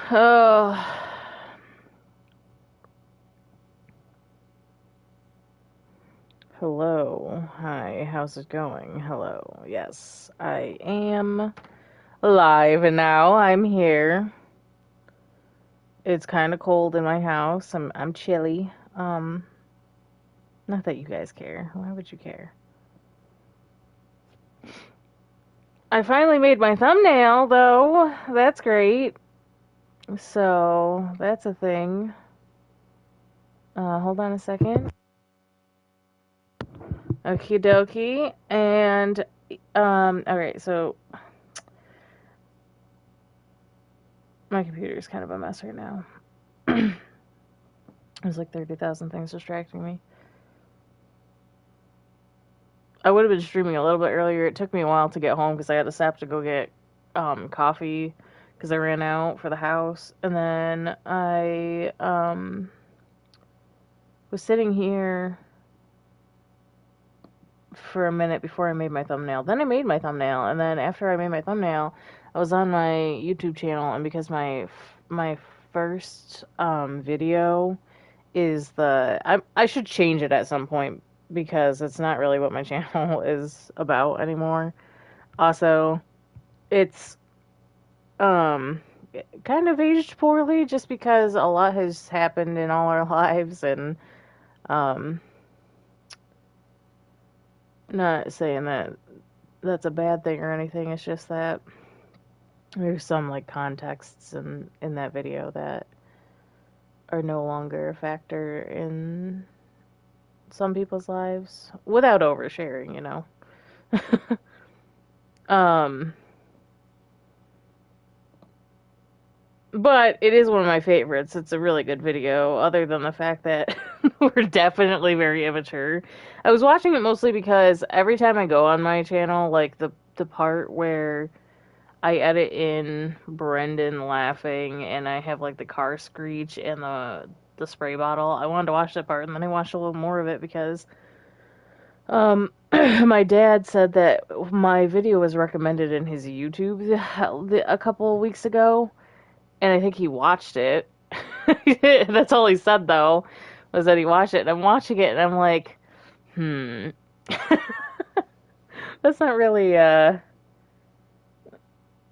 Oh, hello. Hi, how's it going? Hello. Yes, I am live now. I'm here. It's kind of cold in my house. I'm chilly. Not that you guys care. Why would you care? I finally made my thumbnail though. That's great. So, that's a thing. Hold on a second. Okie dokie. And alright, so my computer is kind of a mess right now. There's like 30,000 things distracting me. I would have been streaming a little bit earlier. It took me a while to get home because I had to stop to go get coffee because I ran out for the house. And then I was sitting here for a minute before I made my thumbnail. Then I made my thumbnail, and then after I made my thumbnail, I was on my YouTube channel, and because my first video is I should change it at some point because it's not really what my channel is about anymore. Also, it's um kind of aged poorly just because a lot has happened in all our lives, and um not saying that that's a bad thing or anything. It's just that there's some like contexts in that video that are no longer a factor in some people's lives without oversharing, you know. um but it is one of my favorites. It's a really good video, other than the fact that we're definitely very immature. I was watching it mostly because every time I go on my channel, like the part where I edit in Brendan laughing and I have like the car screech and the spray bottle. I wanted to watch that part, and then I watched a little more of it because my dad said that my video was recommended in his YouTube a couple of weeks ago, and I think he watched it. That's all he said though, was that he watched it. And I'm watching it and I'm like, hmm. That's not really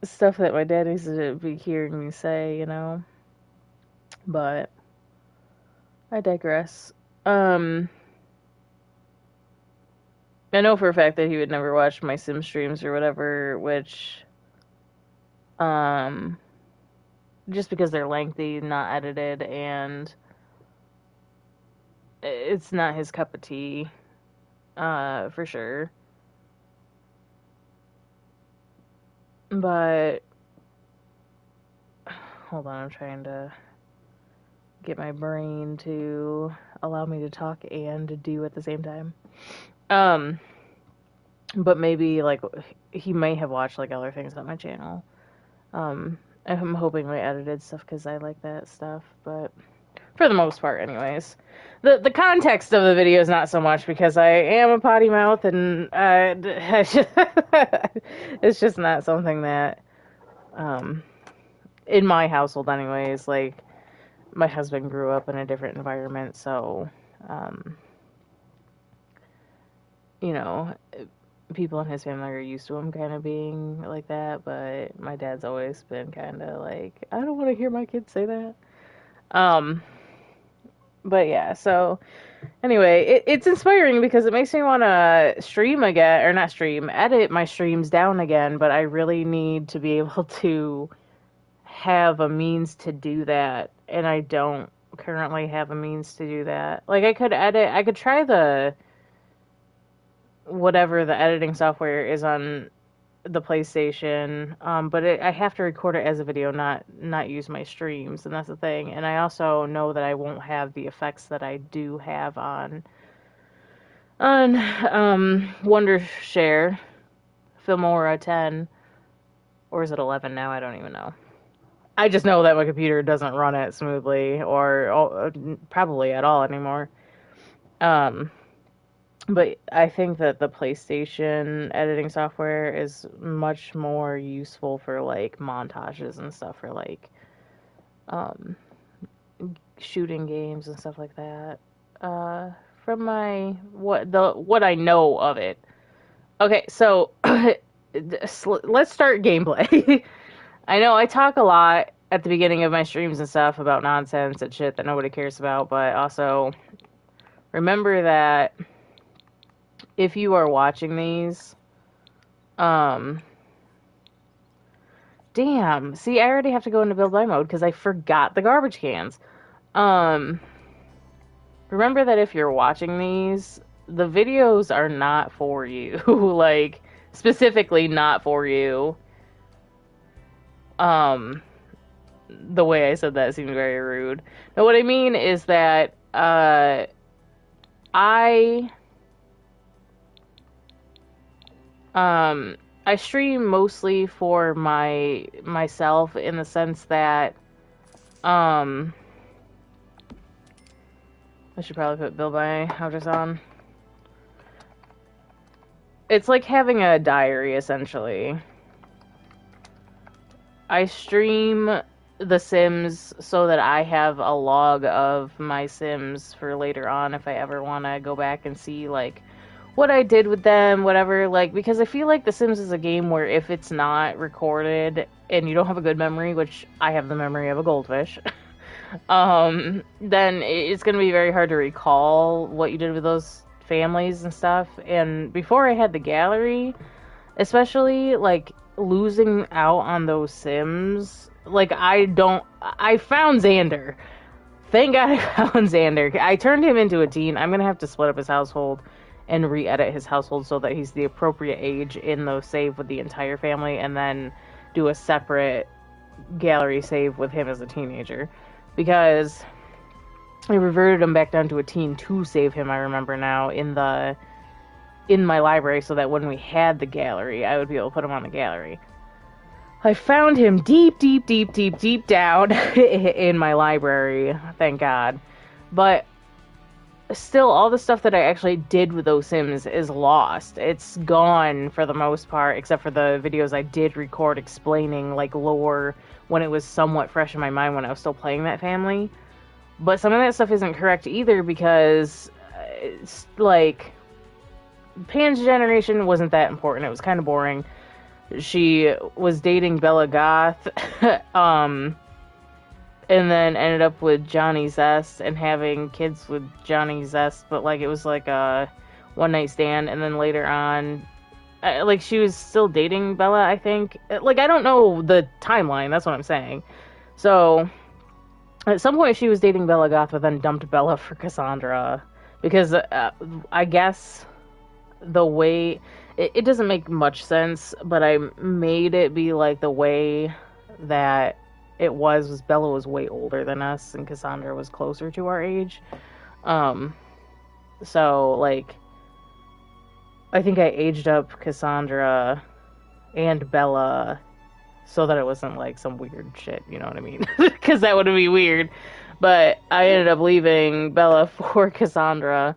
stuff that my dad needs to be hearing me say, you know. But I digress. Um, I know for a fact that he would never watch my sim streams or whatever, which, um, just because they're lengthy, not edited, and it's not his cup of tea, for sure. But, hold on, I'm trying to get my brain to allow me to talk and to do at the same time. Um, but maybe like he may have watched like other things on my channel. I'm hoping my edited stuff because I like that stuff, but for the most part, anyways. The context of the video is not so much because I am a potty mouth, and it's just not something that in my household, anyways. Like my husband grew up in a different environment, so um, you know, people in his family are used to him kind of being like that, but my dad's always been kind of like, I don't want to hear my kids say that. Um, but yeah, so anyway, it's inspiring because it makes me want to stream again, or not stream, edit my streams down again, but I really need to be able to have a means to do that, and I don't currently have a means to do that. Like, I could try the whatever the editing software is on the PlayStation, but I have to record it as a video, not use my streams, and that's the thing. And I also know that I won't have the effects that I do have on Wondershare, Filmora 10, or is it 11 now? I don't even know. I just know that my computer doesn't run it smoothly, or probably at all anymore. Um, But I think that the PlayStation editing software is much more useful for like montages and stuff, for like um, shooting games and stuff like that. Uh, from my what I know of it. Okay, so let's start gameplay. I know I talk a lot at the beginning of my streams and stuff about nonsense and shit that nobody cares about, but also remember that if you are watching these, um, damn, see, I already have to go into build by mode because I forgot the garbage cans. Um, remember that if you're watching these, the videos are not for you, like, specifically not for you. Um, the way I said that seemed very rude. Now, what I mean is that, I um I stream mostly for myself in the sense that um I should probably put Bill by Howders on. It's like having a diary essentially. I stream The Sims so that I have a log of my Sims for later on if I ever want to go back and see like what I did with them, whatever, like, because I feel like The Sims is a game where if it's not recorded and you don't have a good memory, which I have the memory of a goldfish, then it's going to be very hard to recall what you did with those families and stuff. And before I had the gallery, especially, like, losing out on those Sims, like, I found Xander. Thank God I found Xander. I turned him into a teen. I'm going to have to split up his household and re-edit his household so that he's the appropriate age in the save with the entire family, and then do a separate gallery save with him as a teenager. Because I reverted him back down to a teen to save him, I remember now, in my library, so that when we had the gallery, I would be able to put him on the gallery. I found him deep down in my library, thank God. But still, all the stuff that I actually did with those Sims is lost. It's gone for the most part, except for the videos I did record explaining, like, lore when it was somewhat fresh in my mind when I was still playing that family. But some of that stuff isn't correct either because, it's, like, Pan's generation wasn't that important. It was kind of boring. She was dating Bella Goth, and then ended up with Johnny Zest and having kids with Johnny Zest, but like it was like a one night stand, and then later on, like she was still dating Bella, I think. Like I don't know the timeline. That's what I'm saying. So at some point she was dating Bella Goth, but then dumped Bella for Cassandra because I guess the way it doesn't make much sense, but I made it be like the way that it was Bella was way older than us and Cassandra was closer to our age. So like I think I aged up Cassandra and Bella so that it wasn't like some weird shit, you know what I mean? Because that would be weird. But I ended up leaving Bella for Cassandra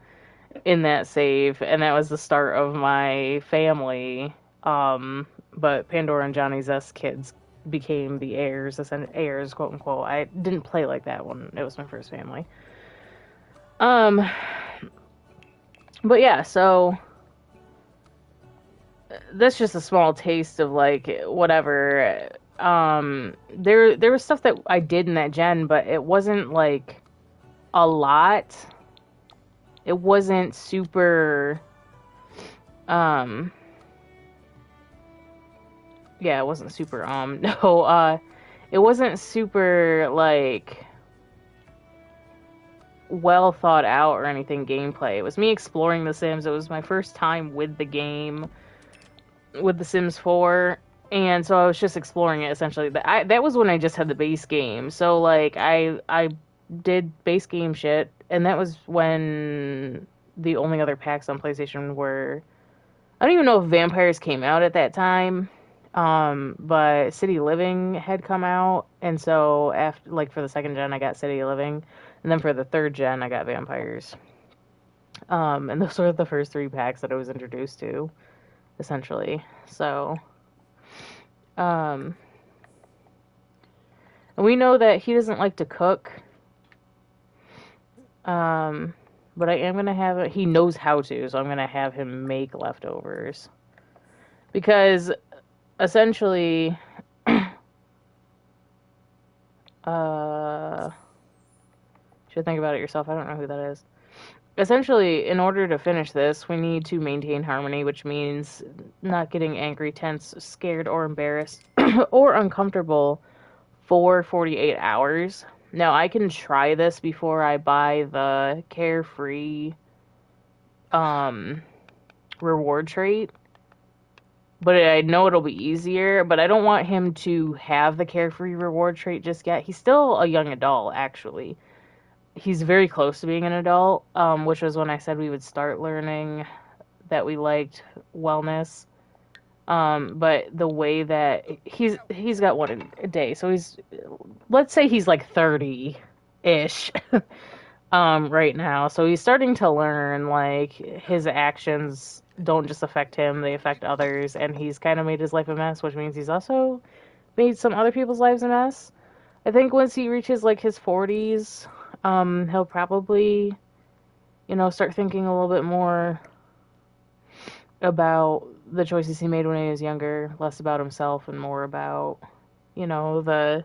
in that save, and that was the start of my family. But Pandora and Johnny Zest kids became the heirs, quote unquote. I didn't play like that when it was my first family. But yeah, so that's just a small taste of like whatever. There was stuff that I did in that gen, but it wasn't like a lot. It wasn't super. Yeah, it wasn't super. No. It wasn't super like well thought out or anything gameplay. It was me exploring The Sims. It was my first time with the game, with The Sims 4, and so I was just exploring it essentially. That was when I just had the base game. So like I did base game shit, and that was when the only other packs on PlayStation were, I don't even know if Vampires came out at that time. But City Living had come out, and so after, like, for the second gen, I got City Living, and then for the third gen, I got Vampires. And those were the first 3 packs that I was introduced to, essentially. So, And we know that he doesn't like to cook. But I am going to have it. He knows how to, so I'm going to have him make leftovers. Because essentially, should think about it yourself. I don't know who that is. Essentially, in order to finish this, we need to maintain harmony, which means not getting angry, tense, scared, or embarrassed, or uncomfortable for 48 hours. Now, I can try this before I buy the carefree reward trait, but I know it'll be easier, but I don't want him to have the carefree reward trait just yet. He's still a young adult, actually. He's very close to being an adult, which was when I said we would start learning that we liked wellness. But the way that he's got one a day, so let's say he's like 30-ish, right now. So he's starting to learn, like, his actions don't just affect him, they affect others, and he's kind of made his life a mess, which means he's also made some other people's lives a mess. I think once he reaches, like, his 40s, he'll probably, start thinking a little bit more about the choices he made when he was younger, less about himself and more about, the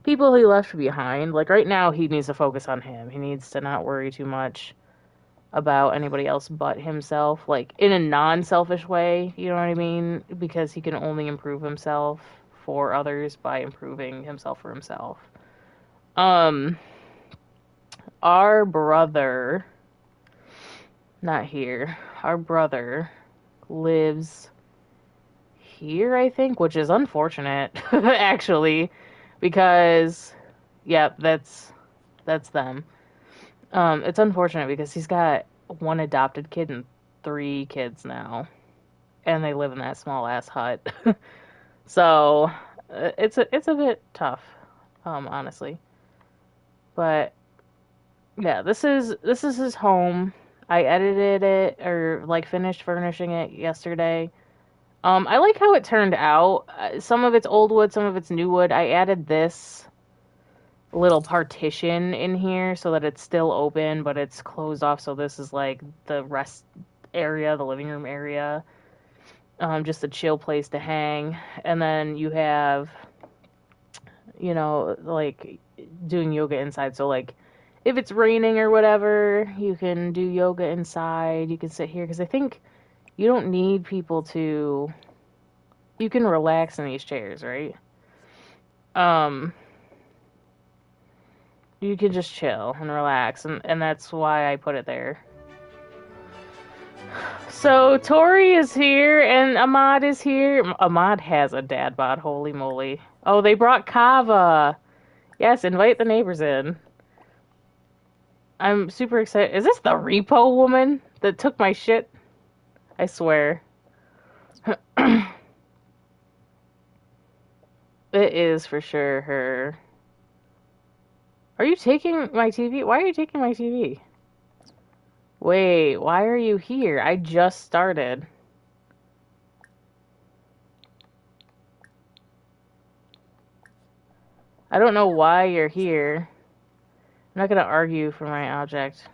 people he left behind. Like, right now, he needs to focus on him. He needs to not worry too much about anybody else but himself, like, in a non-selfish way, you know what I mean? Because he can only improve himself for others by improving himself for himself. Our brother, not here, our brother lives here, I think, which is unfortunate, actually, because, yeah, that's them. It's unfortunate because he's got one adopted kid and 3 kids now, and they live in that small ass hut. So it's a bit tough, honestly. But yeah, this is his home. I edited it, or like finished furnishing it yesterday. I like how it turned out. Some of it's old wood, some of it's new wood. I added this little partition in here so that it's still open, but it's closed off. So this is like the rest area, the living room area. Just a chill place to hang. And then you have, like doing yoga inside. So like if it's raining or whatever, you can do yoga inside. You can sit here because I think you don't need people to. You can relax in these chairs, right? You can just chill and relax, and that's why I put it there. So Tori is here and Ahmad is here. Ahmad has a dad bod, holy moly. Oh, they brought Kava. Yes, invite the neighbors in. I'm super excited. Is this the repo woman that took my shit? I swear. It is for sure her. Are you taking my TV? Why are you taking my TV? Wait, why are you here? I just started. I don't know why you're here. I'm not gonna argue for my object.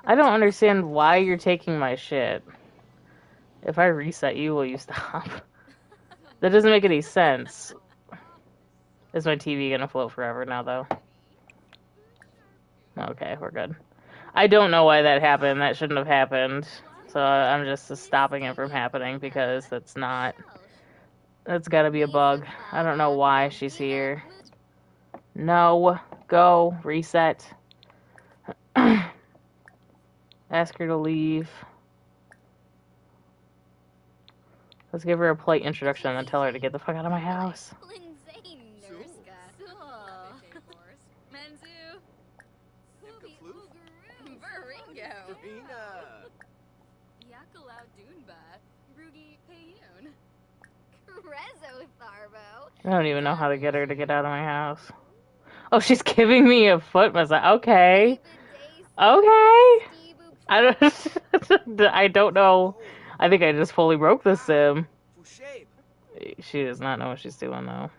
I don't understand why you're taking my shit. If I reset you, will you stop? That doesn't make any sense. Is my TV gonna float forever now, though? Okay, we're good. I don't know why that happened. That shouldn't have happened. So I'm just stopping it from happening because that's not... That's gotta be a bug. I don't know why she's here. No. Go. Reset. Ask her to leave. Let's give her a polite introduction and then tell her to get the fuck out of my house. I don't even know how to get her to get out of my house. Oh, she's giving me a foot massage. Okay. Okay. I don't know. I think I just fully broke the sim. She does not know what she's doing, though.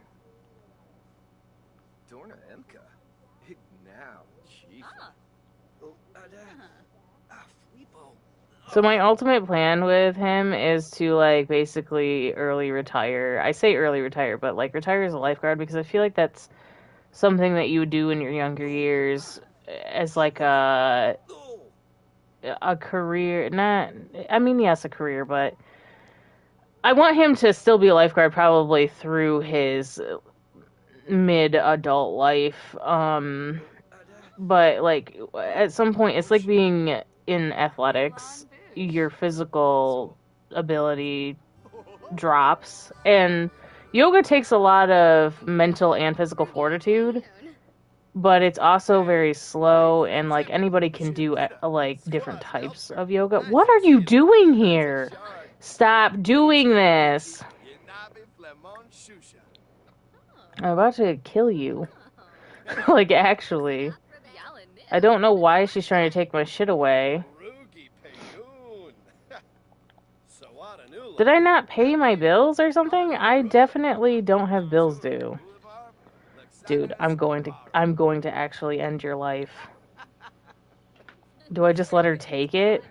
So my ultimate plan with him is to, like, basically early retire. I say early retire, but, like, retire as a lifeguard because I feel like that's something that you would do in your younger years as, like, a career. Not, I mean, yes, a career, but I want him to still be a lifeguard probably through his mid-adult life. But, like, at some point, it's like being in athletics. Your physical ability drops, and yoga takes a lot of mental and physical fortitude, but it's also very slow, and, like, anybody can do, like, different types of yoga. What are you doing here? Stop doing this. I'm about to kill you. Like, actually. I don't know why she's trying to take my shit away. Did I not pay my bills or something? I definitely don't have bills due. Dude, I'm going to actually end your life. Do I just let her take it?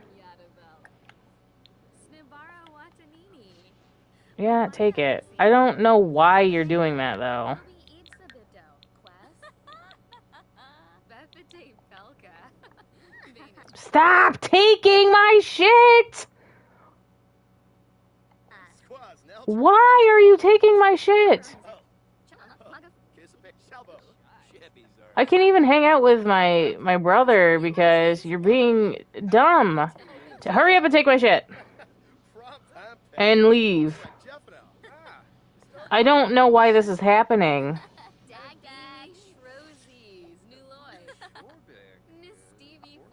Yeah, take it. I don't know why you're doing that, though. Stop taking my shit! Why are you taking my shit? I can't even hang out with my brother because you're being dumb. Hurry up and take my shit. And leave. I don't know why this is happening.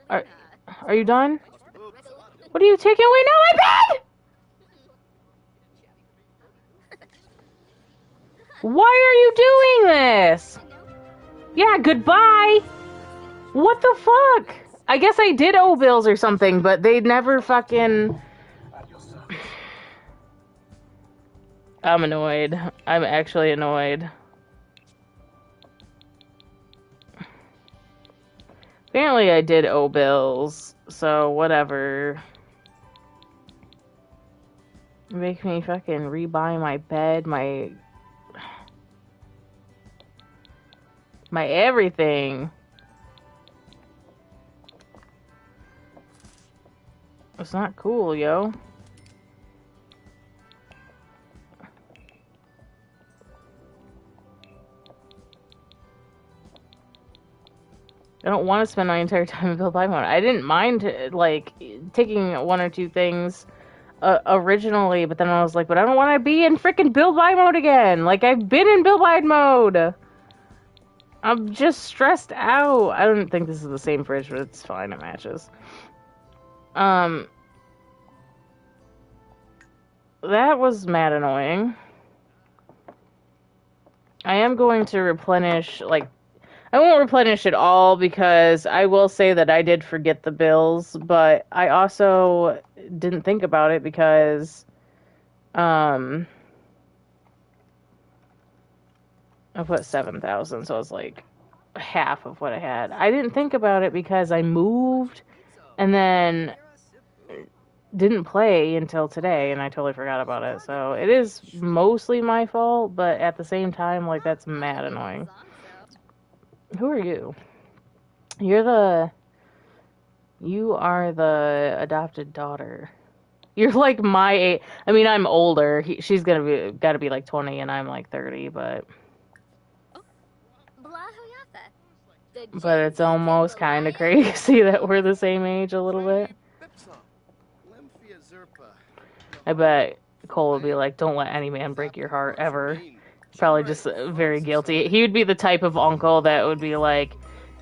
Are you done? What are you taking away now, my bed? Why are you doing this? Yeah, goodbye. What the fuck? I guess I did owe bills or something, but they never fucking... I'm annoyed. I'm actually annoyed. Apparently I did owe bills, so whatever. Make me fucking rebuy my bed, my everything. It's not cool, yo. I don't want to spend my entire time in build buy mode. I didn't mind, like, taking one or two things originally, but then I was like, but I don't want to be in freaking build buy mode again. Like, I've been in build buy mode. I'm just stressed out. I don't think this is the same fridge, but it's fine. It matches. That was mad annoying. I am going to replenish, like, I won't replenish it all because I will say that I did forget the bills, but I also didn't think about it because, I put 7,000, so it's like half of what I had. I didn't think about it because I moved and then didn't play until today, and I totally forgot about it. So it is mostly my fault, but at the same time, like, that's mad annoying. Who are you? You are the adopted daughter. You're like my age. I mean, I'm older. She's gotta be like 20, and I'm like 30, but it's almost kind of crazy that we're the same age a little bit. I bet Cole would be like, "Don't let any man break your heart ever." Probably just very guilty. He would be the type of uncle that would be like,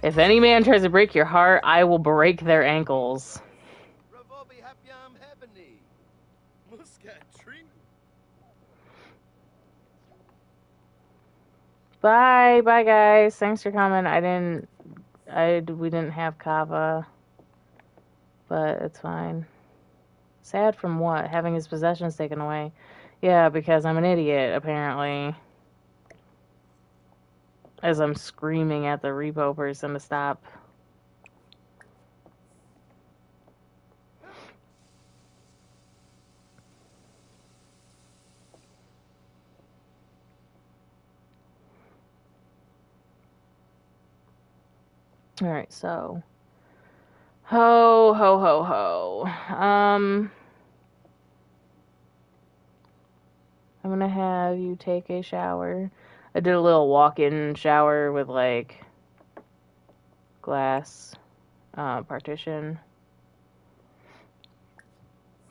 if any man tries to break your heart, I will break their ankles. Bye guys. Thanks for coming. We didn't have kava, but it's fine. Sad from what? Having his possessions taken away. Yeah, because I'm an idiot, apparently. As I'm screaming at the repo person to stop. Alright, so. Ho, ho, ho, ho. I'm gonna have you take a shower. I did a little walk-in shower with, like, glass partition.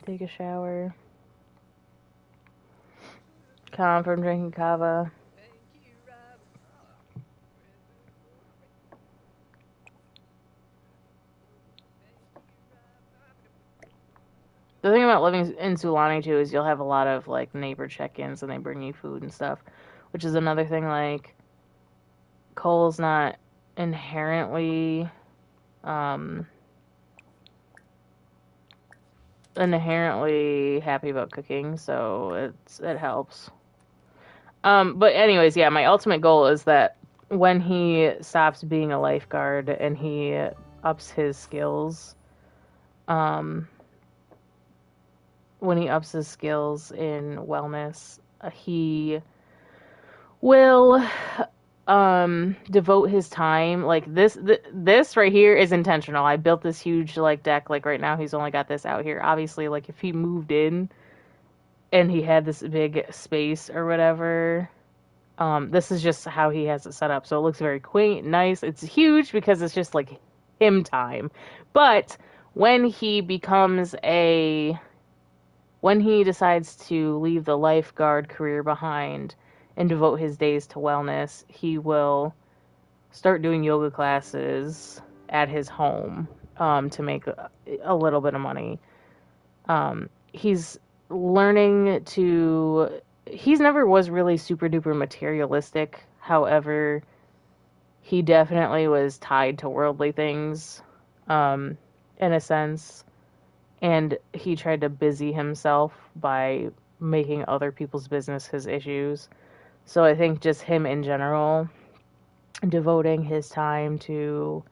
Take a shower. Calm from drinking kava. The thing about living in Sulani, too, is you'll have a lot of, like, neighbor check-ins and they bring you food and stuff. Which is another thing, like, Cole's not inherently happy about cooking, so it helps. But anyways, yeah, my ultimate goal is that when he stops being a lifeguard and he ups his skills, when he ups his skills in wellness, he will devote his time, like this right here is intentional. I built this huge like deck. Like right now he's only got this out here. Obviously, like if he moved in and he had this big space or whatever, this is just how he has it set up. So it looks very quaint, nice. It's huge because it's just like him time. But when he decides to leave the lifeguard career behind and devote his days to wellness, he will start doing yoga classes at his home to make a little bit of money. He's learning to... He's never was really super duper materialistic. However, he definitely was tied to worldly things, in a sense. And he tried to busy himself by making other people's business his issues. So I think just him in general, devoting his time to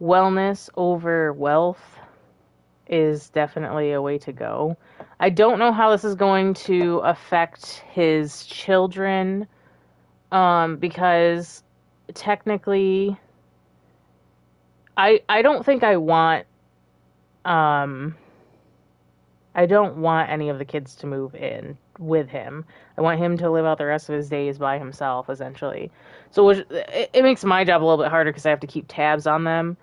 wellness over wealth is definitely a way to go. I don't know how this is going to affect his children, because technically, I don't think I want any of the kids to move in with him. I want him to live out the rest of his days by himself, essentially. So it makes my job a little bit harder because I have to keep tabs on them,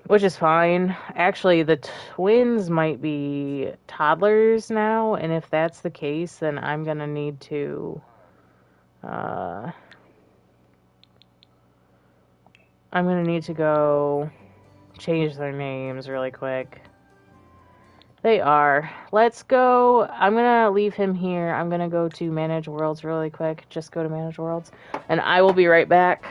which is fine. Actually, the twins might be toddlers now, and if that's the case, then I'm gonna need to go change their names really quick. They are. Let's go. I'm gonna leave him here. I'm gonna go to Manage Worlds really quick. Just go to Manage Worlds. And I will be right back.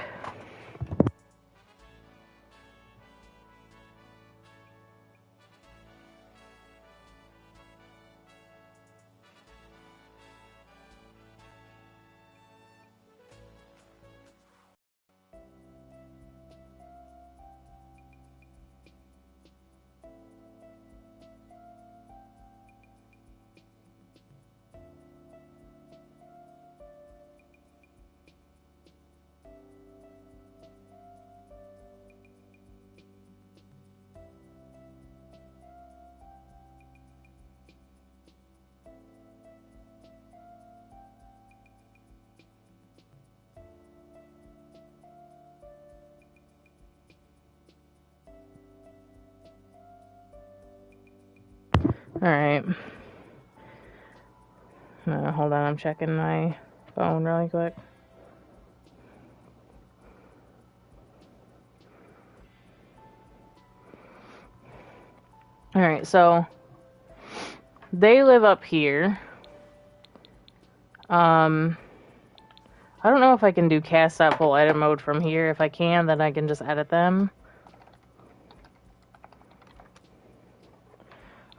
Alright. Hold on, I'm checking my phone really quick. Alright, so they live up here. I don't know if I can do cast that full edit mode from here. If I can, then I can just edit them.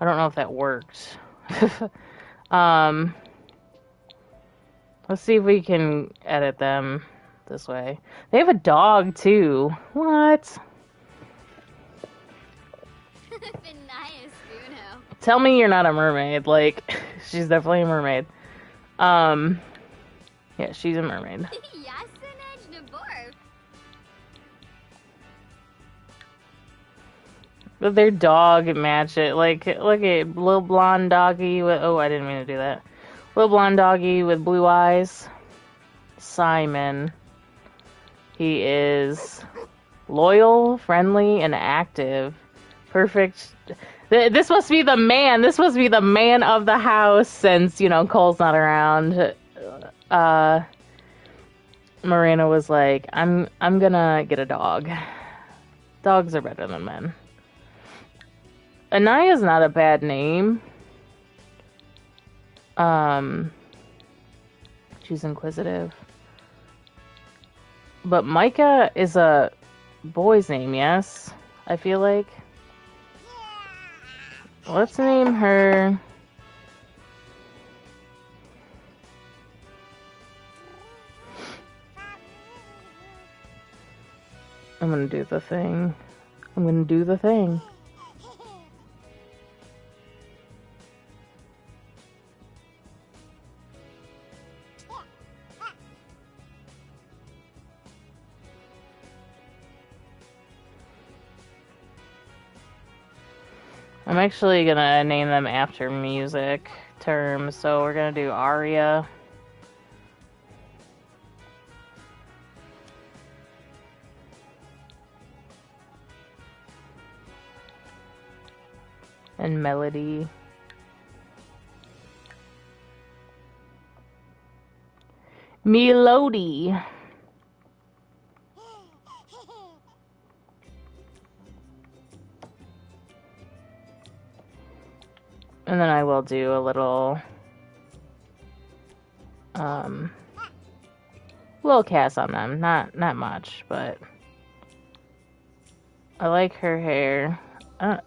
I don't know if that worked. um, let's see if we can edit them this way. They have a dog too. What? Tell me you're not a mermaid. Like, she's definitely a mermaid. Yeah, she's a mermaid. But their dog match it. Like, look at little blonde doggy with... Oh, I didn't mean to do that. Little blonde doggy with blue eyes. Simon. He is loyal, friendly, and active. Perfect. This must be the man. This must be the man of the house since, you know, Cole's not around. Marina was like, I'm gonna get a dog. Dogs are better than men. Anaya's not a bad name. She's inquisitive. But Micah is a boy's name, yes? I feel like. Let's name her... I'm gonna do the thing. I'm gonna do the thing. I'm actually gonna name them after music terms, so we're gonna do aria. And melody. Melody. And then I will do a little cast on them. Not much, but I like her hair.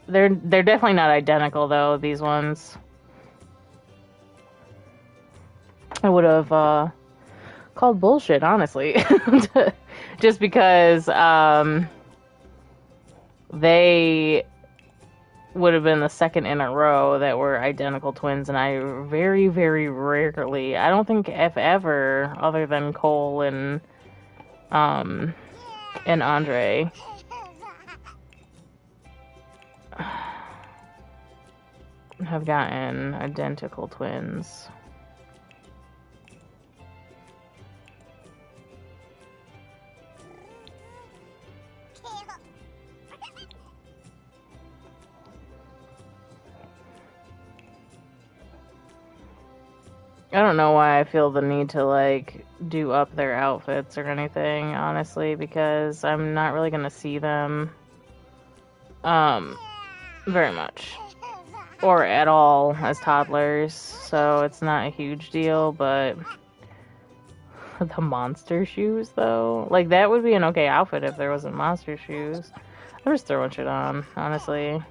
They're definitely not identical though, these ones. I would have called bullshit, honestly. Just because they would have been the second in a row that were identical twins, and I very, very rarely, I don't think if ever, other than Cole and Andre, have gotten identical twins. I don't know why I feel the need to, like, do up their outfits or anything, honestly, because I'm not really gonna see them, very much. Or at all as toddlers, so it's not a huge deal, but the monster shoes, though? Like, that would be an okay outfit if there wasn't monster shoes. I'm just throwing shit on, honestly.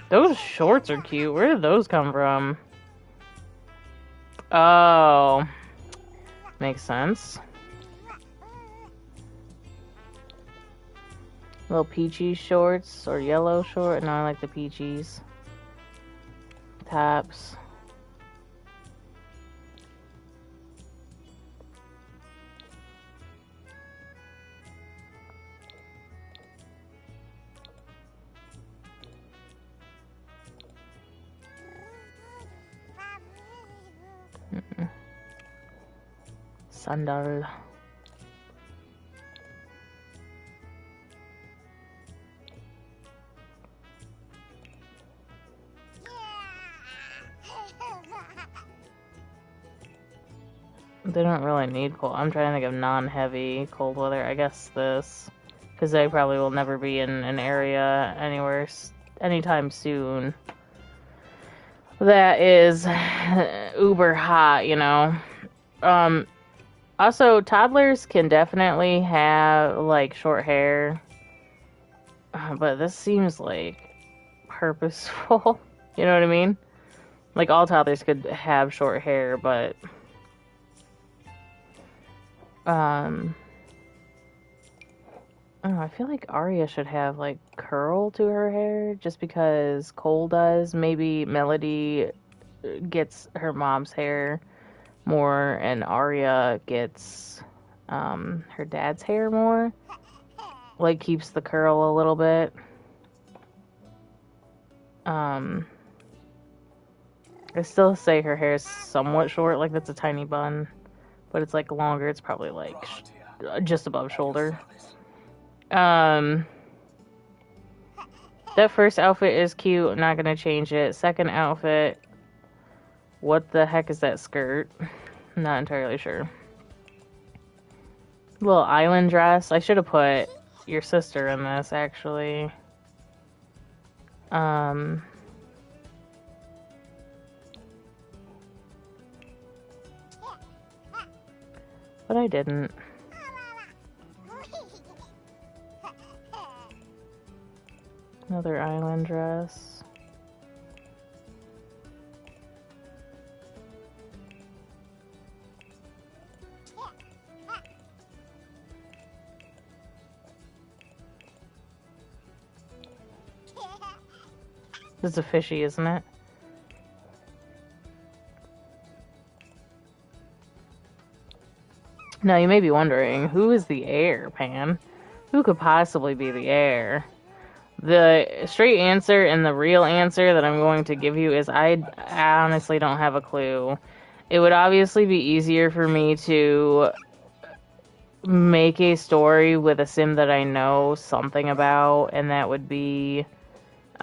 Those shorts are cute. Where did those come from? Oh. Makes sense. Little peachy shorts or yellow short. No, I like the peachies. Tops. Sandal. They don't really need cold. I'm trying to think of non-heavy cold weather. I guess this, because they probably will never be in an area anywhere anytime soon that is uber hot, you know. Also, toddlers can definitely have, like, short hair, but this seems, like, purposeful. You know what I mean? Like, all toddlers could have short hair, but, um, I don't know, I feel like Arya should have, like, curl to her hair, just because Cole does. Maybe Melody gets her mom's hair more, and Arya gets, her dad's hair more. Like, keeps the curl a little bit. I still say her hair is somewhat short, like that's a tiny bun, but it's like longer. It's probably like just above shoulder. That first outfit is cute. I'm not gonna change it. Second outfit, what the heck is that skirt? I'm not entirely sure. Little island dress. I should have put your sister in this actually. But I didn't. Another island dress. This is a fishy, isn't it? Now you may be wondering, who is the heir, Pan? Who could possibly be the heir? The straight answer and the real answer that I'm going to give you is I honestly don't have a clue. It would obviously be easier for me to make a story with a sim that I know something about, and that would be,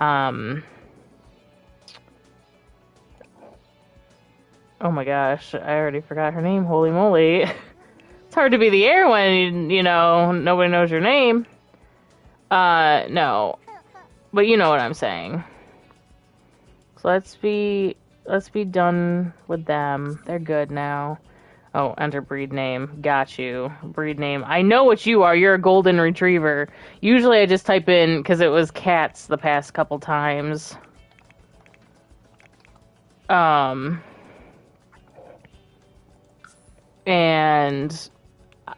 oh my gosh, I already forgot her name, holy moly. It's hard to be the heir when, you know, nobody knows your name. No. But you know what I'm saying. So let's be done with them. They're good now. Oh, enter breed name. Got you. Breed name. I know what you are. You're a golden retriever. Usually I just type in, because it was cats the past couple times. And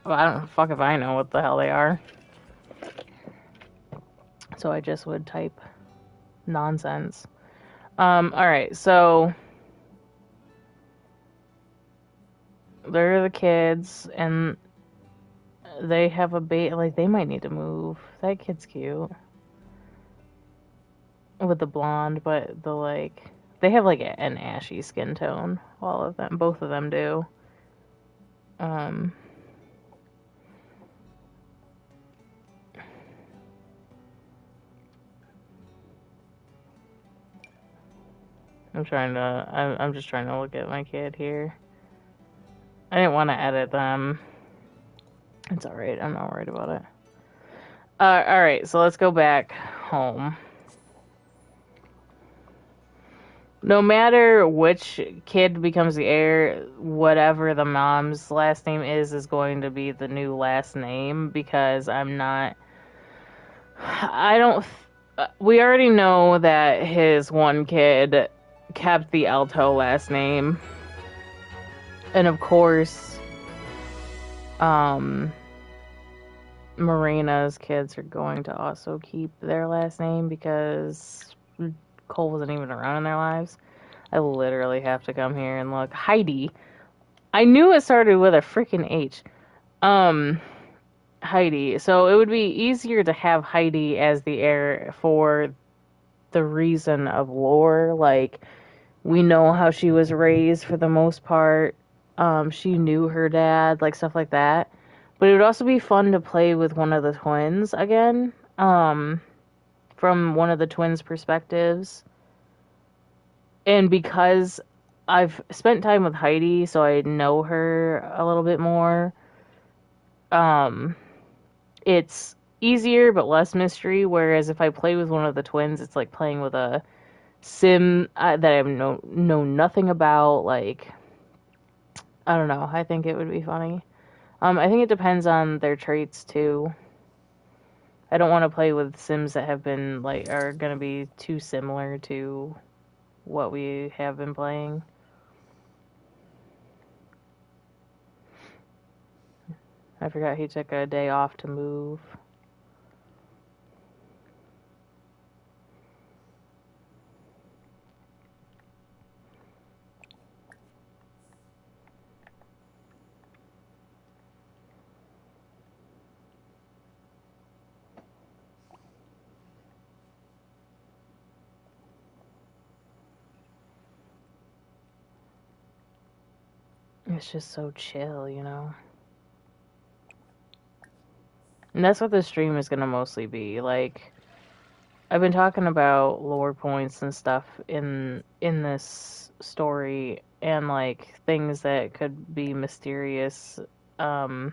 I don't fuck if I know what the hell they are. So I just would type nonsense. Alright, so they're the kids, and they have a baby. Like, they might need to move. That kid's cute. With the blonde, but the, like, they have, like, an ashy skin tone. All of them. Both of them do. I'm just trying to look at my kid here. I didn't want to edit them. It's alright, I'm not worried about it. Alright, so let's go back home. No matter which kid becomes the heir, whatever the mom's last name is going to be the new last name, because we already know that his one kid kept the Alto last name. And of course, Morena's kids are going to also keep their last name, because Cole wasn't even around in their lives. I literally have to come here and look. Heidi. I knew it started with a freaking H. Heidi. So it would be easier to have Heidi as the heir for the reason of lore. Like, we know how she was raised for the most part. She knew her dad, like stuff like that. But it would also be fun to play with one of the twins again. From one of the twins' perspectives. And because I've spent time with Heidi, so I know her a little bit more, it's easier but less mystery, whereas if I play with one of the twins, it's like playing with a sim that I know nothing about. Like, I don't know, I think it would be funny. I think it depends on their traits too. I don't want to play with Sims that have been like are gonna be too similar to what we have been playing. I forgot he took a day off to move. It's just so chill, you know? And that's what the stream is gonna mostly be. Like, I've been talking about lore points and stuff in this story and like things that could be mysterious um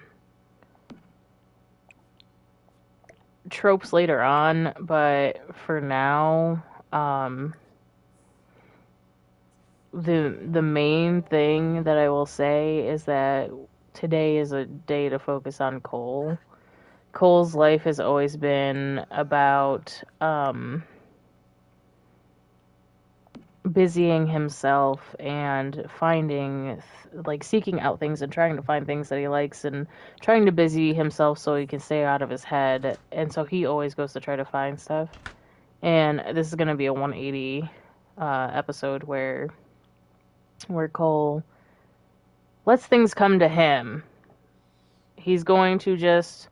tropes later on, but for now, um the main thing that I will say is that today is a day to focus on Cole. Cole's life has always been about busying himself and finding like seeking out things and trying to find things that he likes and trying to busy himself so he can stay out of his head, and so he always goes to try to find stuff. And this is going to be a 180 episode where Cole lets things come to him. He's going to just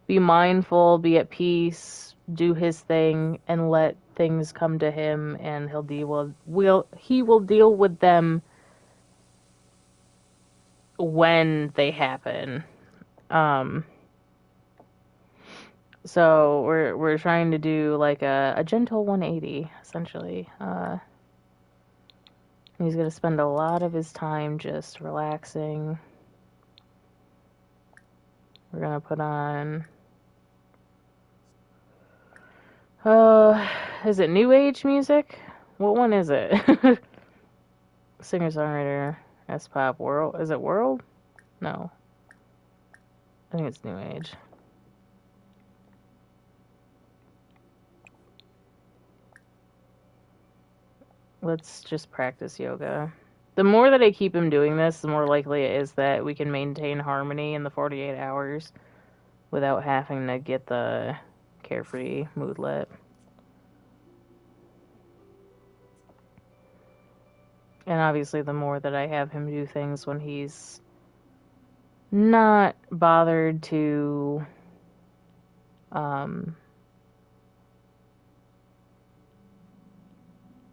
be mindful, be at peace, do his thing, and let things come to him, and he will deal with them when they happen. Um, so we're trying to do like a gentle 180 essentially. He's gonna spend a lot of his time just relaxing. We're gonna put on. Is it new age music? What one is it? Singer songwriter, S pop world. Is it world? No, I think it's new age. Let's just practice yoga. The more that I keep him doing this, the more likely it is that we can maintain harmony in the 48 hours without having to get the carefree moodlet. And obviously, the more that I have him do things when he's not bothered to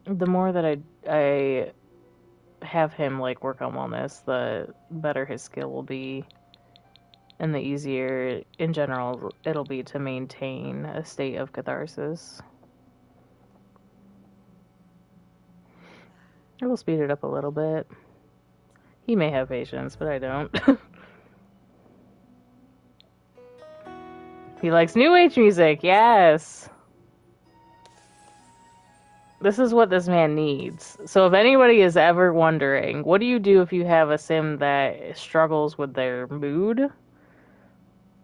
the more that I have him like work on wellness, the better his skill will be, and the easier in general it'll be to maintain a state of catharsis. I will speed it up a little bit. He may have patience, but I don't. He likes new age music, yes. This is what this man needs. So if anybody is ever wondering, what do you do if you have a sim that struggles with their mood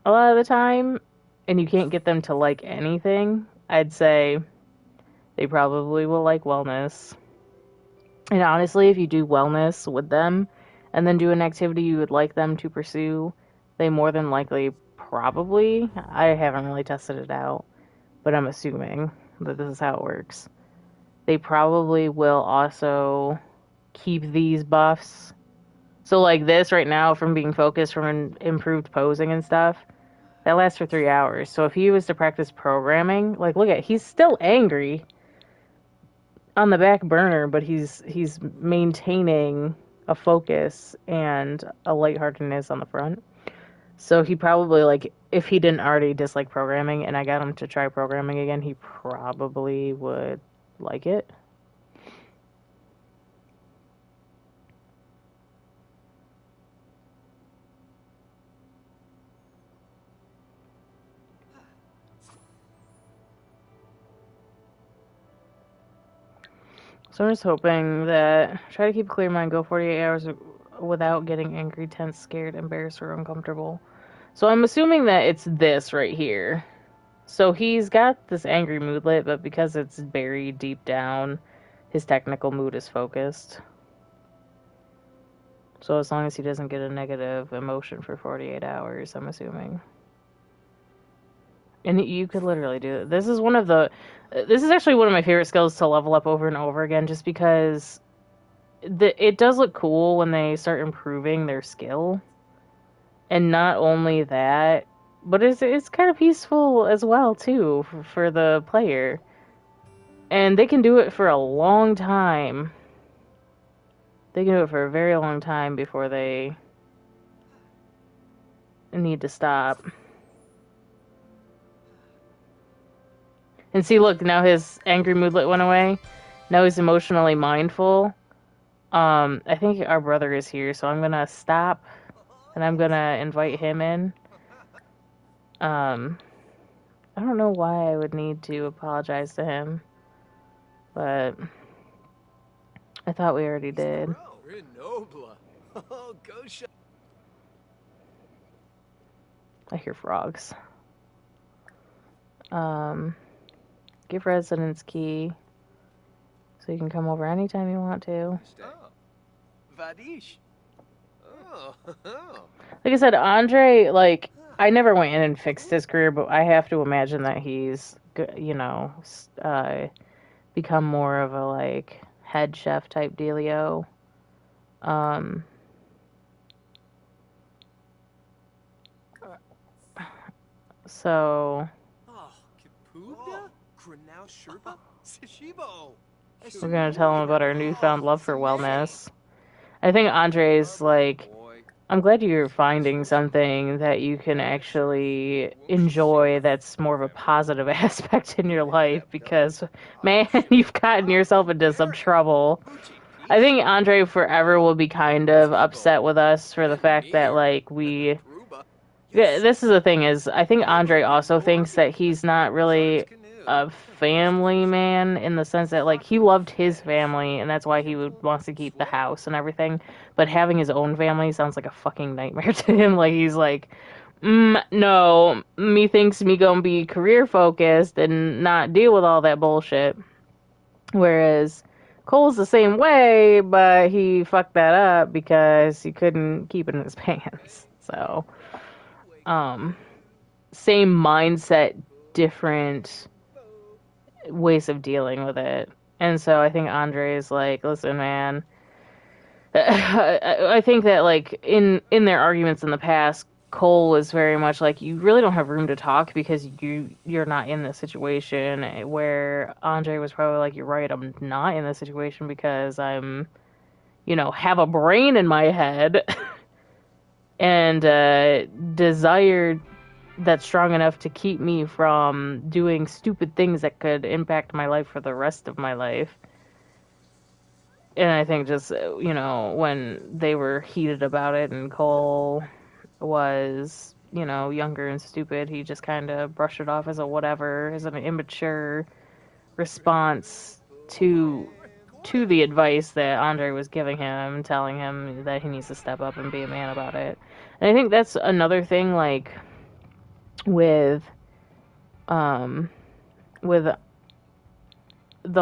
a lot of the time and you can't get them to like anything, I'd say they probably will like wellness. And honestly, if you do wellness with them and then do an activity you would like them to pursue, they more than likely probably, I haven't really tested it out, but I'm assuming that this is how it works. They probably will also keep these buffs. So like this right now from being focused from improved posing and stuff, that lasts for 3 hours. So if he was to practice programming, like look at, he's still angry on the back burner, but he's maintaining a focus and a lightheartedness on the front. So he probably, like, if he didn't already dislike programming and I got him to try programming again, he probably would like it. So I'm just hoping that try to keep a clear mind, go 48 hours without getting angry, tense, scared, embarrassed, or uncomfortable. So I'm assuming that it's this right here. So he's got this angry moodlet, but because it's buried deep down, his technical mood is focused. So as long as he doesn't get a negative emotion for 48 hours, I'm assuming. And you could literally do it. This is actually one of my favorite skills to level up over and over again, just because it does look cool when they start improving their skill. And not only that, but it's kind of peaceful as well, too, for the player. And they can do it for a long time. They can do it for a very long time before they need to stop. And see, look, now his angry moodlet went away. Now he's emotionally mindful. I think our brother is here, so I'm gonna stop and I'm gonna invite him in. I don't know why I would need to apologize to him, but I thought we already did. I hear frogs. Give residence key so you can come over anytime you want to. Like I said, Andre, like, I never went in and fixed his career, but I have to imagine that he's, become more of a, like, head chef type dealio. So we're gonna tell him about our newfound love for wellness. I think Andre's like, I'm glad you're finding something that you can actually enjoy that's more of a positive aspect in your life, because, man, you've gotten yourself into some trouble. I think Andre forever will be kind of upset with us for the fact that, like, this is the thing, is I think Andre also thinks that he's not really a family man, in the sense that, like, he loved his family and that's why he wants to keep the house and everything, but having his own family sounds like a fucking nightmare to him. Like, he's like, no, me thinks me gonna be career focused and not deal with all that bullshit. Whereas Cole's the same way, but he fucked that up because he couldn't keep it in his pants. So same mindset, different ways of dealing with it. And so I think Andre is like, listen, man, I think that, like, in their arguments in the past, Cole was very much like, you really don't have room to talk because you're not in this situation, where Andre was probably like, you're right, I'm not in this situation because I'm, have a brain in my head and desire that's strong enough to keep me from doing stupid things that could impact my life for the rest of my life. And I think just, when they were heated about it and Cole was, younger and stupid, he just kind of brushed it off as a whatever, as an immature response to the advice that Andre was giving him, telling him that he needs to step up and be a man about it. And I think that's another thing, like, with the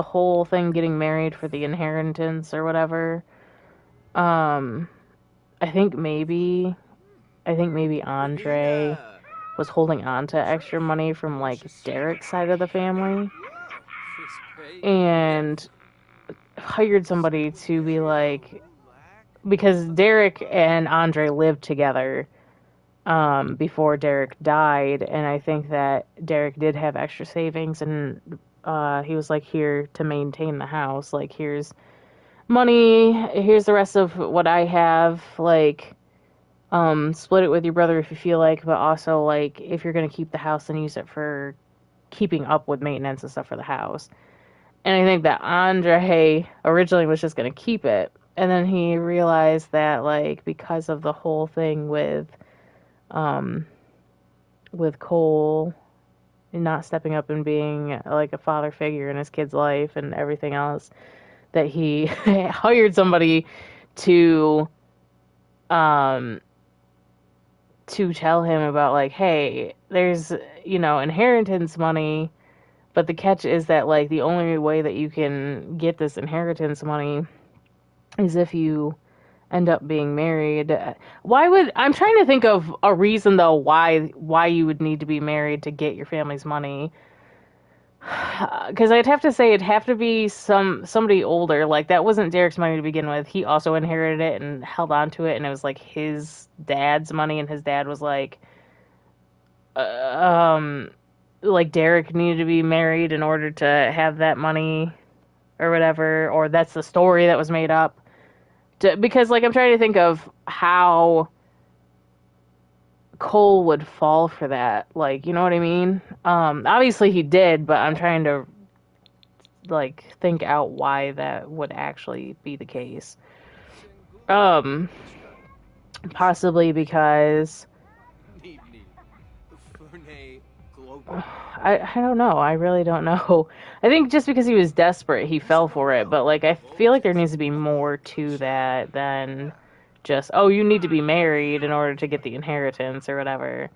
whole thing getting married for the inheritance or whatever. I think maybe Andre was holding on to extra money from, like, Derek's side of the family and hired somebody to be like, because Derek and Andre lived together before Derek died, and I think that Derek did have extra savings, and he was like, here to maintain the house, like, here's money, here's the rest of what I have, like, split it with your brother if you feel like, but also, like, if you're gonna keep the house, then use it for keeping up with maintenance and stuff for the house. And I think that Andre originally was just gonna keep it, and then he realized that, like, because of the whole thing with Cole not stepping up and being, like, a father figure in his kid's life and everything else, that he hired somebody to um, to tell him about, like, hey, there's, inheritance money, but the catch is that, like, the only way that you can get this inheritance money is if you end up being married. I'm trying to think of a reason, though, why you would need to be married to get your family's money. Because I'd have to say it'd have to be somebody older. Like, that wasn't Derek's money to begin with. He also inherited it and held on to it, and it was like his dad's money, and his dad was uh, um, like Derek needed to be married in order to have that money or whatever, or that's the story that was made up. Because, like, I'm trying to think of how Cole would fall for that. Like, you know what I mean? Obviously he did, but I'm trying to, like, think out why that would actually be the case. Um, Possibly because I don't know. I really don't know. I think just because he was desperate, he fell for it. But, like, I feel like there needs to be more to that than just, oh, you need to be married in order to get the inheritance or whatever.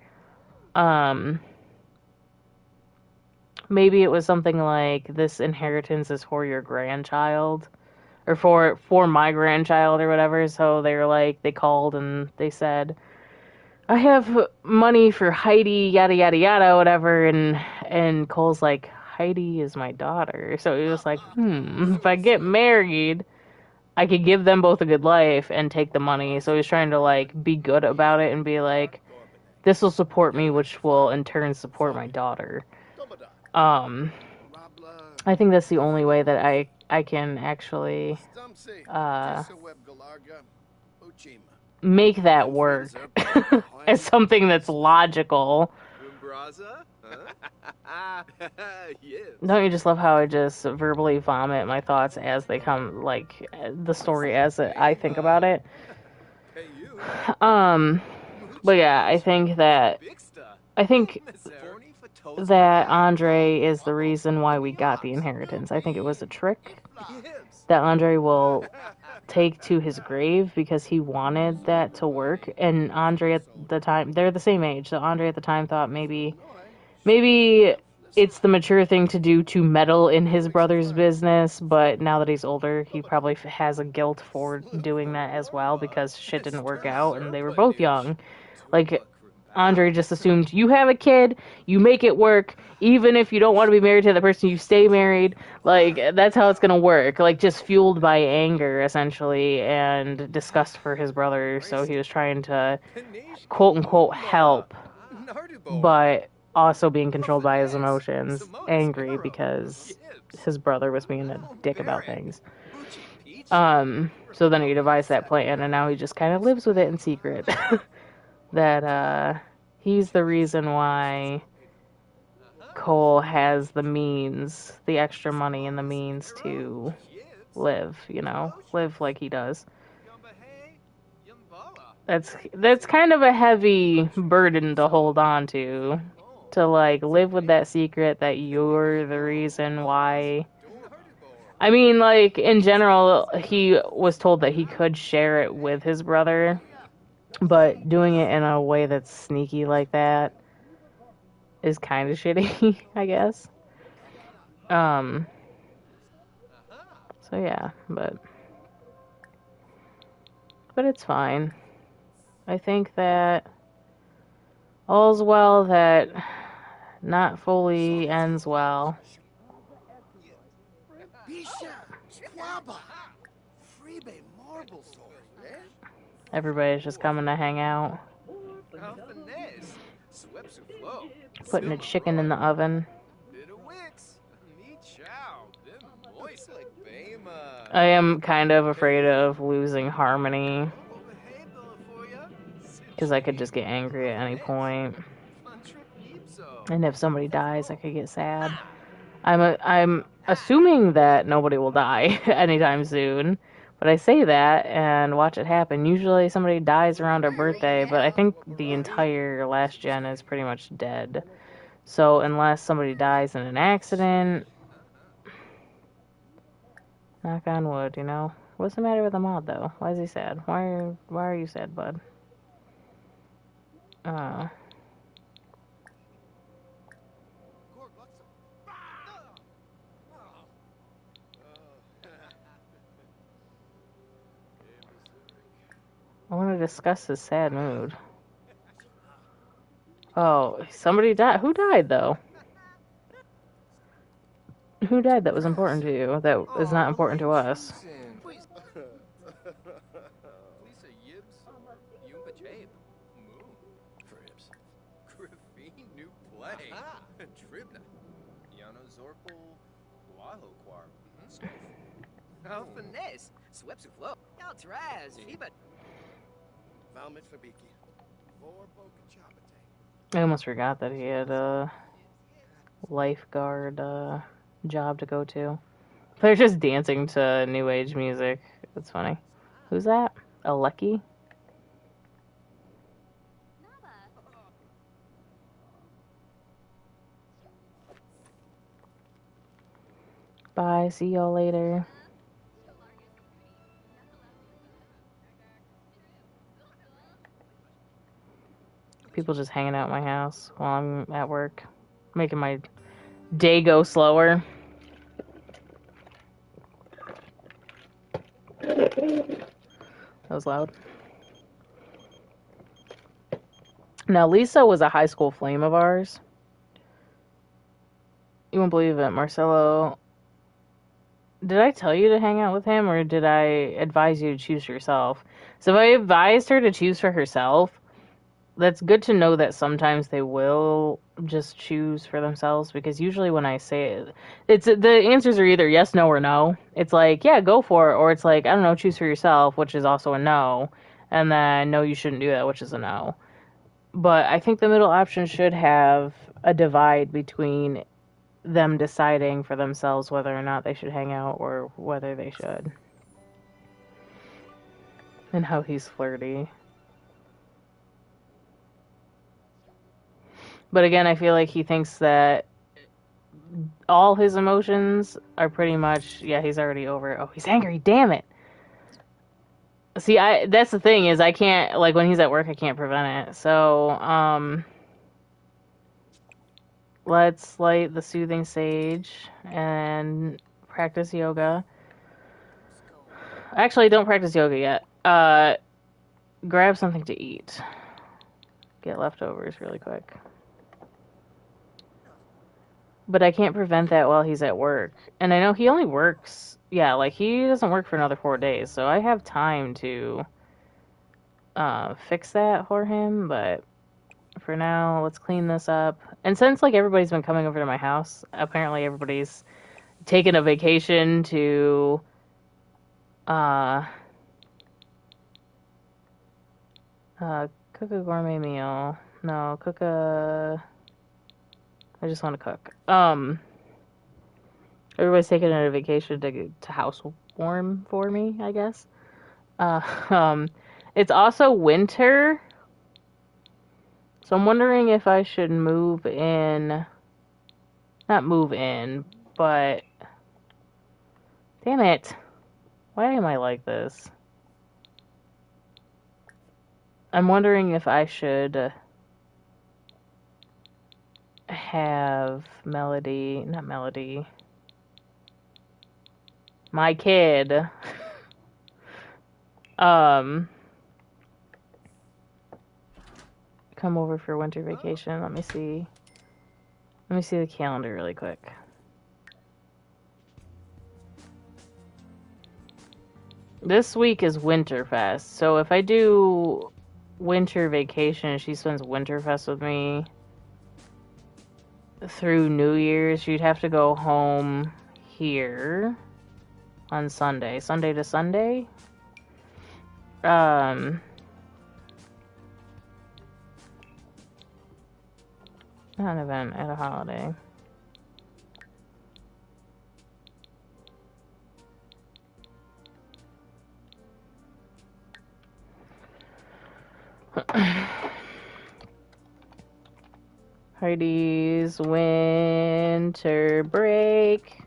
Maybe it was something like, this inheritance is for your grandchild, or for my grandchild or whatever. So they called and they said, I have money for Heidi, yada yada yada, whatever. And Cole's like, Heidi is my daughter. So he was like, if I get married, I could give them both a good life and take the money. So he's trying to, like, be good about it and be like, this will support me, which will in turn support my daughter. I think that's the only way that I can actually make that work as something that's logical. Don't you just love how I just verbally vomit my thoughts as they come, like, the story as I think about it? But yeah, I think that Andre is the reason why we got the inheritance. I think it was a trick that Andre will take to his grave because he wanted that to work. And Andre at the time, they're the same age, so Andre at the time thought maybe it's the mature thing to do to meddle in his brother's business, but now that he's older, he probably has a guilt for doing that as well because shit didn't work out and they were both young. Like, Andre just assumed, you have a kid, you make it work, even if you don't want to be married to the person, you stay married. Like, that's how it's gonna work. Like, just fueled by anger, essentially, and disgust for his brother. So he was trying to, quote unquote, help, but also being controlled by his emotions, angry because his brother was being a dick about things. So then he devised that plan, and now he just kind of lives with it in secret. That he's the reason why Cole has the means, the extra money and the means to live like he does. That's kind of a heavy burden to hold on to like live with that secret that you're the reason why. I mean, like, in general, he was told that he could share it with his brother, but doing it in a way that's sneaky like that is kind of shitty, I guess. So yeah, but it's fine. I think that all's well that not fully ends well. Everybody's just coming to hang out. Putting a chicken in the oven. I am kind of afraid of losing Harmony because I could just get angry at any point. And if somebody dies, I could get sad. I'm assuming that nobody will die anytime soon, but I say that and watch it happen. Usually somebody dies around our birthday, but I think the entire last gen is pretty much dead. So unless somebody dies in an accident, knock on wood, What's the matter with Ahmad, though? Why is he sad? Why are you sad, bud? Uh, I want to discuss his sad mood. Oh, somebody died. Who died, though? Who died that was important to you, that is not important to us? I almost forgot that he had a lifeguard job to go to. They're just dancing to new age music. It's funny. Who's that? Aleki? Bye. See y'all later. People just hanging out at my house while I'm at work, making my day go slower. That was loud. Now, Lisa was a high school flame of ours. You won't believe it, Marcelo. Did I tell you to hang out with him, or did I advise you to choose yourself? So if I advised her to choose for herself, that's good to know that sometimes they will just choose for themselves, because usually when I say it, it's the answers are either yes, no, or no. It's like, yeah, go for it, or it's like, I don't know, choose for yourself, which is also a no, and then no, you shouldn't do that, which is a no. But I think the middle option should have a divide between them deciding for themselves whether or not they should hang out or whether they should. And how he's flirty. But again, I feel like he thinks that all his emotions are pretty much, yeah, he's already over it. Oh, he's angry, damn it. See, that's the thing, is I can't, like, when he's at work, I can't prevent it. So, let's light the soothing sage and practice yoga. Actually, don't practice yoga yet. Grab something to eat. Get leftovers really quick. But I can't prevent that while he's at work. And I know he only works, yeah, like, he doesn't work for another 4 days, so I have time to fix that for him, but for now, let's clean this up. And since, like, everybody's been coming over to my house, apparently everybody's taken a vacation to cook a gourmet meal. No, cook a... I just want to cook. Everybody's taking a vacation to housewarm for me, I guess. It's also winter, so I'm wondering if I should move in. Not move in, but damn it, why am I like this? I'm wondering if I should have Melody, not Melody, my kid, come over for winter vacation. Let me see the calendar really quick. This week is Winterfest, so if I do winter vacation, she spends Winterfest with me through New Year's. She'd have to go home here on Sunday to Sunday. Not an event, at a holiday. Heidi's winter break.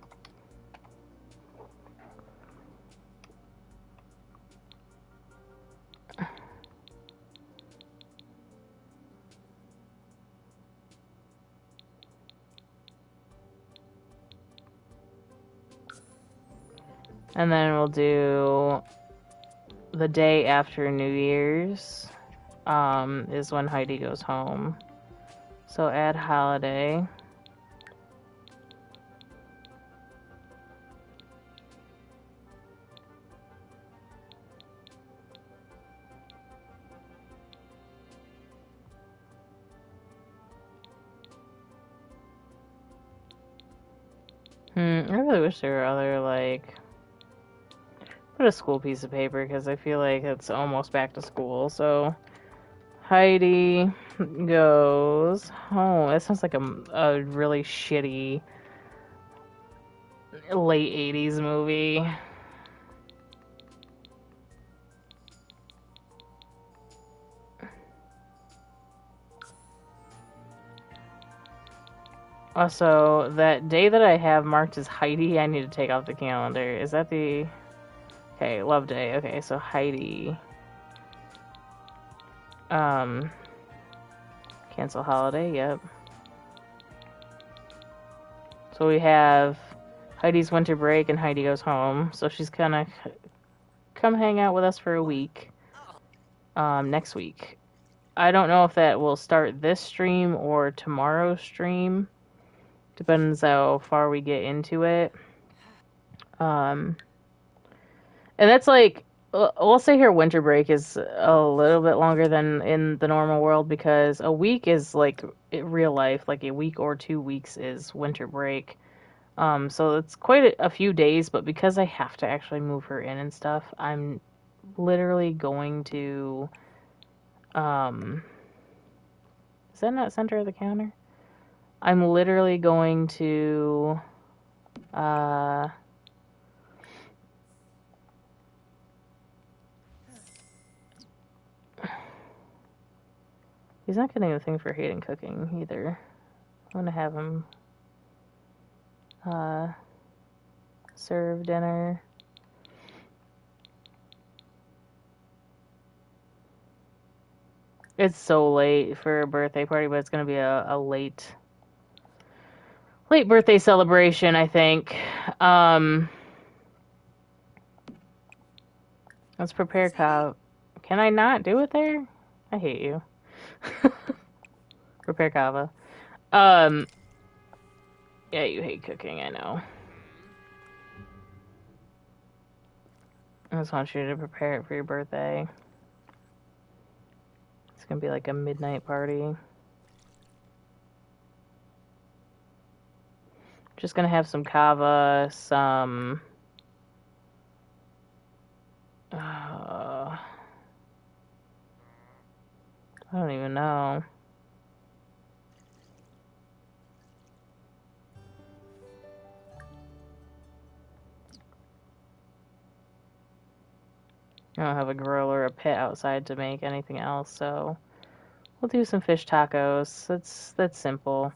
And then we'll do the day after New Year's, is when Heidi goes home. So add holiday. I really wish there were other, like, put a school piece of paper, because I feel like it's almost back to school. So Heidi goes home. It sounds like a really shitty late 80s movie. Also, that day that I have marked as Heidi, I need to take off the calendar. Is that the... Okay, love day. Okay, so Heidi. Cancel holiday, yep. So we have Heidi's winter break and Heidi goes home. So she's gonna come hang out with us for a week. Next week. I don't know if that will start this stream or tomorrow's stream. Depends how far we get into it. And that's like, we'll say here winter break is a little bit longer than in the normal world, because a week is like real life, like a week or 2 weeks is winter break. So it's quite a few days, but because I have to actually move her in and stuff, I'm literally going to, is that not center of the counter? I'm literally going to, he's not getting a thing for hating cooking either. I'm gonna have him serve dinner. It's so late for a birthday party, but it's gonna be a late birthday celebration, I think. Let's prepare cow. Can I not do it there? I hate you. Prepare kava. Yeah, you hate cooking, I know. I just want you to prepare it for your birthday. It's gonna be like a midnight party. Just gonna have some kava, some... I don't even know. I don't have a grill or a pit outside to make anything else, so we'll do some fish tacos. That's simple.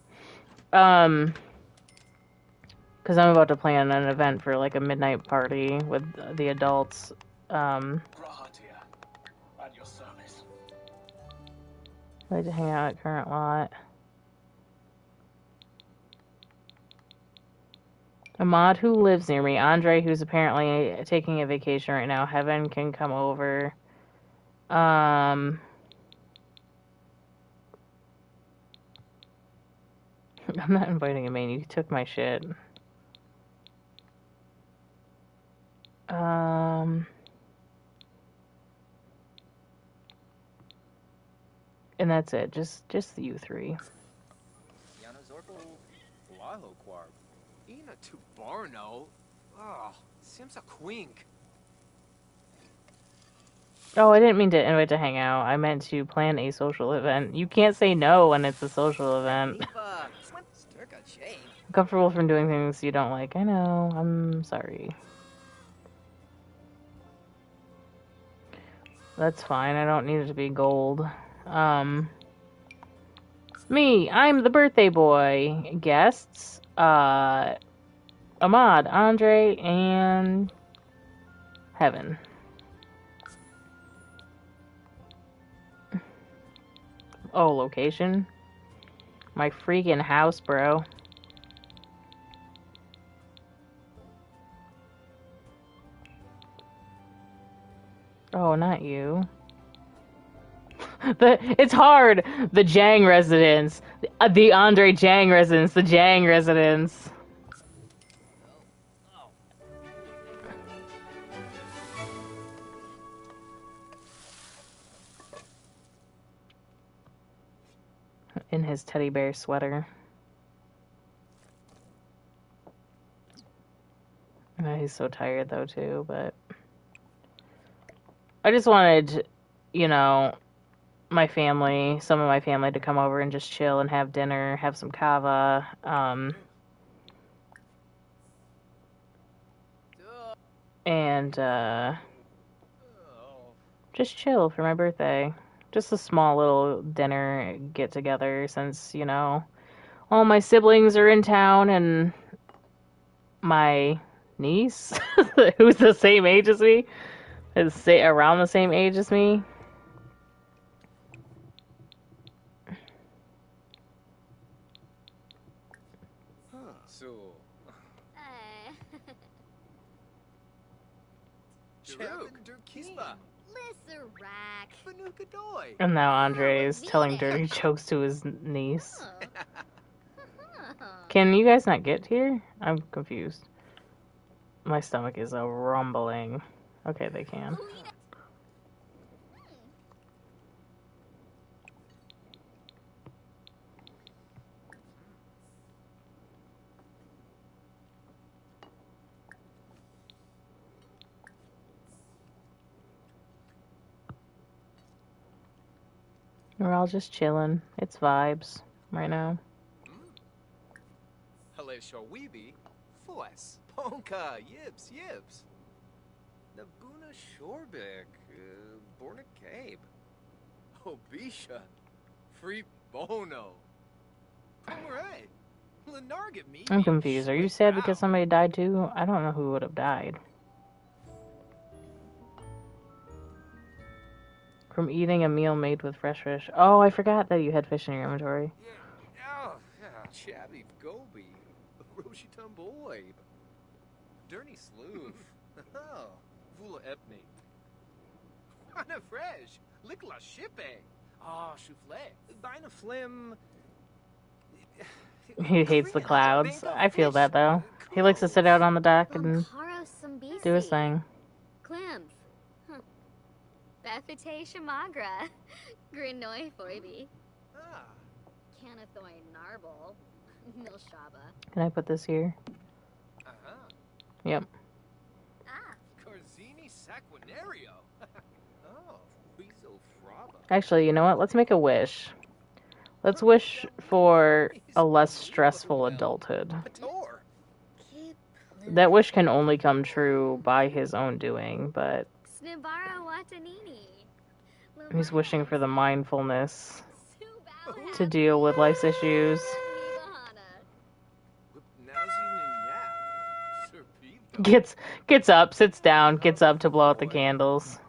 Because I'm about to plan an event for like a midnight party with the adults. I like to hang out at current lot. Ahmad, who lives near me. Andre, who's apparently taking a vacation right now. Heaven can come over. I'm not inviting him in. You took my shit. And that's it. Just you three. Oh, I didn't mean to invite to hang out. I meant to plan a social event. You can't say no when it's a social event. I'm comfortable from doing things you don't like. I know. I'm sorry. That's fine. I don't need it to be gold. Me. I'm the birthday boy. Guests. Ahmad, Andre, and Heaven. Oh, location? My freaking house, bro. Oh, not you. It's hard. The Jang residence. The Andre Jang residence. The Jang residence. In his teddy bear sweater. He's so tired though too, but I just wanted, you know, some of my family to come over and just chill and have dinner, have some kava, and just chill for my birthday. Just a small little dinner get together since, you know, all my siblings are in town and my niece, who's the same age as me, is around the same age as me. And now Andre is telling dirty jokes to his niece. Can you guys not get here? I'm confused. My stomach is a rumbling. Okay, they can. We're all just chilling. It's vibes right now. Ponka, Yibs, Yibs. Nabuna Shorbik, Borna Cabe. Obisha, Free Bono. Pomeray, Lenarget me. I'm confused. Are you sad because somebody died too? I don't know who would have died. From eating a meal made with fresh fish. Oh, I forgot that you had fish in your inventory. Chabby Gobi, Roshitum Boy, Dirty Sloof, Vula Epney, Rana Fresh, Likla Shippe, Chouflet, Bina Flim. He hates the clouds. I feel that though. He likes to sit out on the dock and do his thing. Clamps. Bethite Shamagra. Grinoi Foibi. Canathoy Narble. Nilshaba. Can I put this here? Yep. Corzini Saquinario. Actually, you know what? Let's make a wish. Let's wish for a less stressful adulthood. That wish can only come true by his own doing, but he's wishing for the mindfulness to deal with life's issues. Gets up, sits down, gets up to blow out the candles.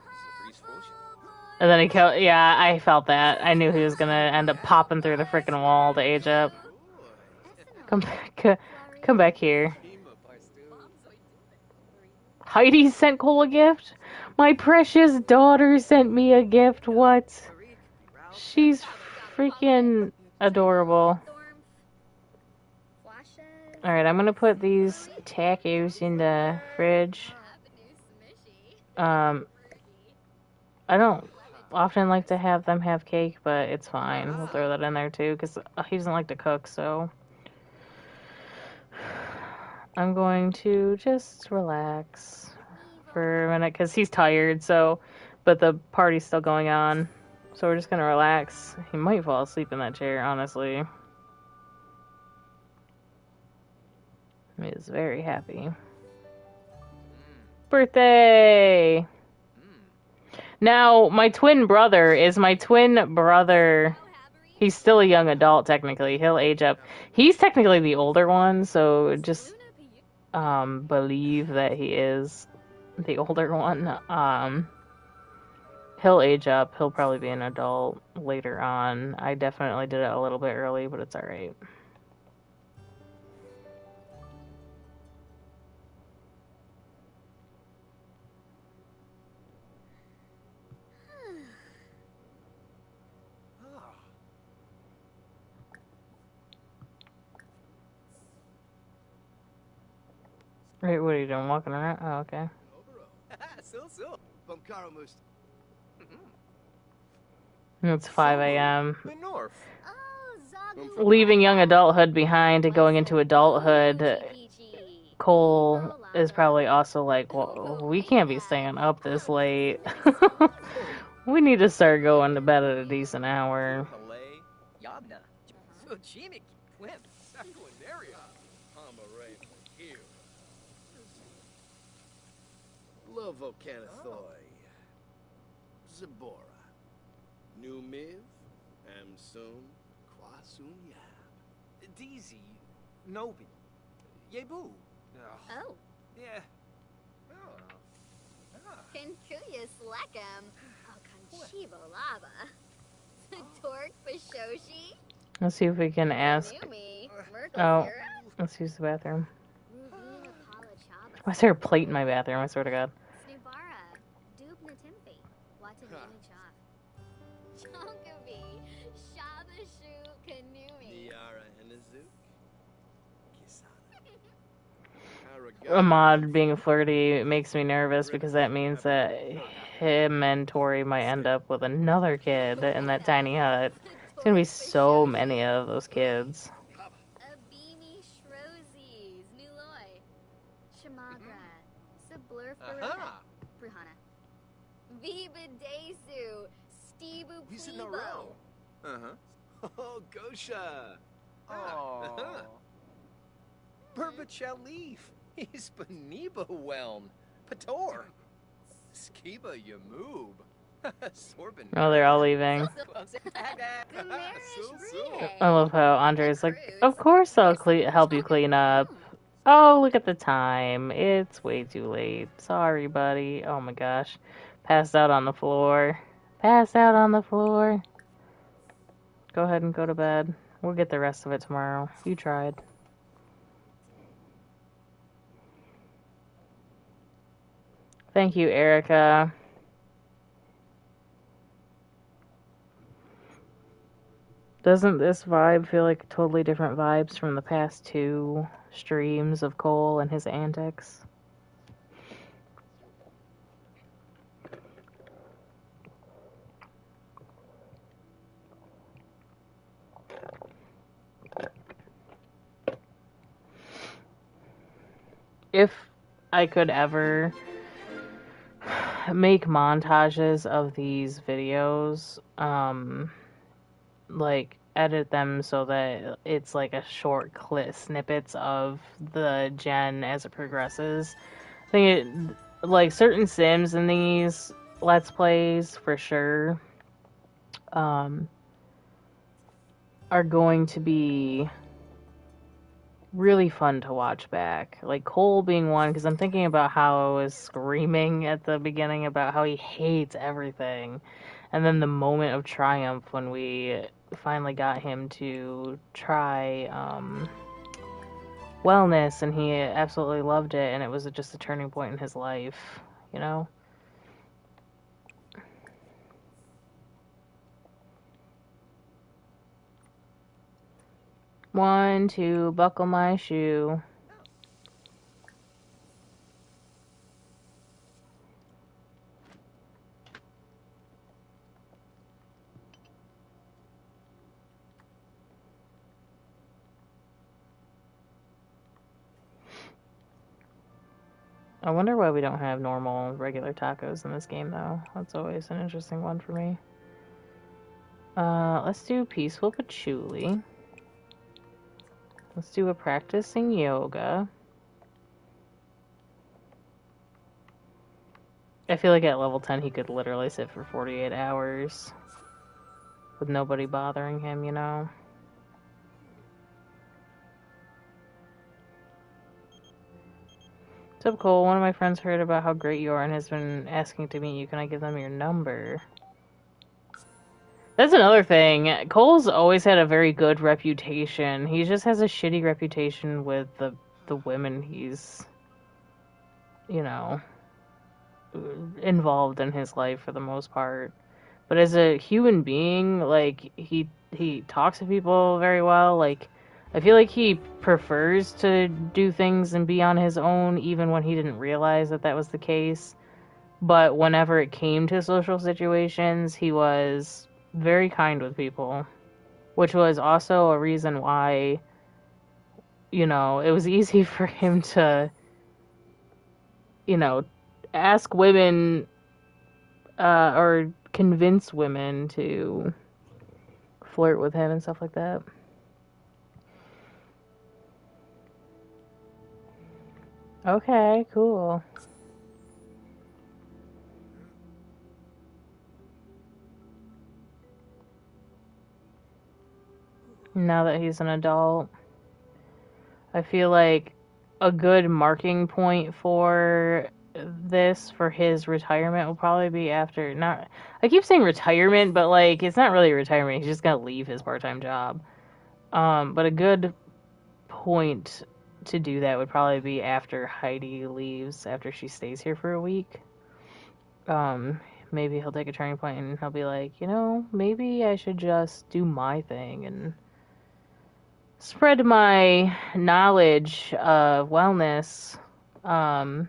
And then yeah, I felt that. I knew he was gonna end up popping through the freaking wall to age up. Come back here. Heidi sent Cole a gift? My precious daughter sent me a gift. What? She's freaking adorable. Alright, I'm gonna put these tacos in the fridge. I don't often like to have them have cake, but it's fine. We'll throw that in there too, because he doesn't like to cook, so I'm going to just relax for a minute, because he's tired, so, but the party's still going on, so we're just gonna relax. He might fall asleep in that chair, honestly. He is very happy. Birthday! Now, my twin brother. He's still a young adult, technically. He'll age up. He's technically the older one, so just believe that he is the older one. He'll age up. He'll probably be an adult later on. I definitely did it a little bit early, but it's alright. Wait, what are you doing? Walking around? Oh, okay. So. Bumkaramus. It's 5 a.m. The North. Oh, Zagu. Leaving young adulthood behind and going into adulthood, Cole is probably also like, well, we can't be staying up this late. We need to start going to bed at a decent hour. Malay. Yabna. So Chimik. Quim. Sakuinaria. Pomeray. Here. Lovocanathoy. Zabora. Numiv. Amsum. Quasunya. Deezy. Nobi. Yebu. Oh, Yeah. Kenkuya Slackum. Oh, Conchivo Lava. Torque Bashoshi. Let's see if we can ask. Numi. Oh, Merkle let's use the bathroom. Ruvina Palachaba. Why is there a plate in my bathroom? I swear to God. Snubara. Dubna Timfi. Watanini Chop. Chonkavi. Shabashu Kanumi. Niara Henazuk. Kisana. Ahmad being flirty makes me nervous because that means that him and Tori might end up with another kid in that tiny hut. There's gonna be so many of those kids. Abimi Shrozes. Nuloy. Shamagra. Sublur Aha. Bruhana. Viva Desu. Stebu He's in a Plebo. row. Uh-huh. Oh, Gosha. Oh. Burbachel leaf. He's Beniba Whelm. Pator. Skiba Yamoob. Sorbin. Oh, they're all leaving. I love how Andre's like, of course I'll help you clean up. Oh, look at the time. It's way too late. Sorry, buddy. Oh my gosh. Passed out on the floor. Passed out on the floor. Go ahead and go to bed. We'll get the rest of it tomorrow. You tried. Thank you, Erica. Doesn't this vibe feel like totally different vibes from the past two streams of Cole and his antics? If I could ever make montages of these videos, like edit them so that it's like a short clip snippets of the gen as it progresses. I think it, like certain Sims in these Let's Plays for sure, are going to be really fun to watch back. Like Cole being one, because I'm thinking about how I was screaming at the beginning about how he hates everything. And then the moment of triumph when we finally got him to try wellness, and he absolutely loved it, and it was just a turning point in his life, you know? One, two, buckle my shoe. I wonder why we don't have normal, regular tacos in this game, though. That's always an interesting one for me. Let's do peaceful patchouli. Let's do a practicing yoga. I feel like at level 10 he could literally sit for 48 hours with nobody bothering him, you know? What's up, Cole? One of my friends heard about how great you are and has been asking to meet you. Can I give them your number? That's another thing. Cole's always had a very good reputation. He just has a shitty reputation with the women he's, you know, involved in his life for the most part. But as a human being, like, he talks to people very well. Like, I feel like he prefers to do things and be on his own, even when he didn't realize that that was the case. But whenever it came to social situations, he was very kind with people, which was also a reason why, you know, it was easy for him to, you know, ask women or convince women to flirt with him and stuff like that. Okay, cool. Now that he's an adult, I feel like a good marking point for this for his retirement will probably be after not I keep saying retirement, but like it's not really retirement. He's just gonna leave his part-time job. But a good point to do that would probably be after Heidi leaves, after she stays here for a week. Um, Maybe he'll take a turning point and he'll be like, you know, maybe I should just do my thing and spread my knowledge of wellness, um,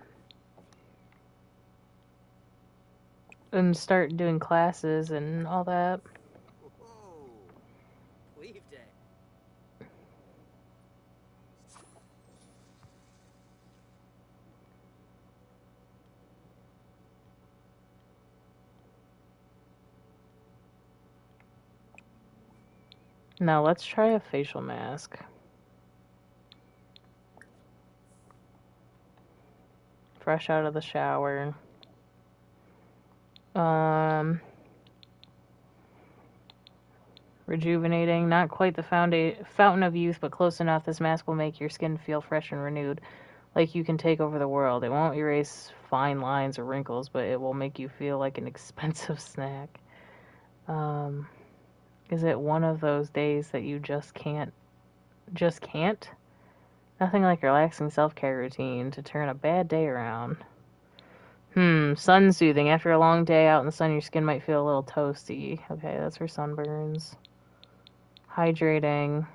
and start doing classes and all that. Whoa. Leave day. Now let's try a facial mask. Fresh out of the shower. Rejuvenating. Not quite the fountain of youth, but close enough. This mask will make your skin feel fresh and renewed, like you can take over the world. It won't erase fine lines or wrinkles, but it will make you feel like an expensive snack. Is it one of those days that you just can't? Just can't? Nothing like relaxing self-care routine to turn a bad day around. Sun soothing. After a long day out in the sun, your skin might feel a little toasty. Okay, that's for sunburns. Hydrating.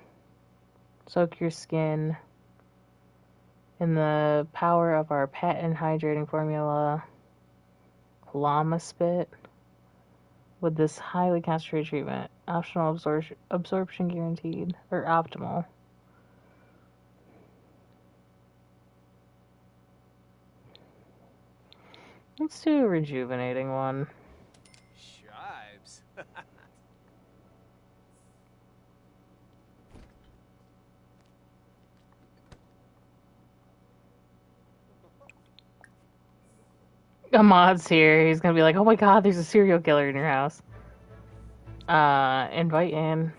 Soak your skin in the power of our patent hydrating formula, Llama Spit, with this highly concentrated treatment. Optional absorption guaranteed, or optimal. Let's do a rejuvenating one. Shives. Ahmad's here. He's gonna be like, oh my god, there's a serial killer in your house. Invite in.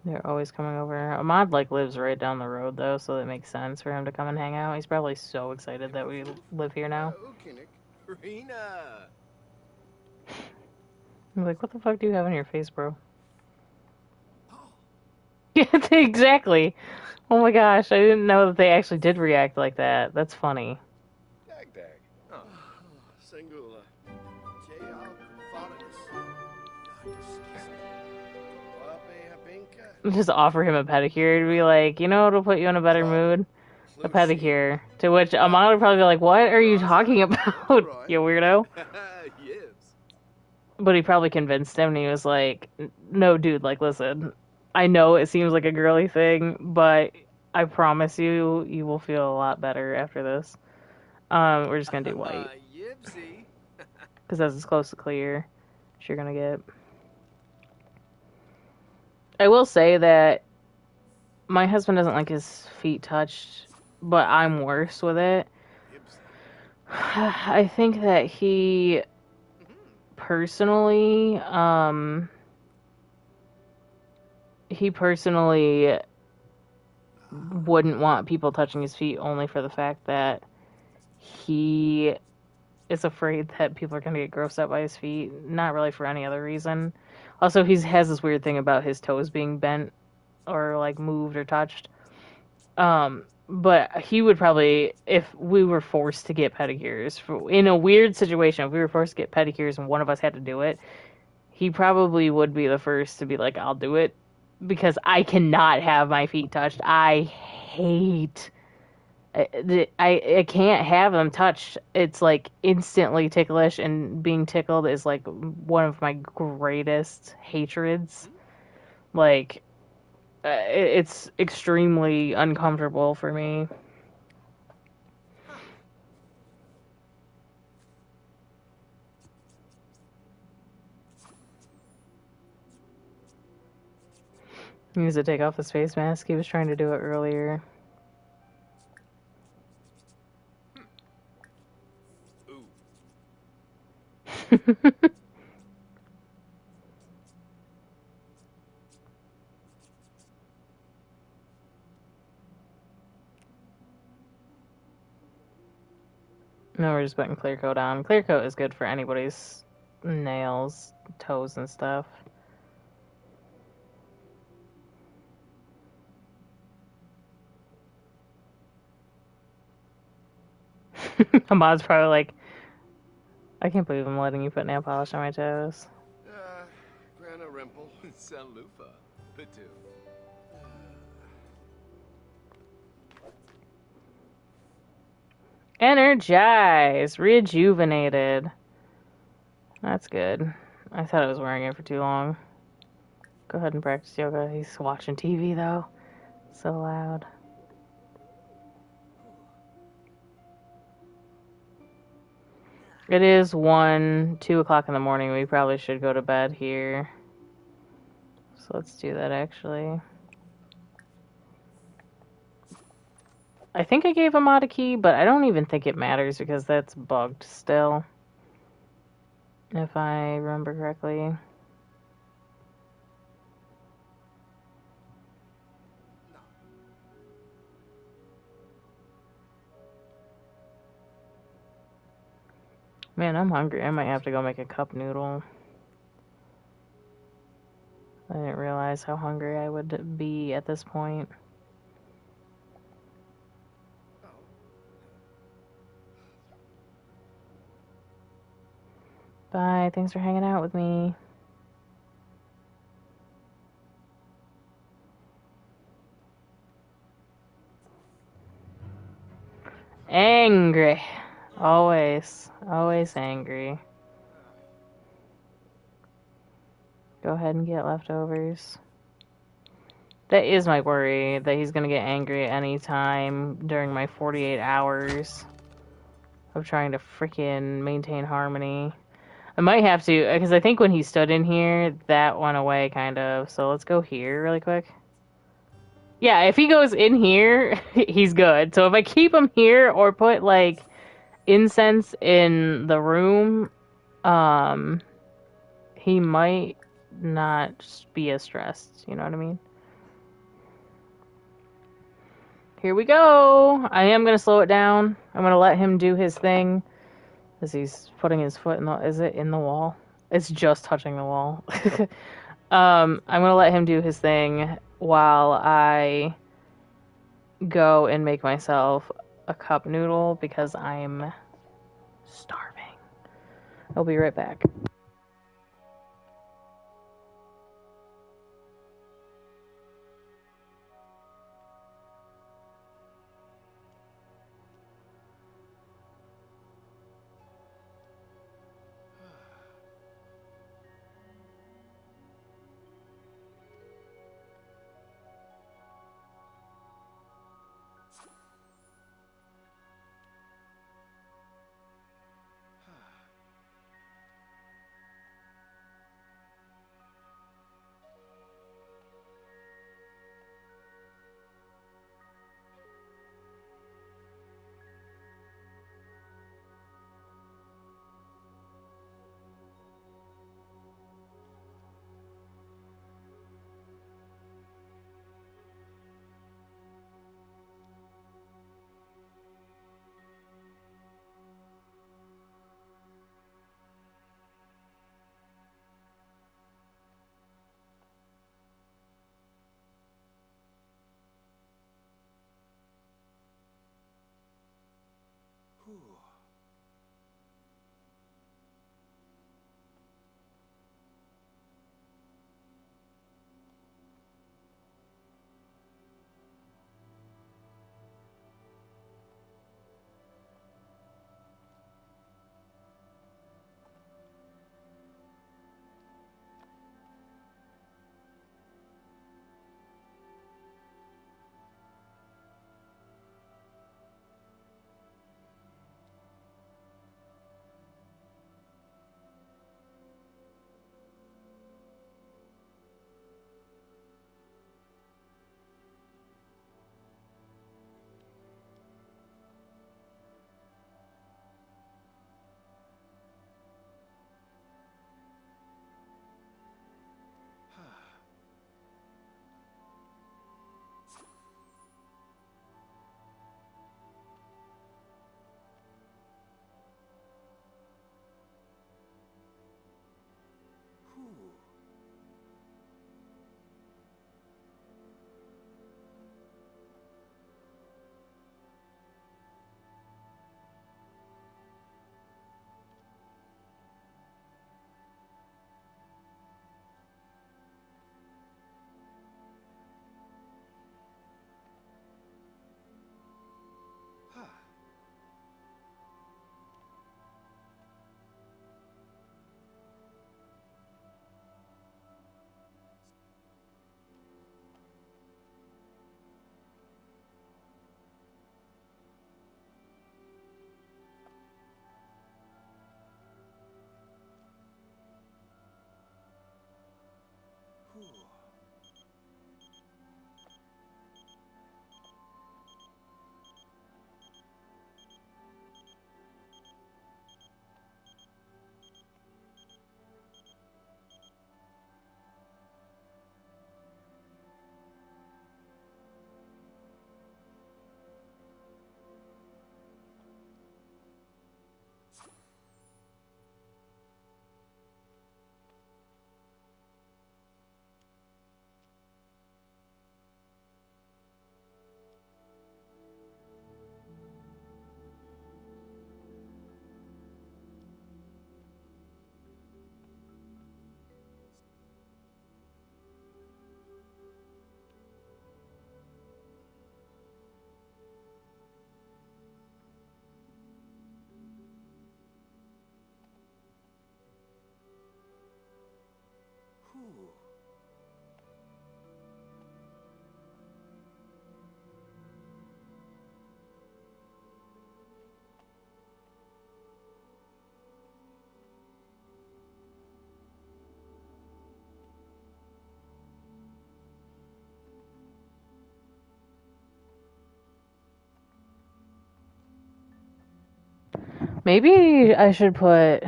They're always coming over. Ahmad like lives right down the road though, so that makes sense for him to come and hang out. He's probably so excited that we live here now. Rena. I'm like, what the fuck do you have on your face, bro? Yeah, exactly. Oh my gosh, I didn't know that they actually did react like that. That's funny. Dag dag. Oh. Singula. Just offer him a pedicure to be like, you know what'll put you in a better mood? A pedicure. To which Ahmad would probably be like, what are you talking about, you weirdo? Yes. But he probably convinced him and he was like, no, dude, like, listen, I know it seems like a girly thing, but I promise you, you will feel a lot better after this. We're just gonna do white. Yipsy. Because that's as close to clear as you're gonna get. I will say that my husband doesn't like his feet touched, but I'm worse with it. I think that he personally, wouldn't want people touching his feet only for the fact that he is afraid that people are gonna get grossed out by his feet. Not really for any other reason. Also, he has this weird thing about his toes being bent or like moved or touched. But he would probably, if we were forced to get pedicures, in a weird situation, if we were forced to get pedicures and one of us had to do it, he probably would be the first to be like, I'll do it. Because I cannot have my feet touched. I hate. I can't have them touched. It's like instantly ticklish, and being tickled is like one of my greatest hatreds. Like, it's extremely uncomfortable for me. He needs to take off his face mask. He was trying to do it earlier. Ooh. No, we're just putting clear coat on. Clear coat is good for anybody's nails, toes, and stuff. Ahmad's probably like, I can't believe I'm letting you put nail polish on my toes. Grana Rimple. San Lufa. Pitu. Energized, rejuvenated. That's good. I thought I was wearing it for too long. Go ahead and practice yoga. He's watching TV though. So loud. It is 2 o'clock in the morning. We probably should go to bed here. So let's do that actually. I think I gave Ahmad a key, but I don't even think it matters because that's bugged still. If I remember correctly. Man, I'm hungry. I might have to go make a cup noodle. I didn't realize how hungry I would be at this point. Bye. Thanks for hanging out with me. Angry. Always. Always angry. Go ahead and get leftovers. That is my worry, that he's gonna get angry at any time during my 48 hours of trying to freaking maintain harmony. I might have to, because I think when he stood in here, that went away, kind of. So let's go here really quick. Yeah, if he goes in here, he's good. So if I keep him here or put, like, incense in the room, he might not be as stressed. You know what I mean? Here we go. I am going to slow it down. I'm going to let him do his thing as he's putting his foot in the... Is it in the wall? It's just touching the wall. I'm going to let him do his thing while I go and make myself a cup noodle because I'm starving. I'll be right back. Maybe I should put,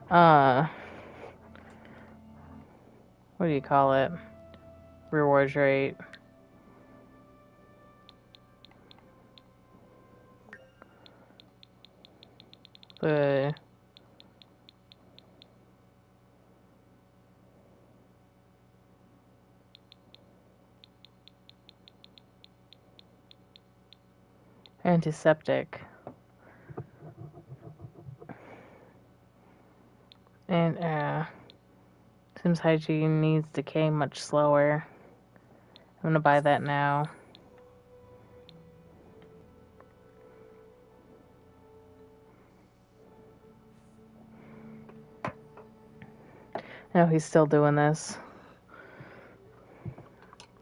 what do you call it? Rewards rate. The antiseptic. And, Sims hygiene needs decay much slower. I'm gonna buy that now. I know he's still doing this.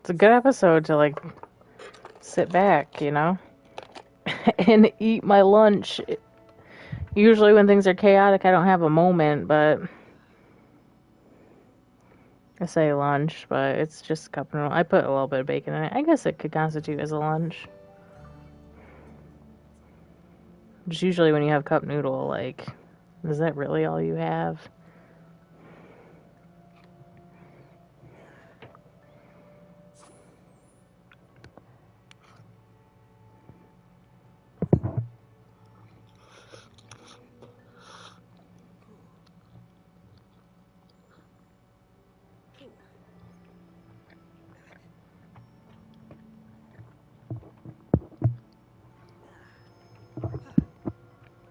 It's a good episode to, like, sit back, you know? And eat my lunch. Usually when things are chaotic, I don't have a moment, but I say lunch, but it's just a cup of noodle. I put a little bit of bacon in it. I guess it could constitute as a lunch. Just usually when you have cup noodle, like, is that really all you have?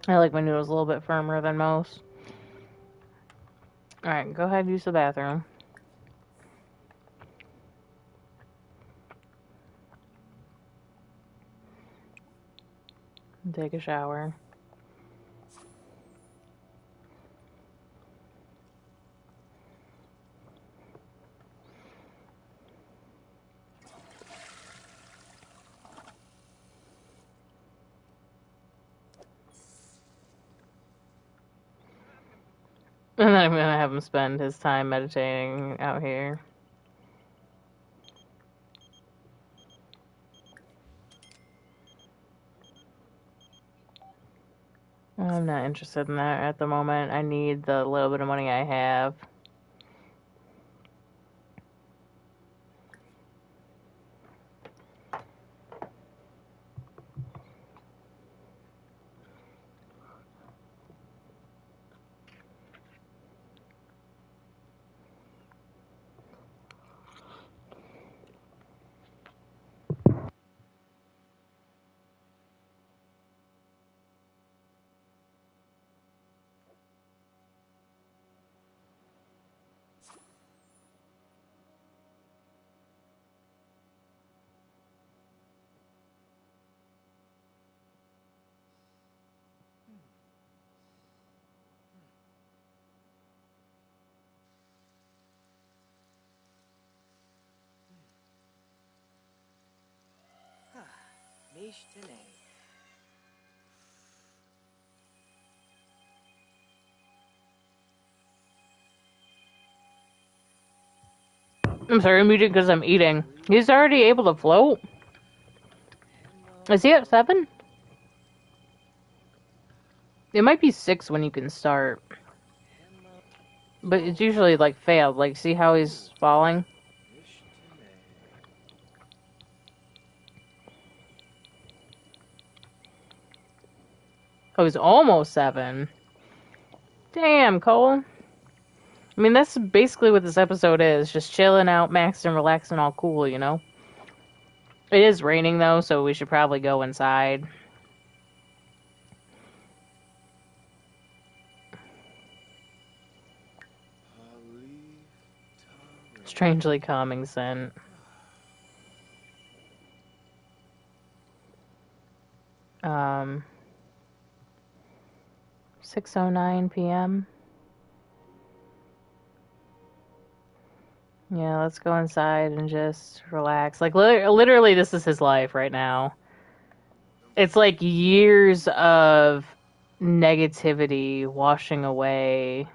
I like my noodles a little bit firmer than most. Alright, go ahead and use the bathroom. And take a shower. And then I'm gonna have him spend his time meditating out here. I'm not interested in that at the moment. I need the little bit of money I have. I'm sorry, I'm muted because I'm eating. He's already able to float? Is he at 7? It might be 6 when you can start. But it's usually, like, failed. Like, see how he's falling? Oh, he's almost 7. Damn, Cole. I mean, that's basically what this episode is. Just chilling out, maxing, relaxing, all cool, you know? It is raining, though, so we should probably go inside. Strangely calming scent. 6:09 p.m. Yeah, let's go inside and just relax. Like, literally, this is his life right now. It's like years of negativity washing away.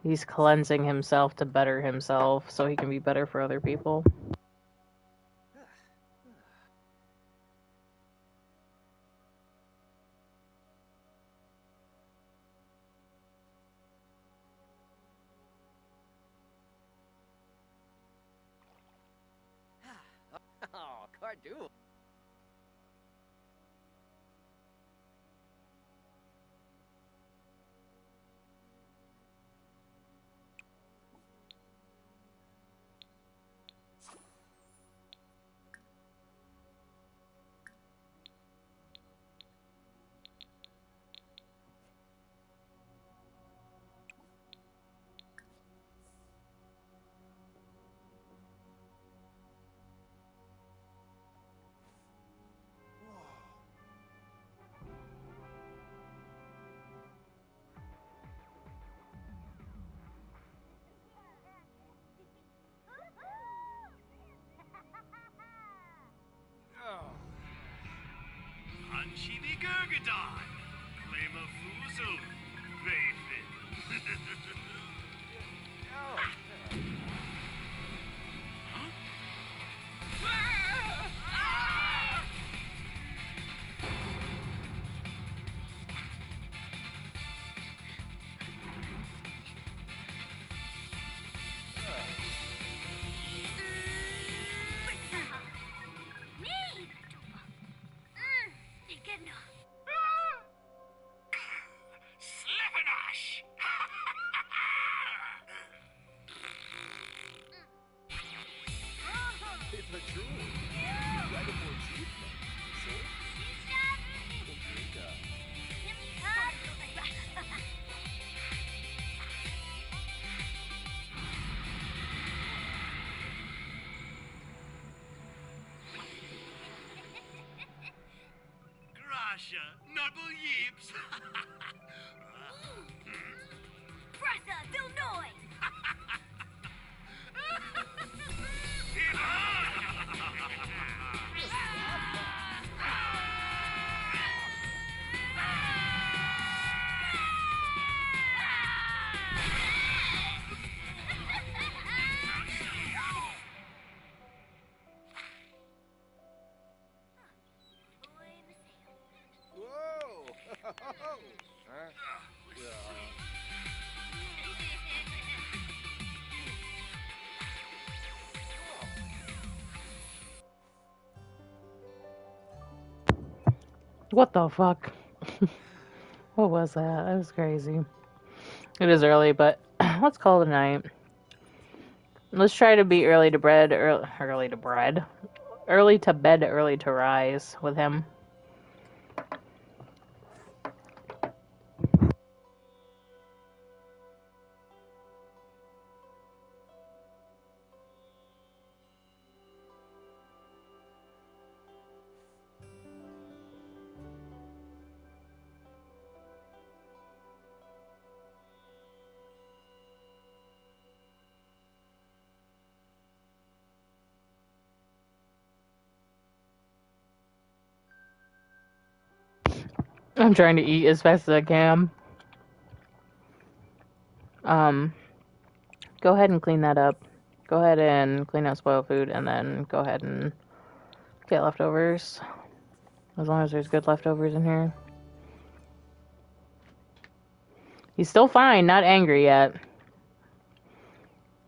He's cleansing himself to better himself so he can be better for other people. I do? Anchibi Gurgadon, claim of Fuzu, Vapid. Slipinash! It's a true. Incredible achievement. Grasha, noble yeeps. Pressa, Vilnoy! Whoa! What the fuck? What was that? That was crazy. It is early, but let's call it a night. Let's try to be early to bed, early to bed, early to bed, early to rise with him. I'm trying to eat as fast as I can. Go ahead and clean that up. Go ahead and clean out spoiled food, and then go ahead and get leftovers. As long as there's good leftovers in here. He's still fine, not angry yet.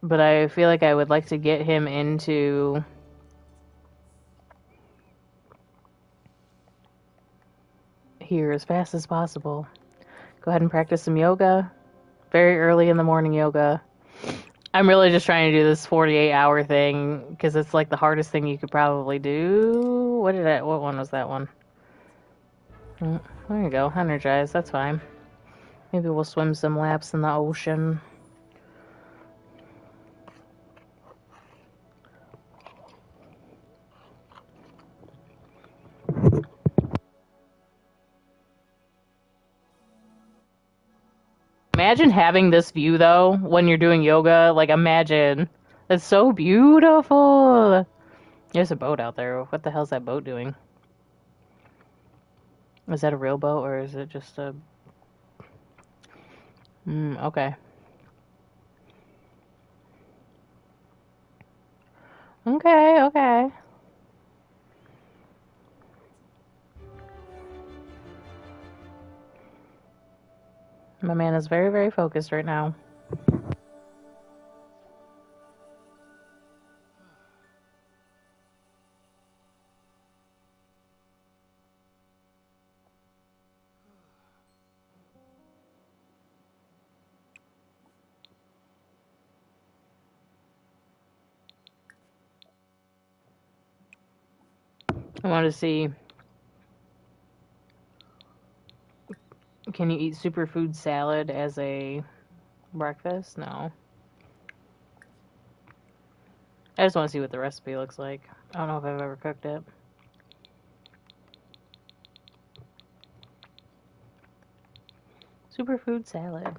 But I feel like I would like to get him into here as fast as possible. Go ahead and practice some yoga. Very early in the morning yoga. I'm really just trying to do this 48-hour thing because it's like the hardest thing you could probably do. What one was that one? There you go, energize, that's fine. Maybe we'll swim some laps in the ocean. Imagine having this view, though, when you're doing yoga. Like, imagine. It's so beautiful. There's a boat out there. What the hell's that boat doing? Is that a real boat, or is it just a... okay. Okay. My man is very, very focused right now. I want to see, can you eat superfood salad as a breakfast? No. I just want to see what the recipe looks like. I don't know if I've ever cooked it. Superfood salad.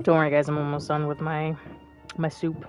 Don't worry, guys. I'm almost done with my soup.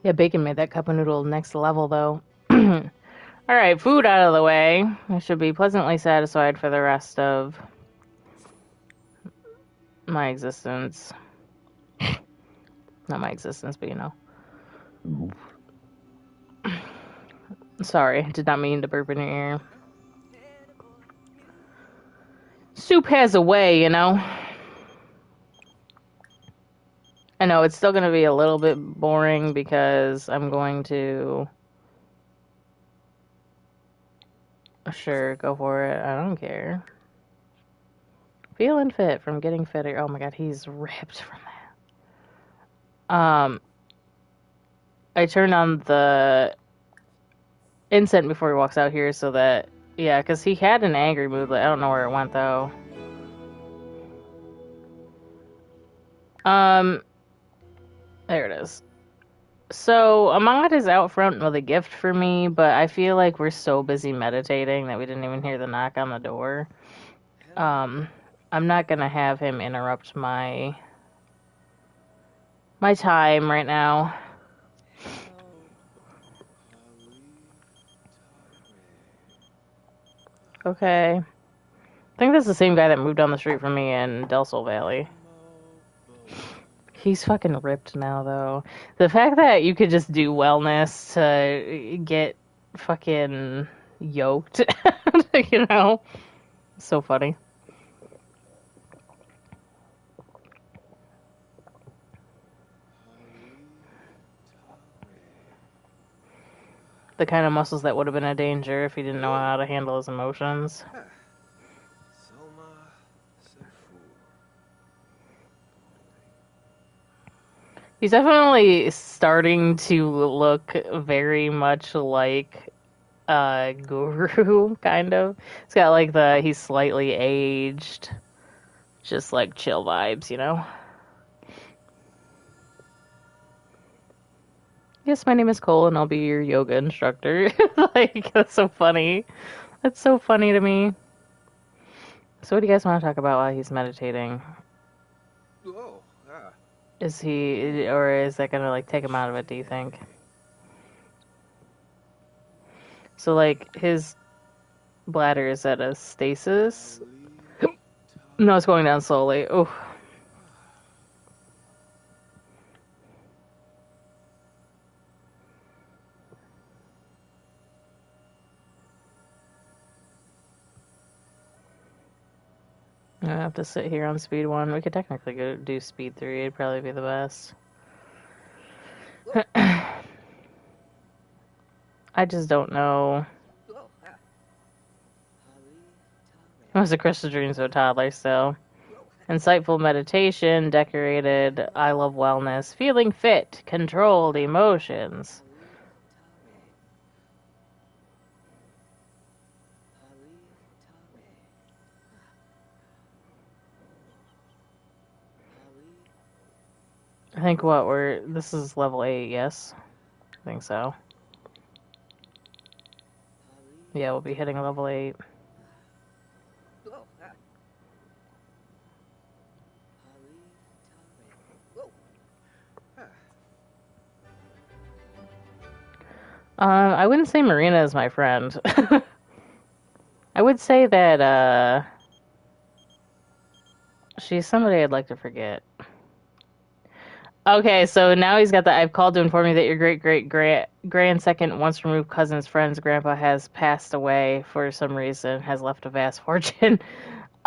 Yeah, bacon made that cup of noodle next level, though. Alright, food out of the way. I should be pleasantly satisfied for the rest of my existence. Not my existence, but you know. Sorry, did not mean to burp in your ear. Soup has a way, you know. I know it's still going to be a little bit boring because I'm going to... Sure, go for it. I don't care. Feeling fit from getting fitter. Oh my god, he's ripped from that. I turned on the incense before he walks out here so that... Yeah, because he had an angry mood. I don't know where it went, though. There it is. So, Ahmad is out front with a gift for me, but I feel like we're so busy meditating that we didn't even hear the knock on the door. I'm not gonna have him interrupt my my time right now. Okay. I think that's the same guy that moved down the street from me in Del Sol Valley. He's fucking ripped now, though. The fact that you could just do wellness to get fucking yoked, you know? So funny. The kind of muscles that would have been a danger if he didn't know how to handle his emotions. He's definitely starting to look very much like Guru, kind of. He's got like he's slightly aged, just like chill vibes, you know? Yes, my name is Cole and I'll be your yoga instructor. Like, that's so funny. That's so funny to me. So, what do you guys want to talk about while he's meditating? Oh, ah. Is he, or is that gonna like take him out of it, do you think? So, like, his bladder is at a stasis. No, it's going down slowly. Oh. I have to sit here on speed 1. We could technically go do speed 3. It'd probably be the best. I just don't know. It was a crystal dreams of a toddler still. Insightful meditation, decorated, I love wellness, feeling fit, controlled emotions. I think this is level 8, yes? I think so. Yeah, we'll be hitting level 8. I wouldn't say Marina is my friend. I would say that, she's somebody I'd like to forget. Okay, so now he's got the I've called to inform you that your great-great-grand-second once removed cousin's friend's grandpa has passed away for some reason, has left a vast fortune.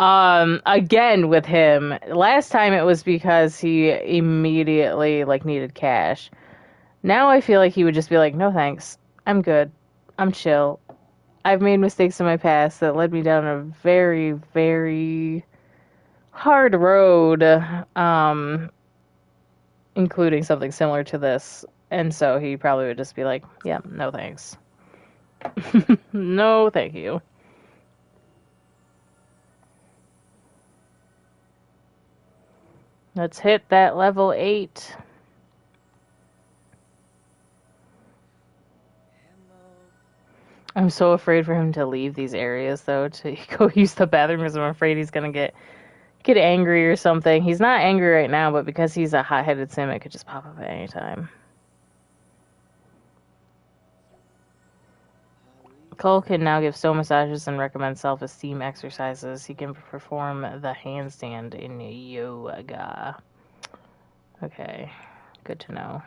Again with him. Last time it was because he immediately, like, needed cash. Now I feel like he would just be like, no thanks. I'm good. I'm chill. I've made mistakes in my past that led me down a very, very hard road, including something similar to this. And so he probably would just be like, yeah, no thanks. No, thank you. Let's hit that level 8. I'm so afraid for him to leave these areas, though, to go use the bathroom because I'm afraid he's going to get angry or something. He's not angry right now, but because he's a hot-headed sim, it could just pop up at any time. Cole can now give stone massages and recommend self-esteem exercises. He can perform the handstand in yoga. Okay, good to know.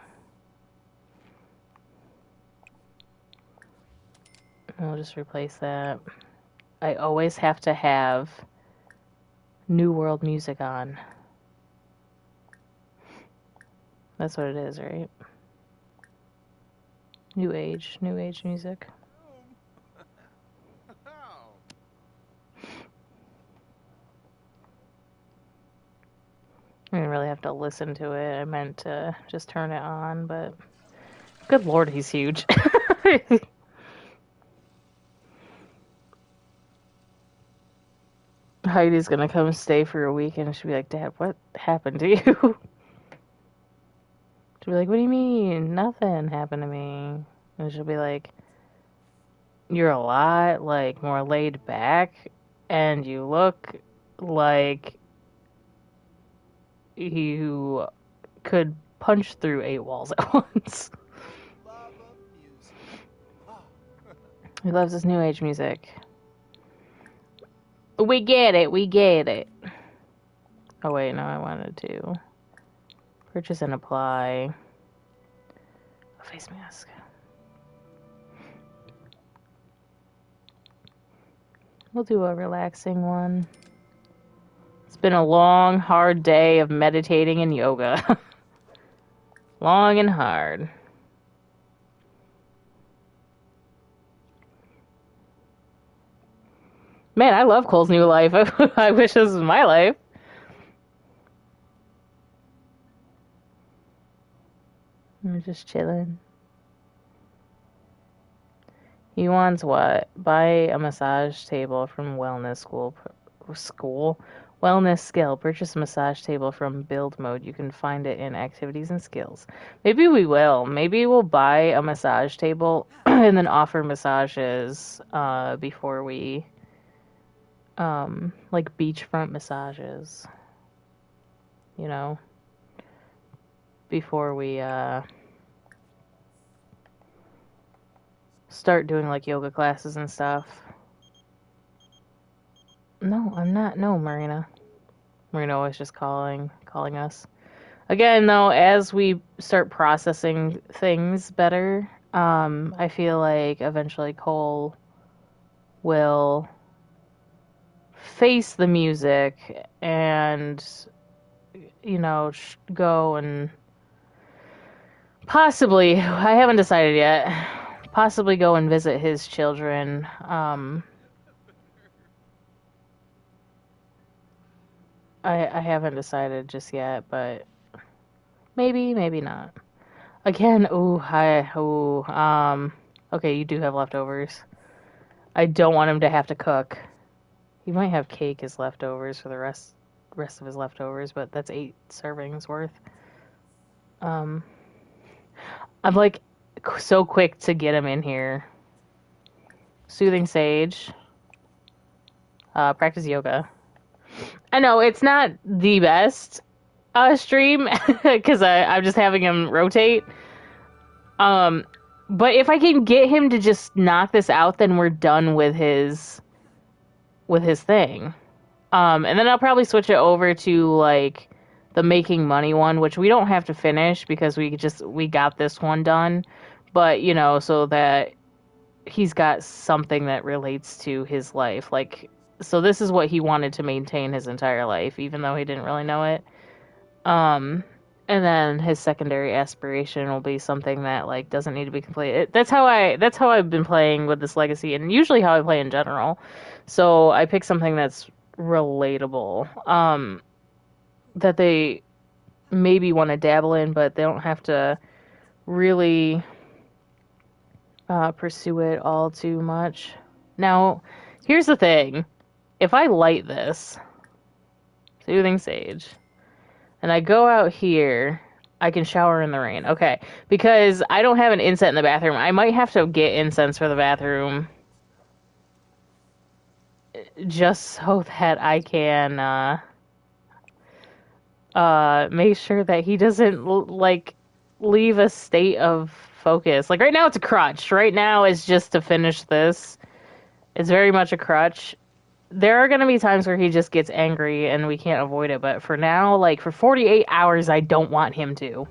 We'll just replace that. I always have to have New World music on. That's what it is, right? New age music. I didn't really have to listen to it. I meant to just turn it on, but good lord, he's huge. Heidi's gonna come stay for a week and she'll be like, Dad, what happened to you? She'll be like, what do you mean? Nothing happened to me. And she'll be like, you're a lot, like, more laid back, and you look like you could punch through 8 walls at once. Lava music. Ah. He loves his new age music. We get it, we get it. Oh wait, no, I wanted to purchase and apply a face mask. We'll do a relaxing one. It's been a long, hard day of meditating and yoga. Long and hard. Man, I love Cole's new life. I wish this was my life. I'm just chilling. He wants what? Buy a massage table from Wellness School? Wellness Skill. Purchase a massage table from Build Mode. You can find it in Activities and Skills. Maybe we will. Maybe we'll buy a massage table and then offer massages before we like beachfront massages, you know, before we start doing like yoga classes and stuff. No, I'm not. No, Marina. Marina always just calling us. Again, though, as we start processing things better, I feel like eventually Cole will face the music and, you know, go and possibly, I haven't decided yet, possibly go and visit his children. I haven't decided just yet, but maybe, maybe not. Again, okay, you do have leftovers. I don't want him to have to cook. He might have cake as leftovers for the rest of his leftovers, but that's 8 servings worth. I'm like so quick to get him in here. Soothing Sage. Practice yoga. I know it's not the best stream because I'm just having him rotate. But if I can get him to just knock this out, then we're done with his thing. And then I'll probably switch it over to like the making money one, which we don't have to finish because we got this one done. But, you know, so that he's got something that relates to his life. Like, so this is what he wanted to maintain his entire life, even though he didn't really know it. And then his secondary aspiration will be something that like doesn't need to be completed. That's how I've been playing with this legacy, and usually how I play in general. So I pick something that's relatable, that they maybe want to dabble in, but they don't have to really pursue it all too much. Now, here's the thing. If I light this, Soothing Sage, and I go out here, I can shower in the rain. Okay, because I don't have an incense in the bathroom. I might have to get incense for the bathroom just so that I can make sure that he doesn't like leave a state of focus. Like right now it's a crutch. Right now it's just to finish this. It's very much a crutch. There are going to be times where he just gets angry and we can't avoid it, but for now, like for 48 hours, I don't want him to.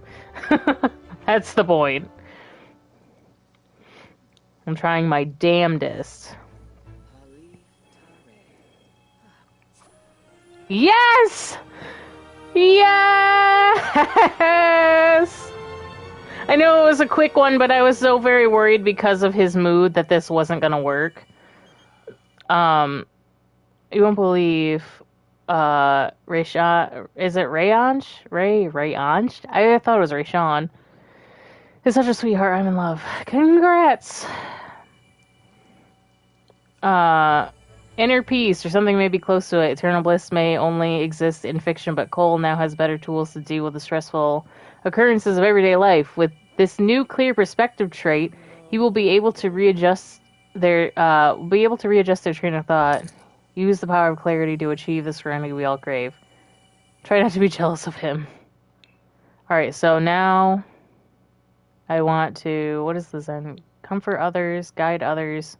That's the point. I'm trying my damnedest. Yes! Yes! I know it was a quick one, but I was so very worried because of his mood that this wasn't going to work. You won't believe, Rayshawn, is it Rayanj? Rayanj? I thought it was Rayshawn. He's such a sweetheart, I'm in love. Congrats! Inner peace, or something may be close to it. Eternal bliss may only exist in fiction, but Cole now has better tools to deal with the stressful occurrences of everyday life. With this new clear perspective trait, he will be able to readjust their train of thought. Use the power of clarity to achieve the serenity we all crave. Try not to be jealous of him. Alright, so now I want to, what is this then? Comfort others, guide others,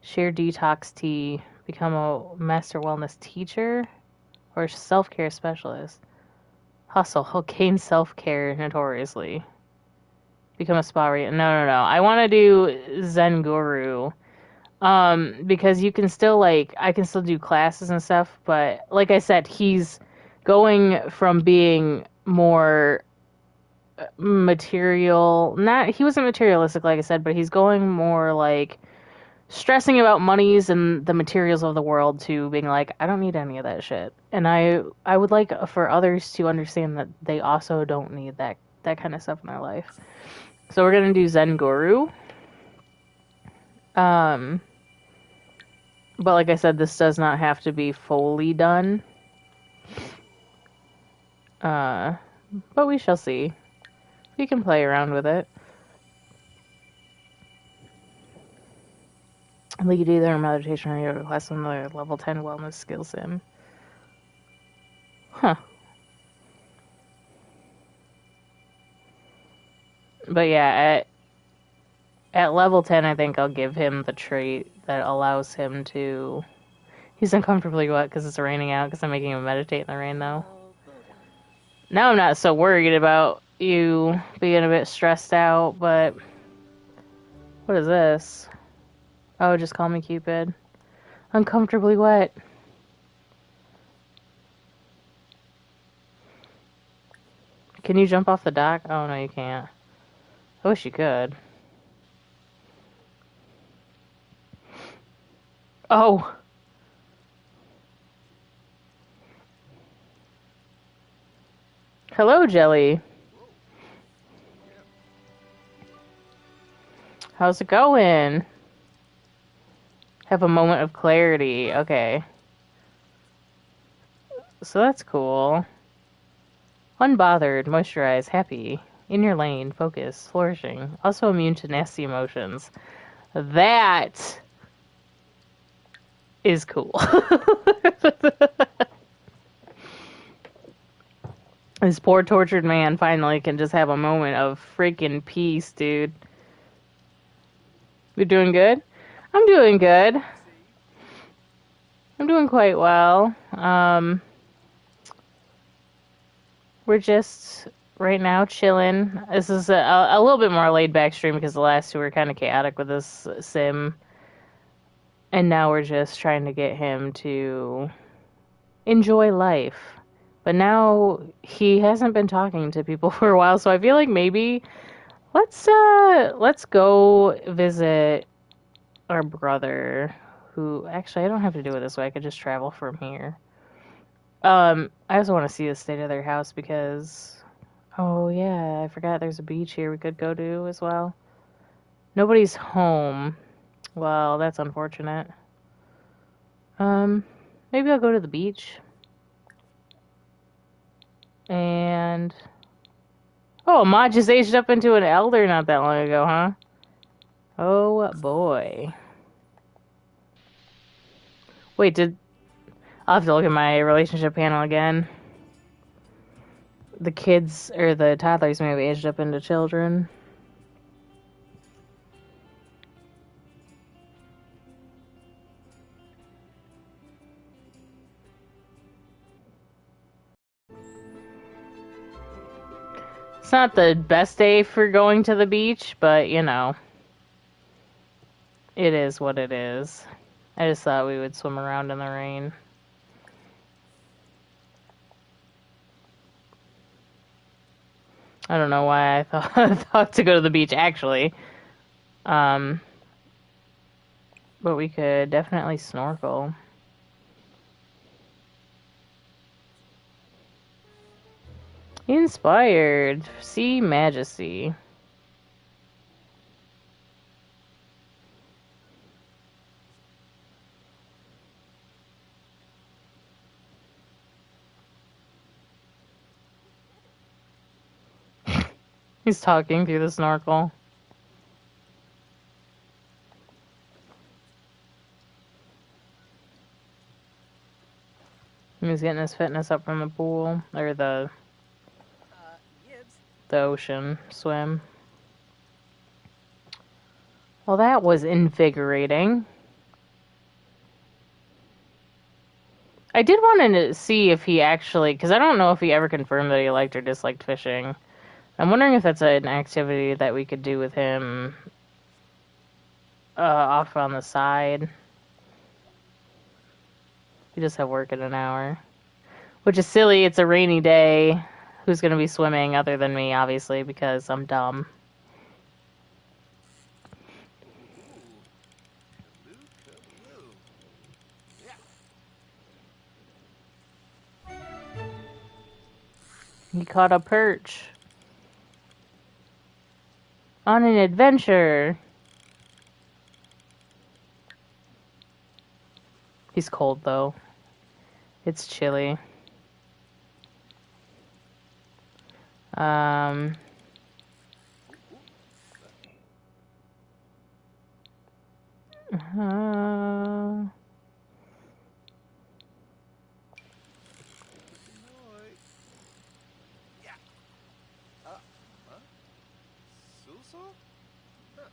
share detox tea, become a master wellness teacher, or self-care specialist. Hustle, gain self-care notoriously. Become a spa No, no, no. I want to do Zen Guru. Because you can still, like, I can still do classes and stuff, but like I said, he's going from being more material, not, he wasn't materialistic, like I said, but he's going more like stressing about monies and the materials of the world to being like, I don't need any of that shit. And I would like for others to understand that they also don't need that kind of stuff in their life. So we're gonna do Zen Guru. Um, but like I said, this does not have to be fully done. Uh, but we shall see. We can play around with it. Like you do either a meditation or yoga class on the level 10 wellness skill sim. Huh. But yeah, at level 10, I think I'll give him the trait that allows him to. He's uncomfortably wet because it's raining out because I'm making him meditate in the rain, though. Now I'm not so worried about you being a bit stressed out, but. What is this? Oh, just call me Cupid. Uncomfortably wet. Can you jump off the dock? Oh, no, you can't. I wish you could. Oh! Hello, Jelly. How's it going? Have a moment of clarity. Okay. So that's cool. Unbothered, moisturized, happy. In your lane, focused, flourishing. Also immune to nasty emotions. That is cool. This poor tortured man finally can just have a moment of freaking peace, dude. You're doing good? I'm doing good. I'm doing quite well. We're just right now chilling. This is a little bit more laid back stream because the last two were kind of chaotic with this sim. And now we're just trying to get him to enjoy life. But now he hasn't been talking to people for a while, so I feel like maybe let's go visit our brother, who actually I don't have to do it this way. I could just travel from here. I also want to see the state of their house because oh yeah, I forgot there's a beach here we could go to as well. Nobody's home. Well, that's unfortunate. Maybe I'll go to the beach. And oh, Ma just aged up into an elder not that long ago, huh? Oh boy. Wait, I'll have to look at my relationship panel again. The kids or the toddlers may have aged up into children. It's not the best day for going to the beach, but you know, it is what it is. I just thought we would swim around in the rain. I don't know why I thought to go to the beach actually. But we could definitely snorkel. Inspired. See Majesty. He's talking through the snorkel. He's getting his fitness up from the pool. Or the... the ocean swim. Well, that was invigorating. I did want to see if he actually, because I don't know if he ever confirmed that he liked or disliked fishing. I'm wondering if that's an activity that we could do with him off on the side. We just have work in an hour. Which is silly, it's a rainy day. Who's going to be swimming other than me, obviously, because I'm dumb. Kaloo. Yeah. He caught a perch. On an adventure. He's cold, though. It's chilly. Uh, Noi. Yeah. Huh? Suso? Huh.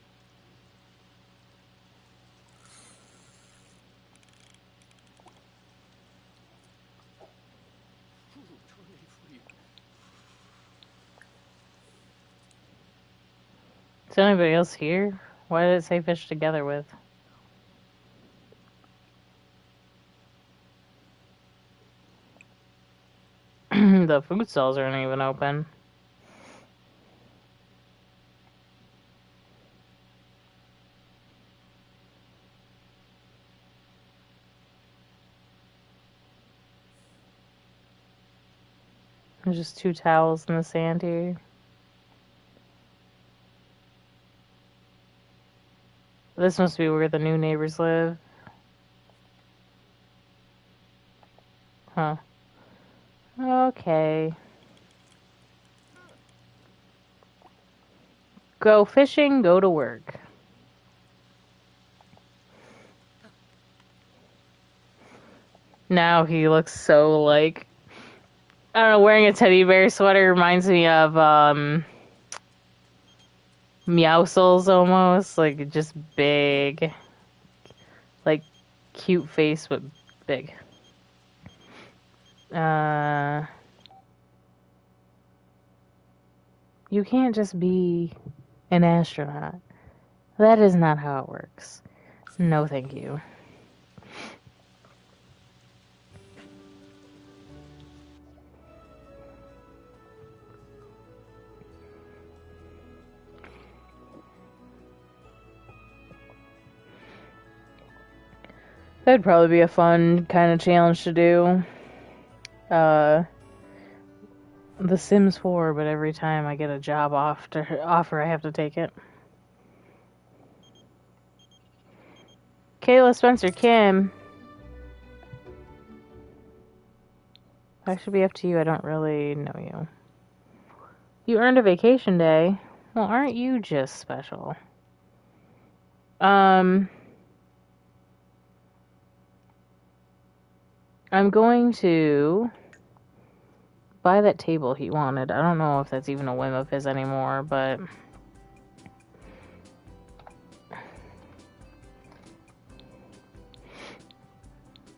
Tornado fleet. is anybody else here? Why did it say fish together with? The food stalls aren't even open. There's just 2 towels in the sand here. This must be where the new neighbors live. Huh. Okay. Go fishing, go to work. Now he looks so like, I don't know, wearing a teddy bear sweater reminds me of Meowscles almost, like just big, like cute face but big. You can't just be an astronaut. That is not how it works. No, thank you. That'd probably be a fun kind of challenge to do. The Sims 4, but every time I get a job offer, I have to take it. Kayla, Spencer, Kim. That should be up to you. I don't really know you. You earned a vacation day. Well, aren't you just special? I'm going to buy that table he wanted. I don't know if that's even a whim of his anymore, but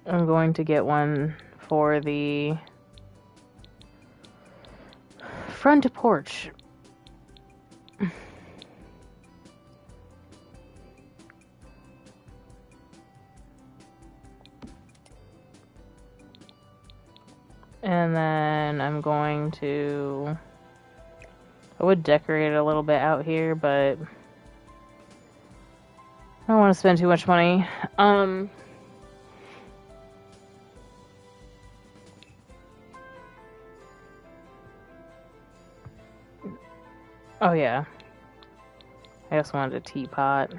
I'm going to get one for the front porch. And then I'm going to... I would decorate it a little bit out here, but I don't want to spend too much money. Oh yeah. I also wanted a teapot.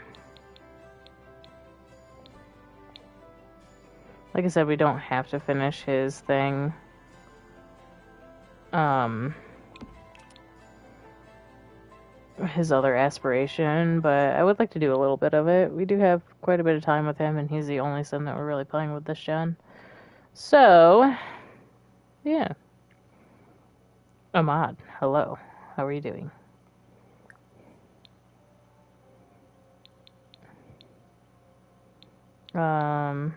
Like I said, we don't have to finish his thing. His other aspiration, but I would like to do a little bit of it. We do have quite a bit of time with him, and he's the only sim that we're really playing with this gen. So, yeah. Ahmad, hello. How are you doing? Um,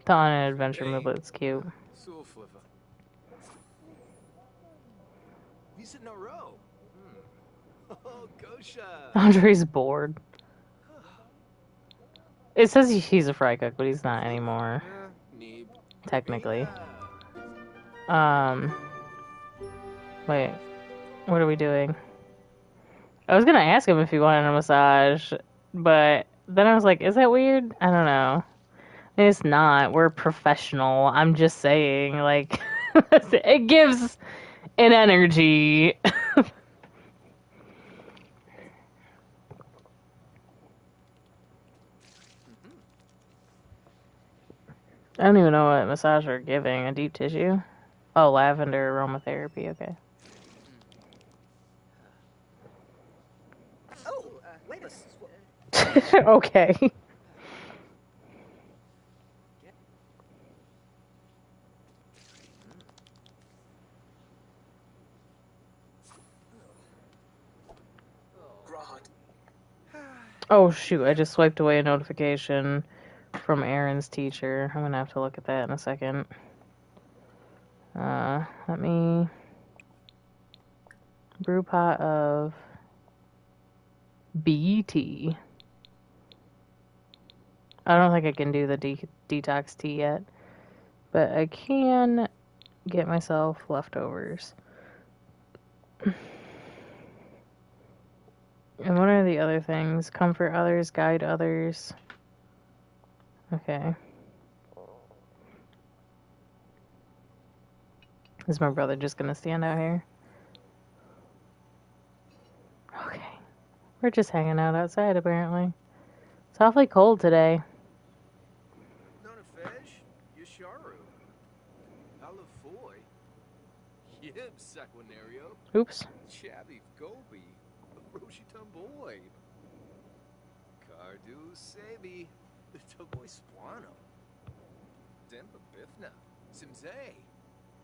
the on an adventure Hey. movelet's cute. So flipper. We sit in a row. Oh, Gosha. Andre's bored. It says he's a fry cook, but he's not anymore, Neeb. technically. Wait, what are we doing? I was gonna ask him if he wanted a massage, but then I was like, is that weird? I don't know. It's not. We're professional. I'm just saying, like, it gives an energy. I don't even know what massage we're giving. A deep tissue? Oh, lavender aromatherapy. Okay. Oh, wait a Okay. Oh, shoot. I just swiped away a notification from Aaron's teacher. I'm gonna have to look at that in a second. Let me... Brew pot of bee tea. I don't think I can do the detox tea yet, but I can get myself leftovers. And what are the other things? Comfort others, guide others. Okay. Is my brother just gonna stand out here? Okay. We're just hanging out outside, apparently. It's awfully cold today. Nonafesh, Yasharu. Alafoy. Yib Sequinario. Oops. Chabby Gobi. Roshitan boy. Cardu Sebi. Toboy Splano. Demba Bifna. Simze.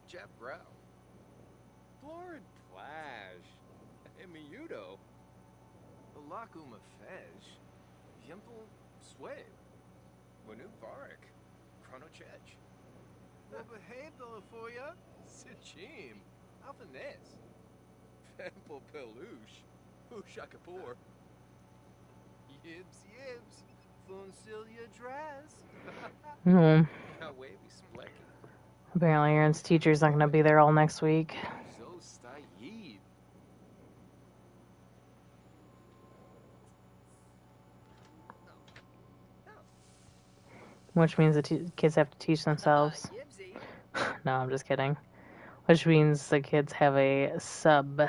Jab Brow. Florid Plash. Emiudo. Alakuma Fej. Yimpel Sway. Wanu Varik. Chronochech. Wabahebla for ya. Sichim. Alphanes. Pemple Peluche. Ushakapur. Yibs Yibs. Funcilia Dress. Kawaii Splecky. Apparently Aaron's teacher's not gonna be there all next week. Zostayib. Which means the kids have to teach themselves. No, I'm just kidding. Which means the kids have a sub.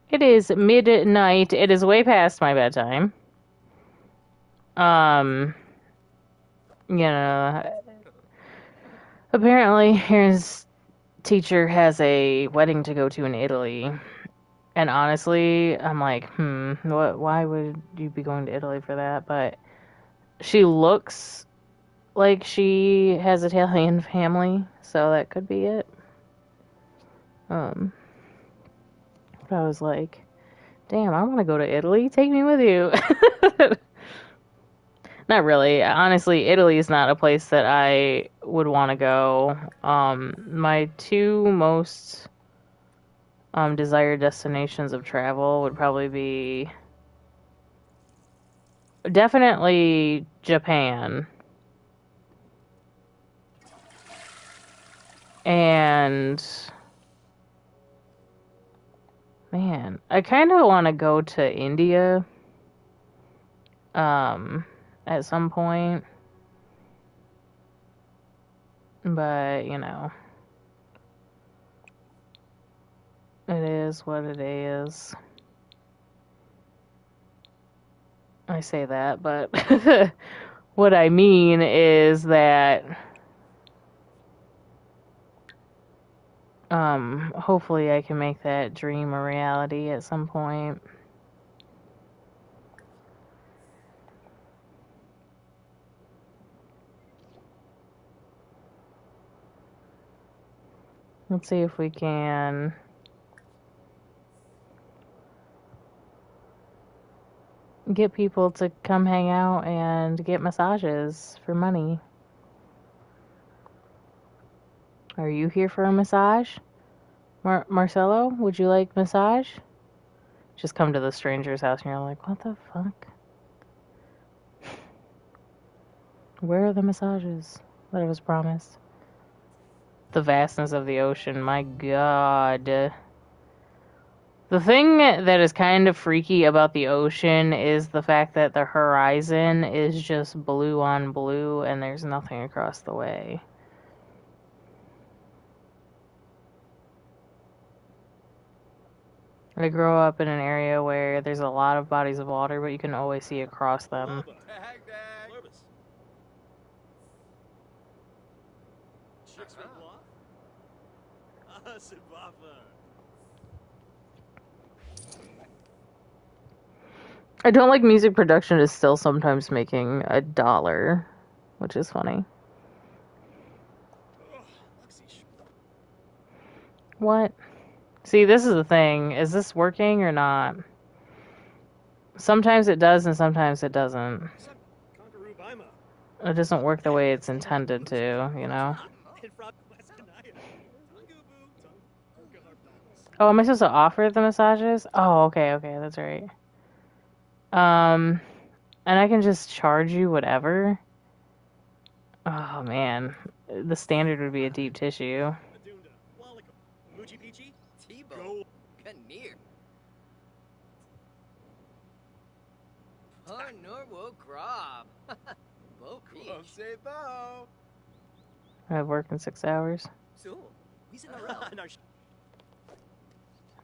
It is midnight. It is way past my bedtime. You know, apparently his teacher has a wedding to go to in Italy. And honestly, I'm like, why would you be going to Italy for that? But she looks like she has Italian family, so that could be it. But I was like, damn, I want to go to Italy. Take me with you. Not really. Honestly, Italy is not a place that I would want to go. My two most desired destinations of travel would probably be definitely Japan and man, I kind of want to go to India at some point, but you know, it is what it is. I say that, but what I mean is that hopefully I can make that dream a reality at some point. Let's see if we can get people to come hang out and get massages for money. Are you here for a massage? Marcelo, would you like massage? Just come to the stranger's house and you're like, what the fuck? Where are the massages that I was promised? The vastness of the ocean, my god. The thing that is kind of freaky about the ocean is the fact that the horizon is just blue on blue and there's nothing across the way. I grow up in an area where there's a lot of bodies of water, but you can always see across them. Tag, tag. Lotus. Chicks from Bluff? Ah, Sibafa. I don't like music production is still sometimes making $1, which is funny. What? See, this is the thing. Is this working or not? Sometimes it does and sometimes it doesn't. It doesn't work the way it's intended to, you know? Oh, am I supposed to offer the massages? Oh, okay, that's right. And I can just charge you whatever? Oh, man. The standard would be a deep tissue. Tebow. Ganir. Norwo Grob. Bo Club say Bo. I have work in 6 hours. So, he's in a row.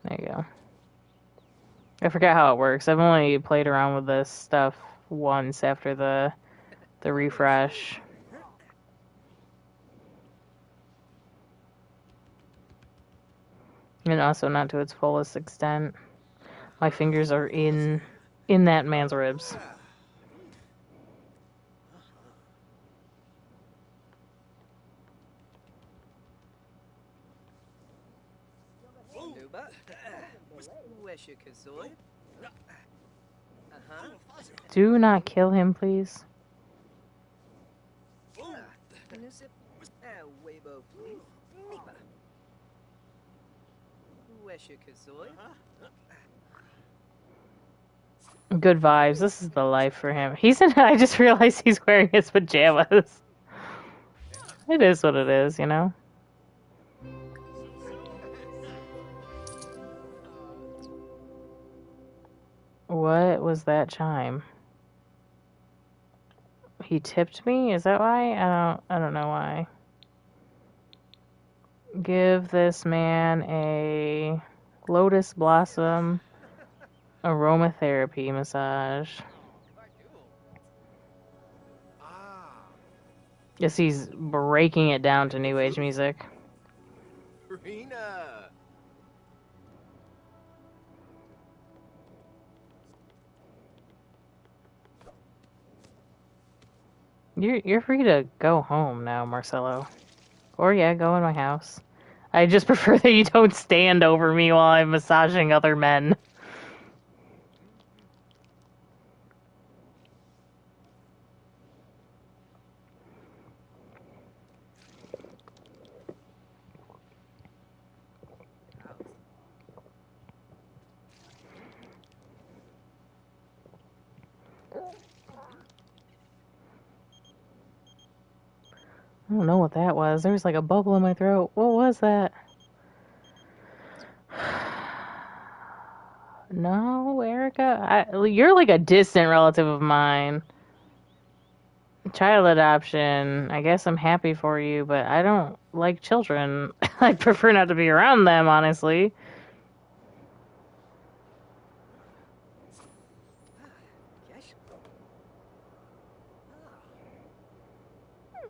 There you go. I forgot how it works. I've only played around with this stuff once after the refresh. And also not to its fullest extent. My fingers are in that man's ribs. Do not kill him, please. Good vibes. This is the life for him. I just realized he's wearing his pajamas. It is what it is, you know? What was that chime? He tipped me? Is that why? I don't know why. Give this man a Lotus Blossom Aromatherapy massage. Yes, he's breaking it down to new age music. Rena. You're free to go home now, Marcelo. Or yeah, go in my house. I just prefer that you don't stand over me while I'm massaging other men. I don't know what that was. There was like a bubble in my throat. What was that? No, Erica. You're like a distant relative of mine. Child adoption. I guess I'm happy for you, but I don't like children. I prefer not to be around them, honestly.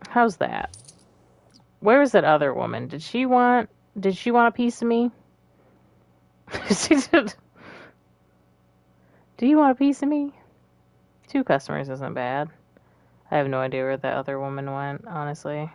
How's that? Where was that other woman? Did she want a piece of me? Do you want a piece of me? 2 customers isn't bad. I have no idea where that other woman went, honestly.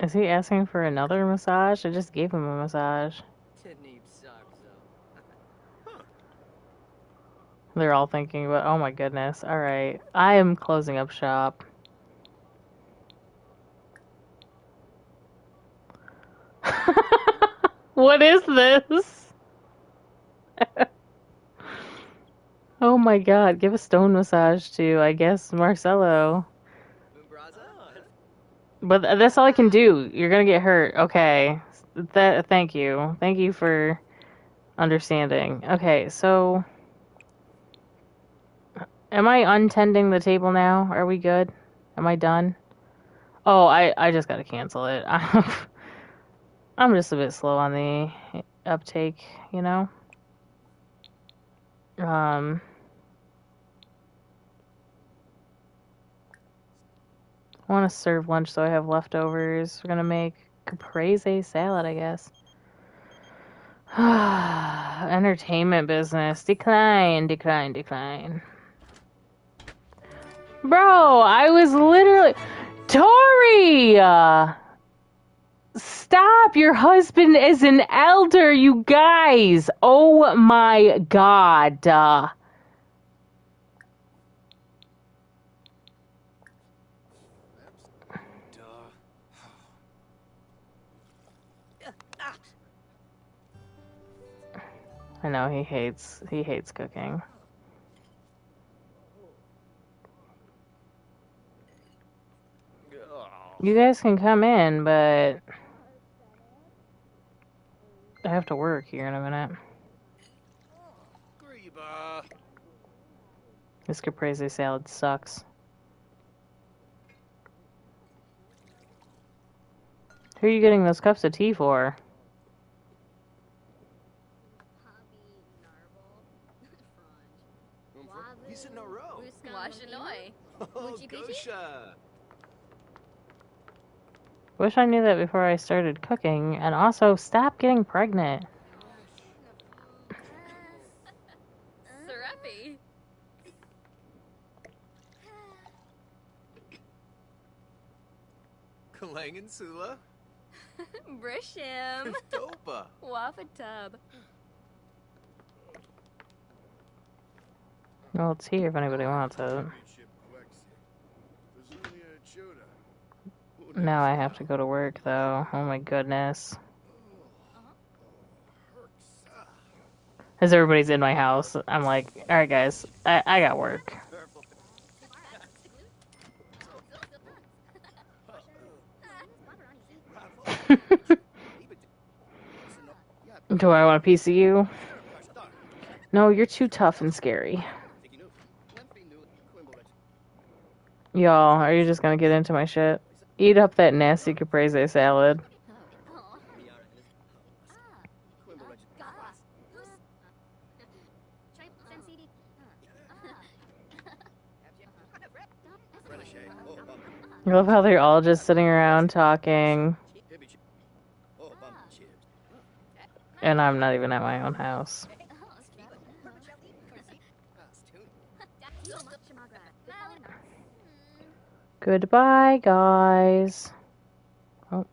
Is he asking for another massage? I just gave him a massage. They're all thinking about, oh my goodness. Alright. I am closing up shop. What is this? Oh my god. Give a stone massage to, I guess, Marcelo. But that's all I can do. You're gonna get hurt. Okay. Thank you. Thank you for understanding. Okay, so am I untending the table now? Are we good? Am I done? Oh, I just gotta cancel it. I'm just a bit slow on the uptake, you know? I want to serve lunch so I have leftovers. We're gonna make caprese salad, I guess. Entertainment business. Decline, decline, decline. Bro, I was literally... Tori! Stop! Your husband is an elder, you guys! Oh my god. I know, he hates cooking. You guys can come in, but I have to work here in a minute. This caprese salad sucks. Who are you getting those cups of tea for? He's in a row. Oh, Gosha. Wish I knew that before I started cooking, and also stop getting pregnant. Serapi. Kalangan Sula. Brishim. Dopa. Wafa tub. Well, it's here if anybody wants it. Now I have to go to work, though. Oh my goodness. As everybody's in my house, I'm like, alright guys, I got work. Do I want a piece of you? No, you're too tough and scary. Y'all, are you just gonna get into my shit? Eat up that nasty caprese salad. I love how they're all just sitting around talking, and I'm not even at my own house. Goodbye, guys. Oh.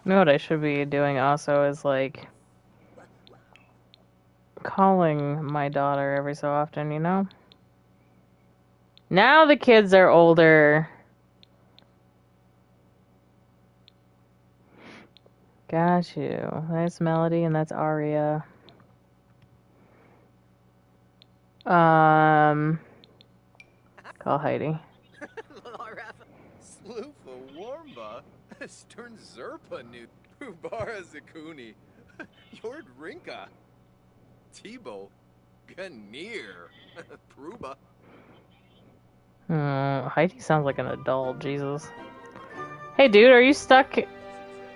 You know what I should be doing also is like calling my daughter every so often, you know? Now the kids are older. Got you. That's Melody and that's Aria. Call Heidi. Sloofa Warmba. Stern Zerpa new. Ubara Zakuni. Yord Rinka. Tebow. Ganir. Pruba. Heidi sounds like an adult, Jesus. Hey dude, are you stuck?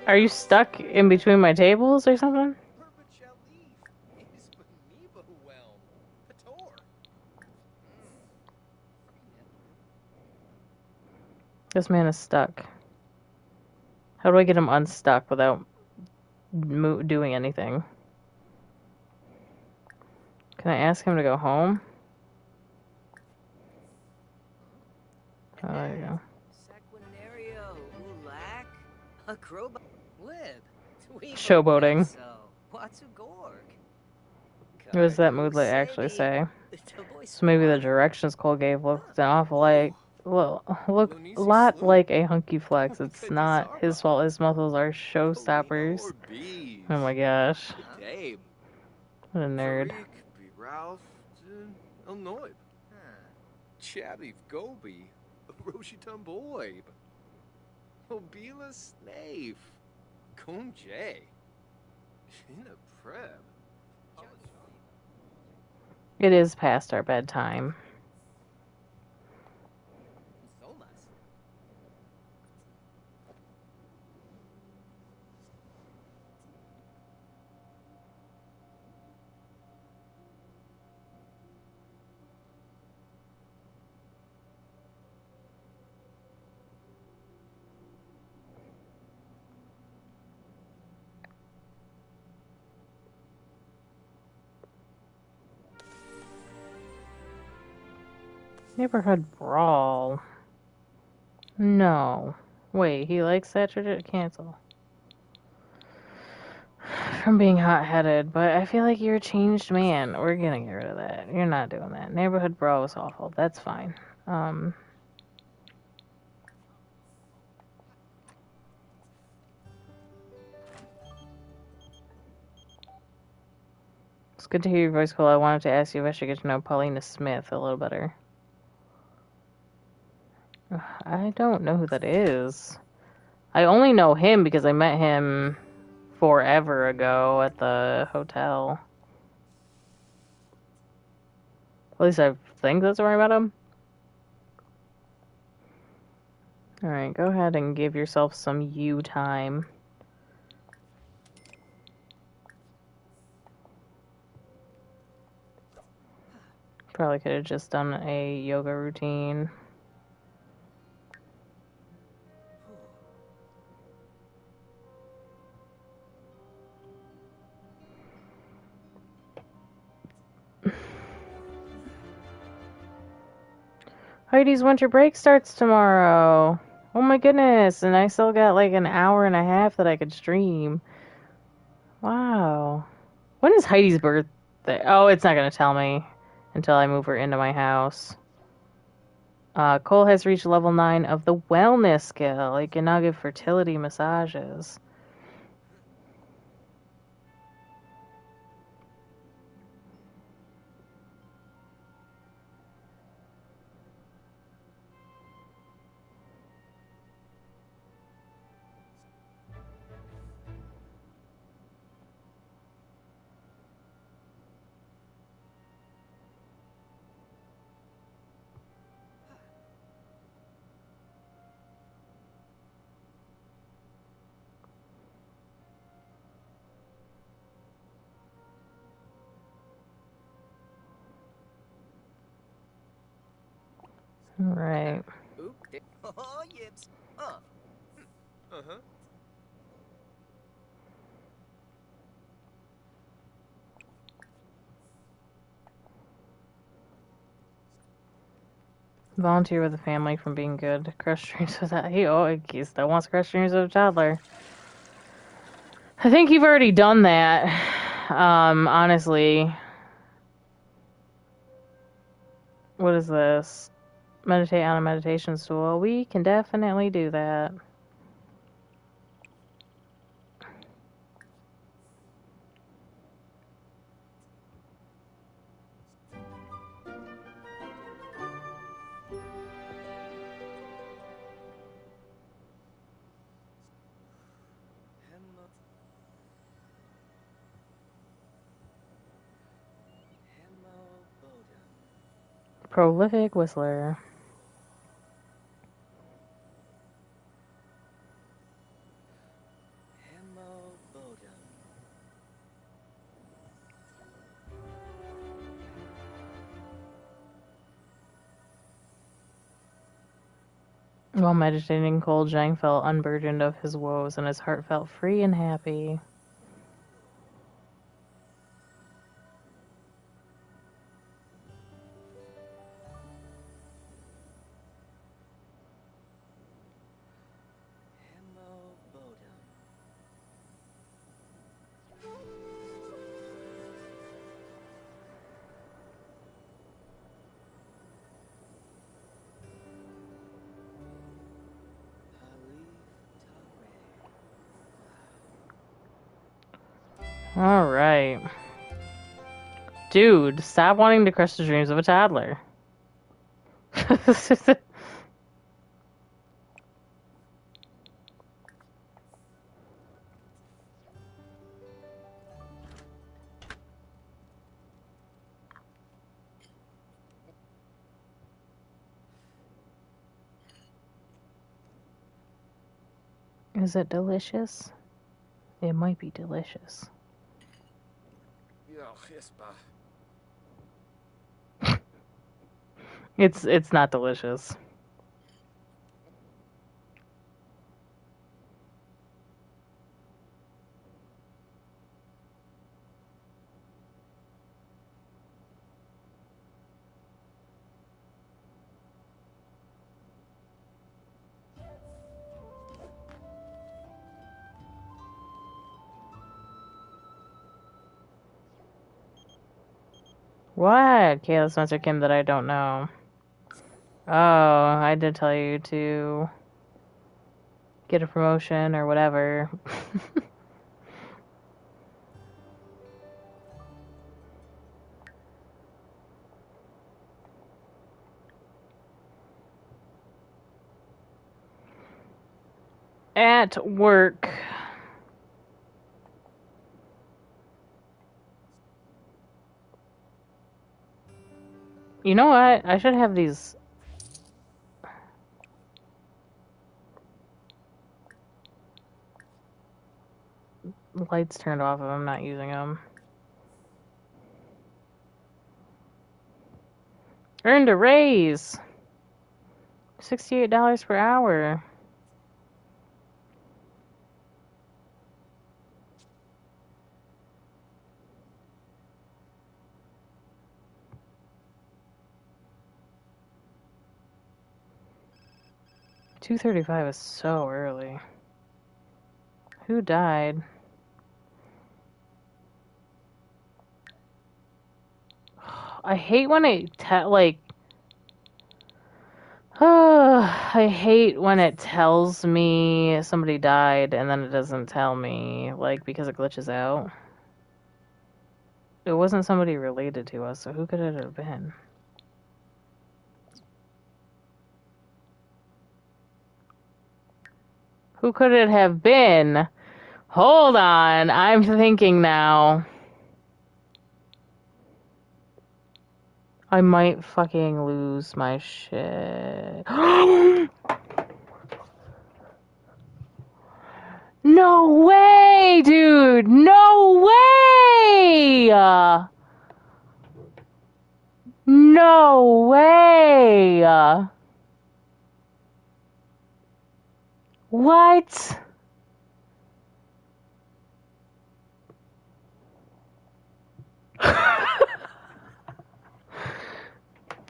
Are you stuck in between my tables or something? This man is stuck. How do I get him unstuck without doing anything? Can I ask him to go home? Oh, there you go. Sequinario, Ulak, a crowbar, Wib, Showboating. So, what's a gorg? What does that moodlet actually say? So maybe the directions Cole gave looked an awful like, well, look a lot like a hunky flex. It's not his fault. His muscles are showstoppers. Oh my gosh. Dave. What a nerd. Farik, be Ralph, Illinois. Chabby, Gobi, Roshitan Boy, Obila Snave, Kunjay, in a prep. It is past our bedtime. Neighborhood brawl. No. Wait, he likes that tradition? Cancel. From being hot-headed, but I feel like you're a changed man. We're gonna get rid of that. You're not doing that. Neighborhood brawl is awful. That's fine. It's good to hear your voice, Cole. I wanted to ask you if I should get to know Paulina Smith a little better. I don't know who that is. I only know him because I met him forever ago at the hotel. At least I think that's where I met him. Alright, go ahead and give yourself some you time. Probably could have just done a yoga routine. Heidi's winter break starts tomorrow. Oh my goodness, and I still got like an hour and a half that I could stream. Wow. When is Heidi's birthday? Oh, it's not going to tell me until I move her into my house. Cole has reached level 9 of the wellness skill. He can now give fertility massages. Right. Oh, yips. Uh-huh. Volunteer with the family from being good. Crush dreams with that. He still wants to crush dreams with a toddler. I think you've already done that. Honestly. What is this? Meditate on a meditation stool. We can definitely do that. Prolific whistler. While meditating, Cole Zhang felt unburdened of his woes, and his heart felt free and happy. Alright. Dude, stop wanting to crush the dreams of a toddler. Is it delicious? It might be delicious. It's not delicious. What? Kayla Spencer Kim that I don't know. Oh, I did tell you to get a promotion or whatever. At work. You know what? I should have these lights turned off if I'm not using them. Earned a raise. $68 per hour. $2:35 is so early. Who died? I hate when it I hate when it tells me somebody died and then it doesn't tell me, like, because it glitches out. It wasn't somebody related to us, so who could it have been? Who could it have been? Hold on, I'm thinking now. I might fucking lose my shit. No way, dude! No way! No way! What?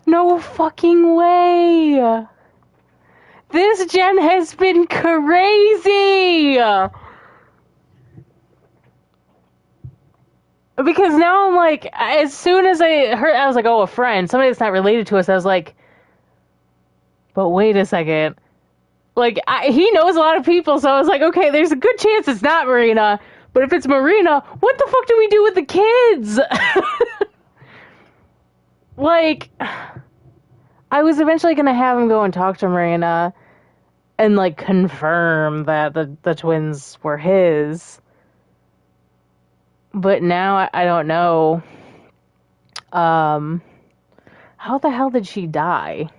No fucking way! This gen has been crazy! Because now I'm like, as soon as I heard, I was like, oh, a friend, somebody that's not related to us, I was like, but wait a second. Like, he knows a lot of people, so I was like, okay, there's a good chance it's not Marina, but if it's Marina, what the fuck do we do with the kids? Like, I was eventually gonna have him go and talk to Marina and, like, confirm that the twins were his. But now I don't know. How the hell did she die?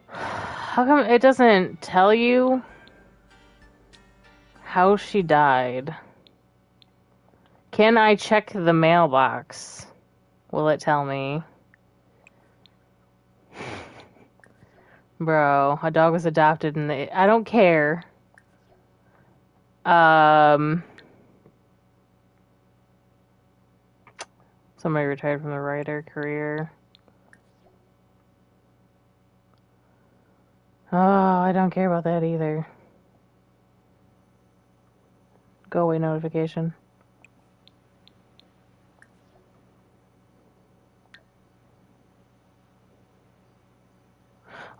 How come it doesn't tell you how she died? Can I check the mailbox? Will it tell me? Bro, a dog was adopted and I don't care. Um, Somebody retired from the writer career. Oh, I don't care about that either. Go away notification.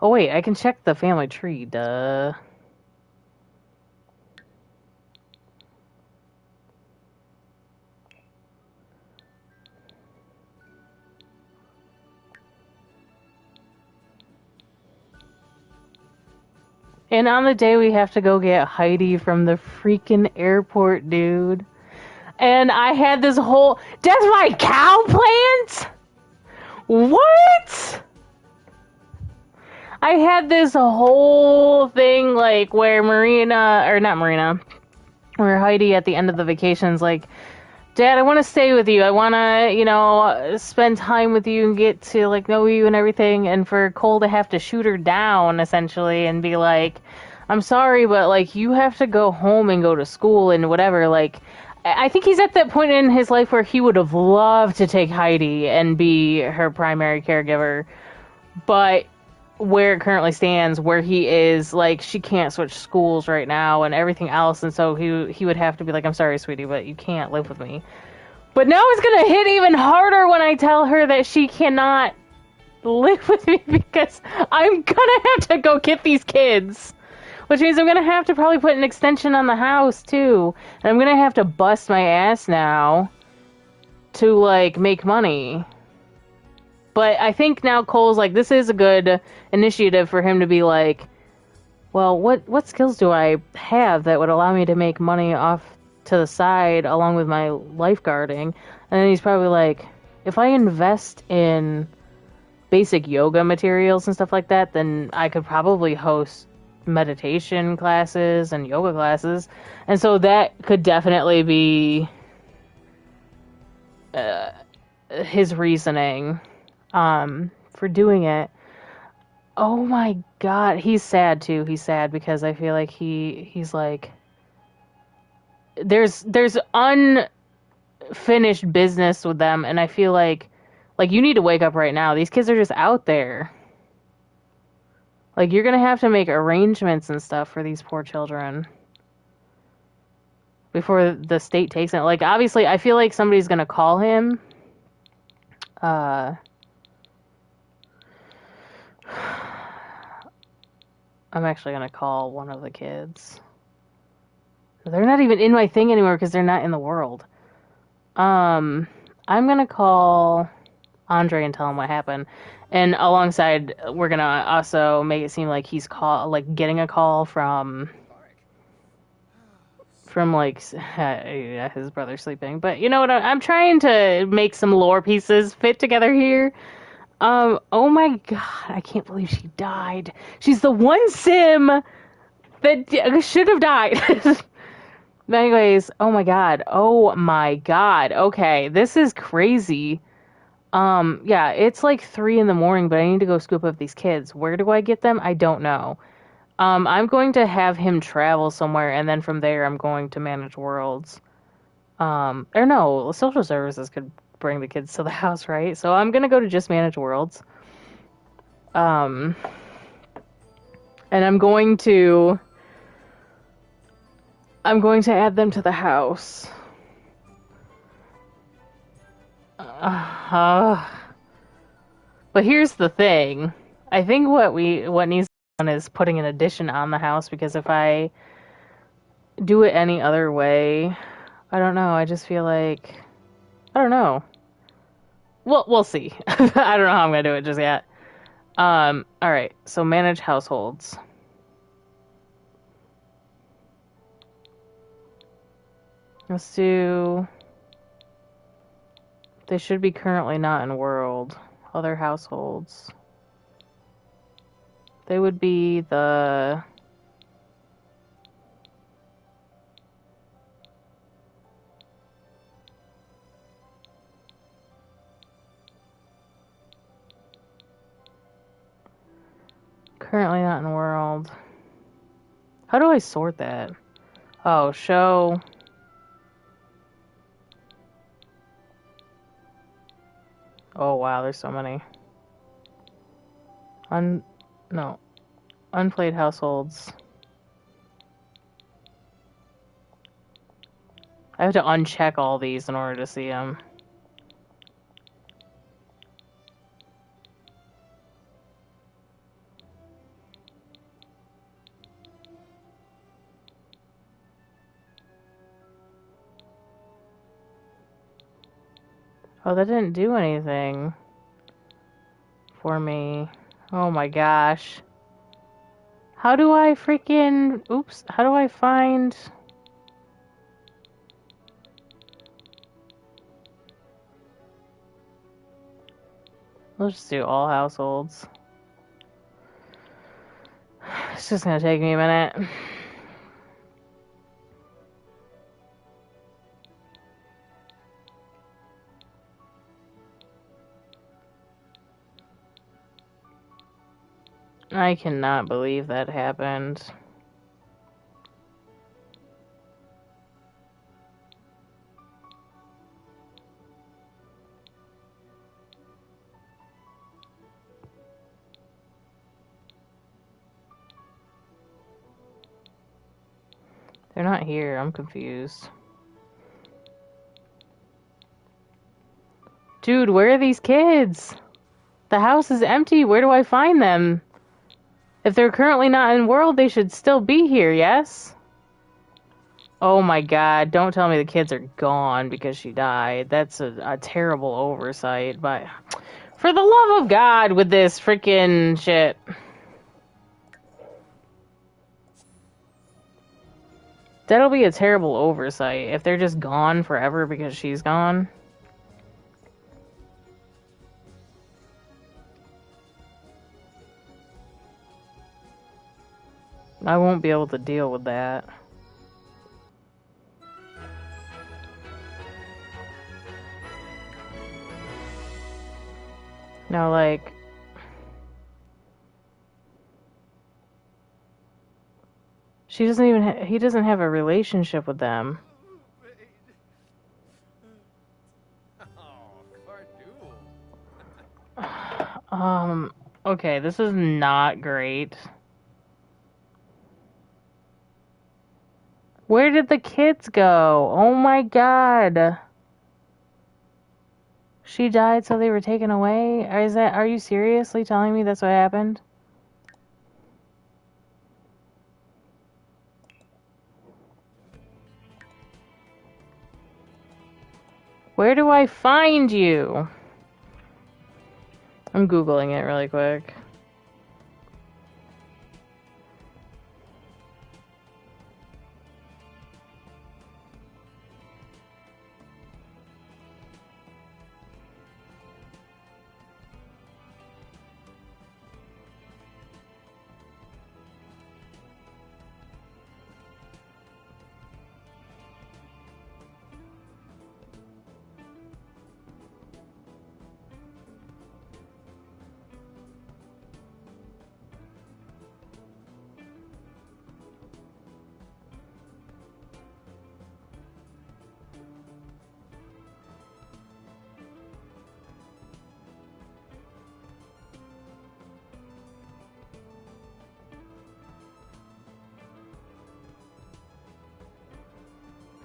Oh wait, I can check the family tree, duh. And on the day we have to go get Heidi from the freaking airport, dude. And I had this whole... That's my cow plant? What? I had this whole thing, like, where where Heidi at the end of the vacation's like, Dad, I want to stay with you. I want to, spend time with you and get to, like, know you and everything. And for Cole to have to shoot her down, essentially, and be like, I'm sorry, but, like, you have to go home and go to school and whatever. Like, I think he's at that point in his life where he would have loved to take Heidi and be her primary caregiver. But where it currently stands, where he is, like, she can't switch schools right now and everything else, and so he would have to be like, I'm sorry, sweetie, but you can't live with me. But now it's gonna hit even harder when I tell her that she cannot live with me because I'm gonna have to go get these kids. Which means I'm gonna have to probably put an extension on the house too. And I'm gonna have to bust my ass now to, like, make money. But I think now Cole's like, this is a good initiative for him to be like, well, what skills do I have that would allow me to make money off to the side along with my lifeguarding? And then he's probably like, if I invest in basic yoga materials and stuff like that, then I could probably host meditation classes and yoga classes. And so that could definitely be his reasoning for doing it. Oh my god, he's sad too. He's sad because I feel like he's like, there's unfinished business with them, and I feel like you need to wake up right now. These kids are just out there. Like, you're gonna have to make arrangements and stuff for these poor children before the state takes it. Like, obviously, I feel like somebody's gonna call him. I'm actually gonna call one of the kids. They're not even in my thing anymore because they're not in the world. I'm gonna call Andre and tell him what happened. And alongside, we're gonna also make it seem like he's getting a call from like yeah, his brother sleeping. But you know what? I'm trying to make some lore pieces fit together here. Oh my god, I can't believe she died. She's the one sim that should have died. But anyways, oh my god. Oh my god. Okay, this is crazy. Yeah, it's like 3 a.m, but I need to go scoop up these kids. Where do I get them? I don't know. I'm going to have him travel somewhere, and then from there I'm going to manage worlds. Or no, social services could bring the kids to the house, right? So I'm gonna go to just manage worlds. And I'm going to add them to the house. But here's the thing. I think what needs to be done is putting an addition on the house, because if I do it any other way, I don't know. I just feel like, I don't know. Well, we'll see. I don't know how I'm gonna do it just yet. All right. So manage households. Let's do. They should be currently not in world. Other households. They would be the. Currently not in world. How do I sort that? Oh, show. Oh wow, there's so many. No. Unplayed households. I have to uncheck all these in order to see them. Oh, that didn't do anything for me. Oh my gosh. How do I freaking... Oops. How do I find... Let's just do all households. It's just gonna take me a minute. I cannot believe that happened. They're not here. I'm confused. Dude, where are these kids? The house is empty. Where do I find them? If they're currently not in world, they should still be here, yes? Oh my god, don't tell me the kids are gone because she died. That's a terrible oversight, but... For the love of God with this freaking shit. That'll be a terrible oversight if they're just gone forever because she's gone. I won't be able to deal with that. No, like... She doesn't even... he doesn't have a relationship with them. Okay, this is not great. Where did the kids go? Oh my god. She died so they were taken away? Are you seriously telling me that's what happened? Where do I find you? I'm Googling it really quick.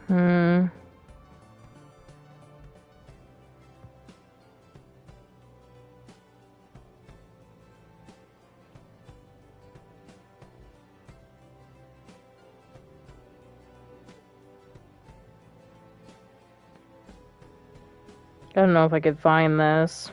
Hmm. I don't know if I could find this.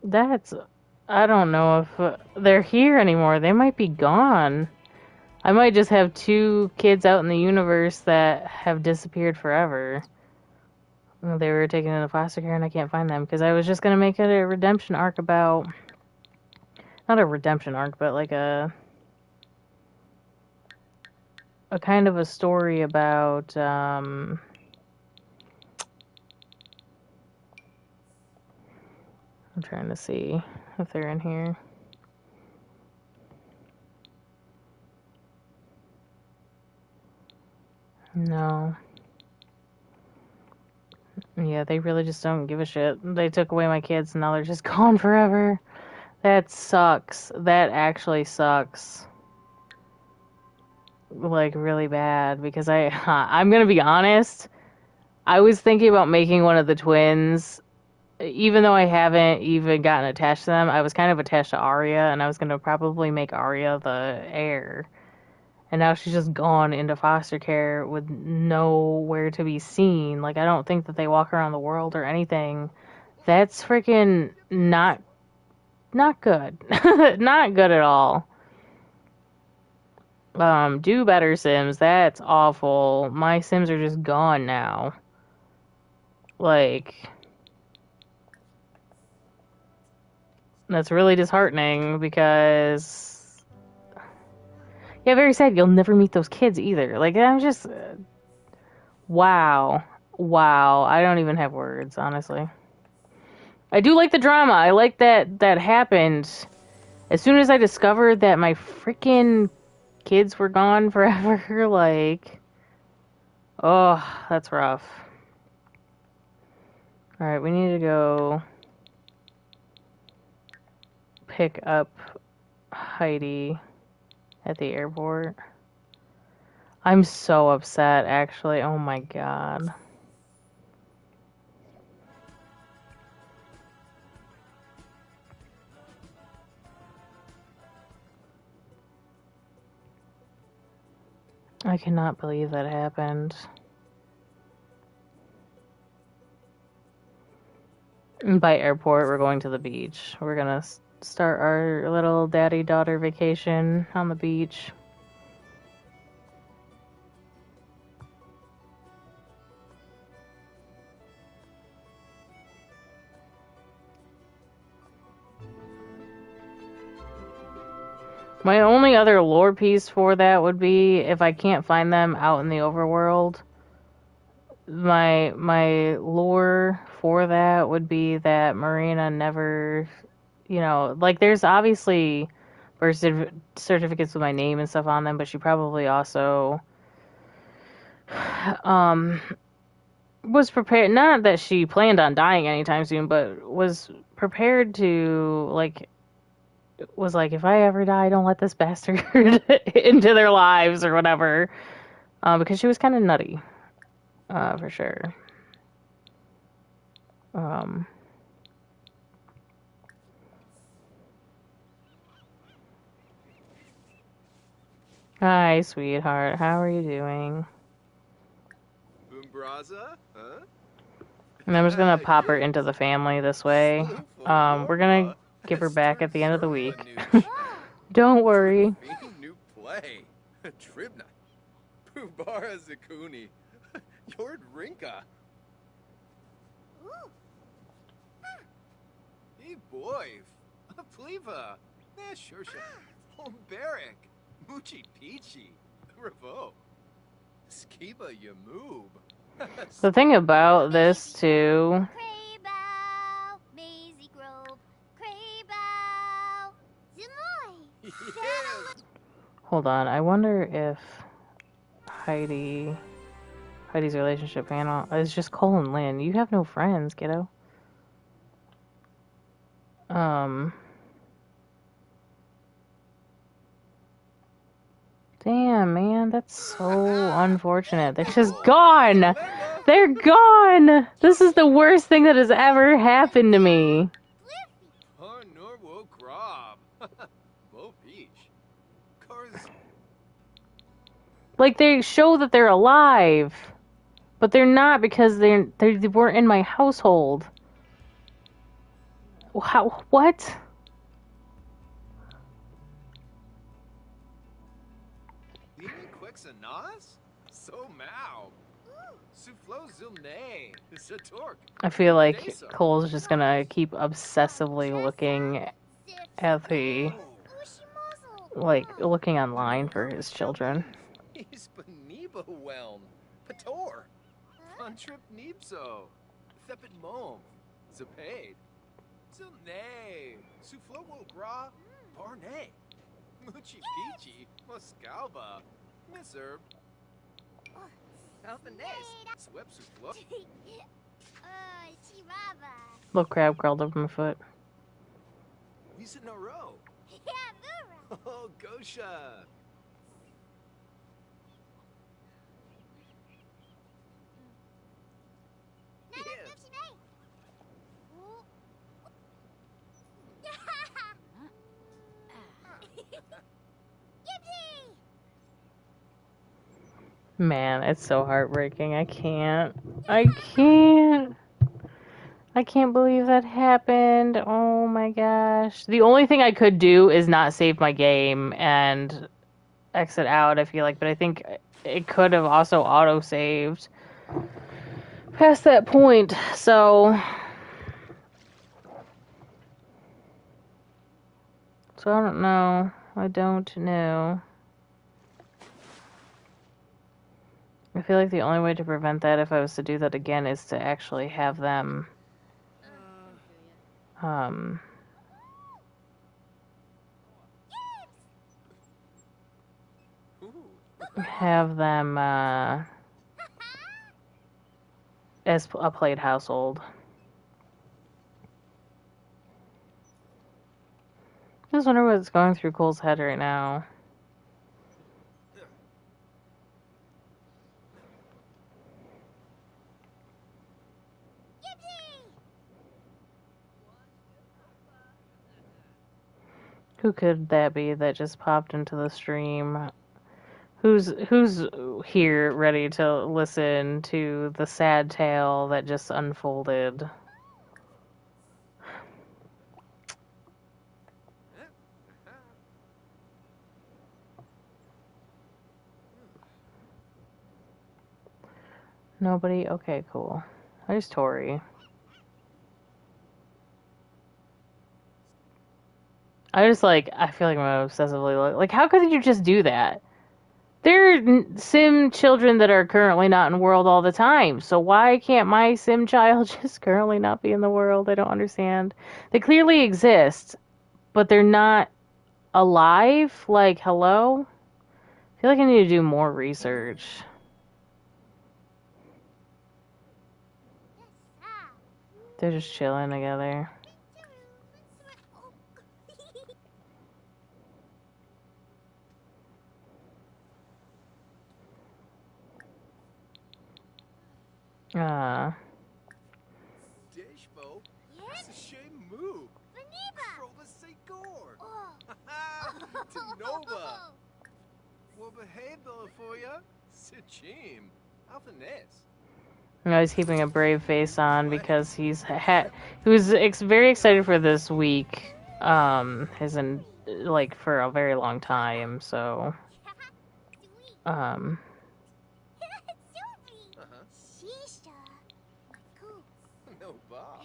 That's... I don't know if they're here anymore. They might be gone. I might just have two kids out in the universe that have disappeared forever. They were taken into foster care and I can't find them because I was just going to make it a redemption arc about... Not a redemption arc, but like a kind of a story about... I'm trying to see if they're in here. No. Yeah, they really just don't give a shit. They took away my kids and now they're just gone forever. That sucks. That actually sucks. Like, really bad. Because I'm gonna be honest. I was thinking about making one of the twins. Even though I haven't even gotten attached to them, I was kind of attached to Arya, and I was gonna probably make Arya the heir. And now she's just gone into foster care with nowhere to be seen. Like, I don't think that they walk around the world or anything. That's freaking not good. Not good at all. Do better, Sims. That's awful. My Sims are just gone now. Like, that's really disheartening because, yeah, very sad. You'll never meet those kids either. Like, I'm just, wow. Wow. I don't even have words, honestly. I do like the drama. I like that happened. As soon as I discovered that my freaking kids were gone forever, like, oh, that's rough. Alright, we need to go pick up Heidi at the airport. I'm so upset, actually. Oh my god. I cannot believe that happened. And by airport, we're going to the beach. We're gonna start our little daddy-daughter vacation on the beach. My only other lore piece for that would be if I can't find them out in the overworld. My lore for that would be that Marina never, like there's obviously birth certificates with my name and stuff on them, but she probably also was prepared, not that she planned on dying anytime soon, but was prepared to was like, if I ever die, don't let this bastard into their lives or whatever. Because she was kind of nutty, for sure. Hi, sweetheart. How are you doing? Boombraza? Huh? And I'm just gonna pop her into the family this way. We're gonna give her back at the end of the week. Don't worry. New play. Tribna. Pubara Zakuni. Yord Rinka. Hey boy. Pliva. Shursha. Homberik. Moochie Peachy. Revo. Skiba Yamoob. The thing about this, too... Craybow, Maisie Grove, Craybow, Zemoy. Hold on, I wonder if Heidi's relationship panel is just Cole and Lynn. You have no friends, kiddo. Damn, man, that's so unfortunate. They're just gone! They're gone! This is the worst thing that has ever happened to me. Like, they show that they're alive, but they're not because they weren't in my household. How? What? Dini Quixanas? So Mao. Soufflo Zilne. Satork. I feel like Cole's just gonna keep obsessively looking at the, like, looking online for his children. He's Beniba Whelm. Pator. Funtrip Nibso. Thepit Mom. Zapade. Zilne. Soufflo Wo Gra. Barnay. Muchi Peachy. Moscalba. Miserb. Alphanese. Swep Soufflo. Chirava. Little crab crawled up my foot. We sit in a row. Yeah, Vura. Oh, Gosha. Nana Yeah. Gucci Bay. Yippee! Man, it's so heartbreaking. I can't. I can't. I can't believe that happened. Oh my gosh. The only thing I could do is not save my game and exit out, I feel like, but I think it could have also auto-saved past that point, so I don't know. I don't know. I feel like the only way to prevent that if I was to do that again is to actually have them um have them as a played household. I just wonder what's going through Cole's head right now. Who could that be that just popped into the stream? Who's here ready to listen to the sad tale that just unfolded? Nobody? Okay, cool. There's Tori. I feel like I'm obsessively like, how could you just do that? There are sim children that are currently not in world all the time, so why can't my sim child just currently not be in the world? I don't understand. They clearly exist, but they're not alive? Like, hello? I feel like I need to do more research. They're just chilling together. Ah. Deshbo. Yes? Sashay Moo. Vaniba. Kroba Segor. Oh. Tenova. Well, behave for ya. Sichim. Alphanes. He's keeping a brave face on because he was very excited for this week. Like for a very long time. So, Uh-huh. Shisha. Cool. No Bob.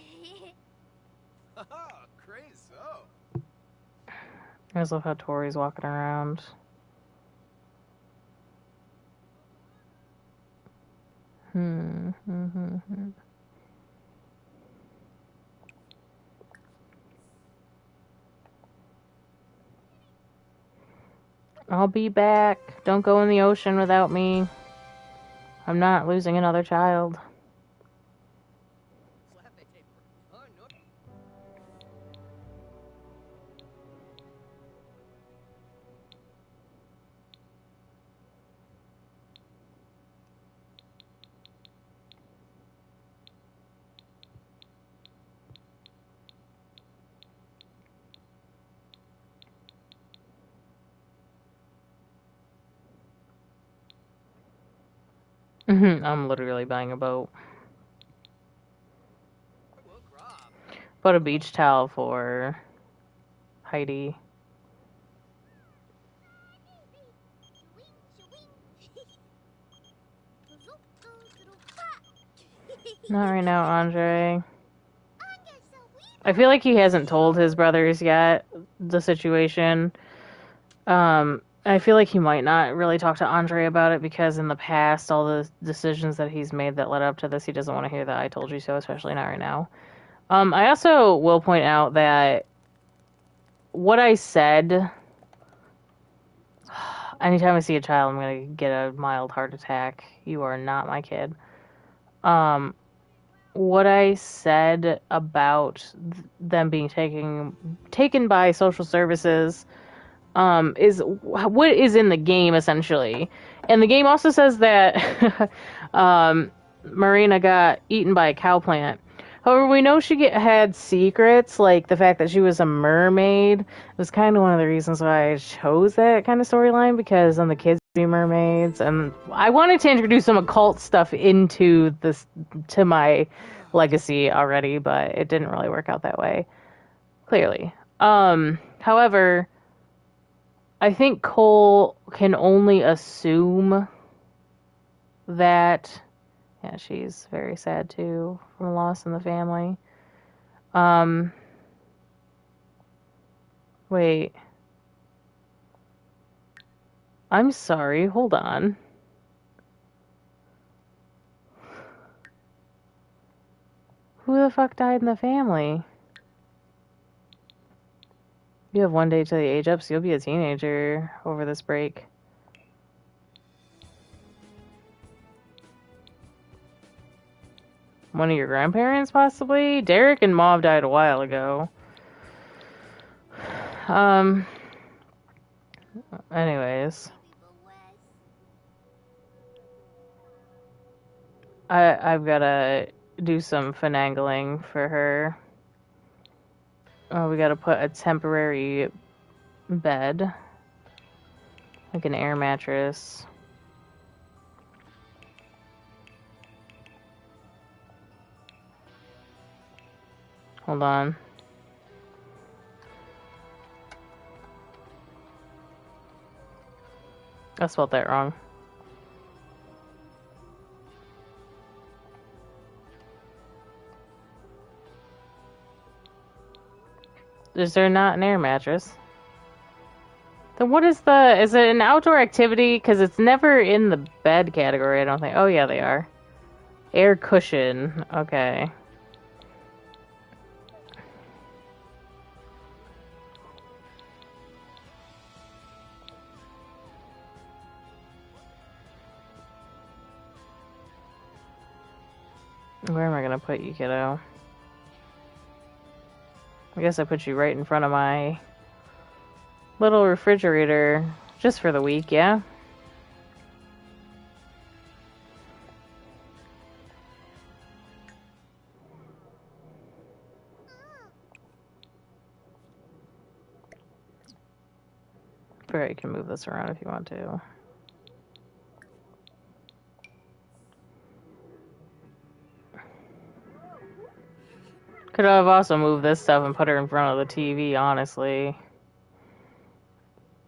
Haha, crazy so. I just love how Tori's walking around. I'll be back. Don't go in the ocean without me. I'm not losing another child. I'm literally buying a boat. about a beach towel for Heidi? Not right now, Andre. I feel like he hasn't told his brothers yet the situation. I feel like he might not really talk to Andre about it because in the past, all the decisions that he's made that led up to this, he doesn't want to hear that I told you so, especially not right now. I also will point out that what I said, anytime I see a child, I'm going to get a mild heart attack. You are not my kid. What I said about them being taken by social services is what is in the game, essentially. And the game also says that Marina got eaten by a cow plant. However, we know she had secrets, like the fact that she was a mermaid. It was kind of one of the reasons why I chose that kind of storyline, because then the kids be mermaids, and I wanted to introduce some occult stuff into this to my legacy already, but it didn't really work out that way, clearly. However, I think Cole can only assume that, yeah, she's very sad too from loss in the family. Wait. I'm sorry, hold on. Who the fuck died in the family? You have one day till the age up, so you'll be a teenager over this break. One of your grandparents, possibly? Derek and Mauve died a while ago. Anyways. I've gotta do some finagling for her. Oh, we gotta put a temporary bed. Like an air mattress. Hold on. I spelled that wrong. Is there not an air mattress? Then what is is it an outdoor activity? Because it's never in the bed category, I don't think. Oh, yeah, they are. Air cushion. Okay. Where am I going to put you, kiddo? I guess I put you right in front of my little refrigerator just for the week, yeah? Or you can move this around if you want to. Could have also moved this stuff and put her in front of the TV, honestly.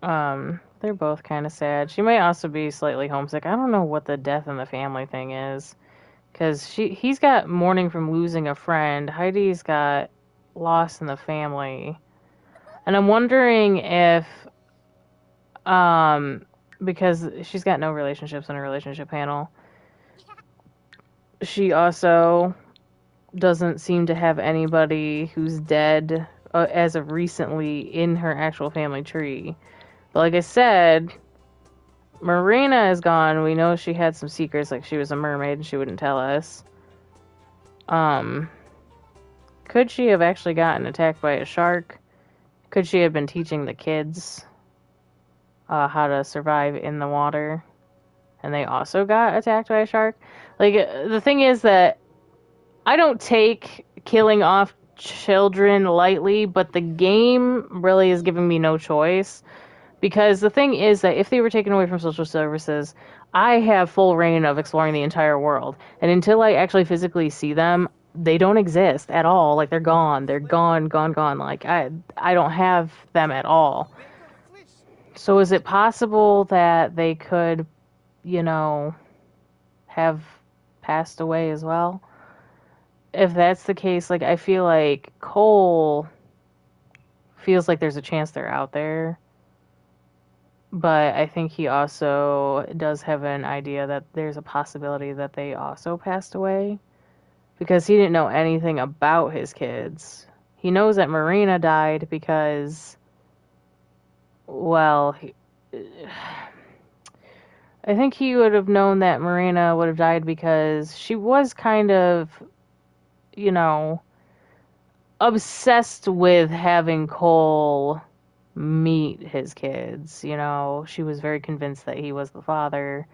They're both kind of sad. She might also be slightly homesick. I don't know what the death in the family thing is. Because he's got mourning from losing a friend. Heidi's got loss in the family. And I'm wondering if, because she's got no relationships in her relationship panel, she also doesn't seem to have anybody who's dead as of recently in her actual family tree. But like I said, Marina is gone. We know she had some secrets, like she was a mermaid and she wouldn't tell us. Could she have actually gotten attacked by a shark? Could she have been teaching the kids how to survive in the water? And they also got attacked by a shark? Like, the thing is that I don't take killing off children lightly, but the game really is giving me no choice. Because the thing is that if they were taken away from social services, I have full reign of exploring the entire world. And until I actually physically see them, they don't exist at all. Like, they're gone. They're gone, gone, gone. Like, I don't have them at all. So is it possible that they could, you know, have passed away as well? If that's the case, like, I feel like Cole feels like there's a chance they're out there. But I think he also does have an idea that there's a possibility that they also passed away. Because he didn't know anything about his kids. He knows that Marina died because, well, I think he would have known that Marina would have died because she was kind of, you know, obsessed with having Cole meet his kids. You know, she was very convinced that he was the father.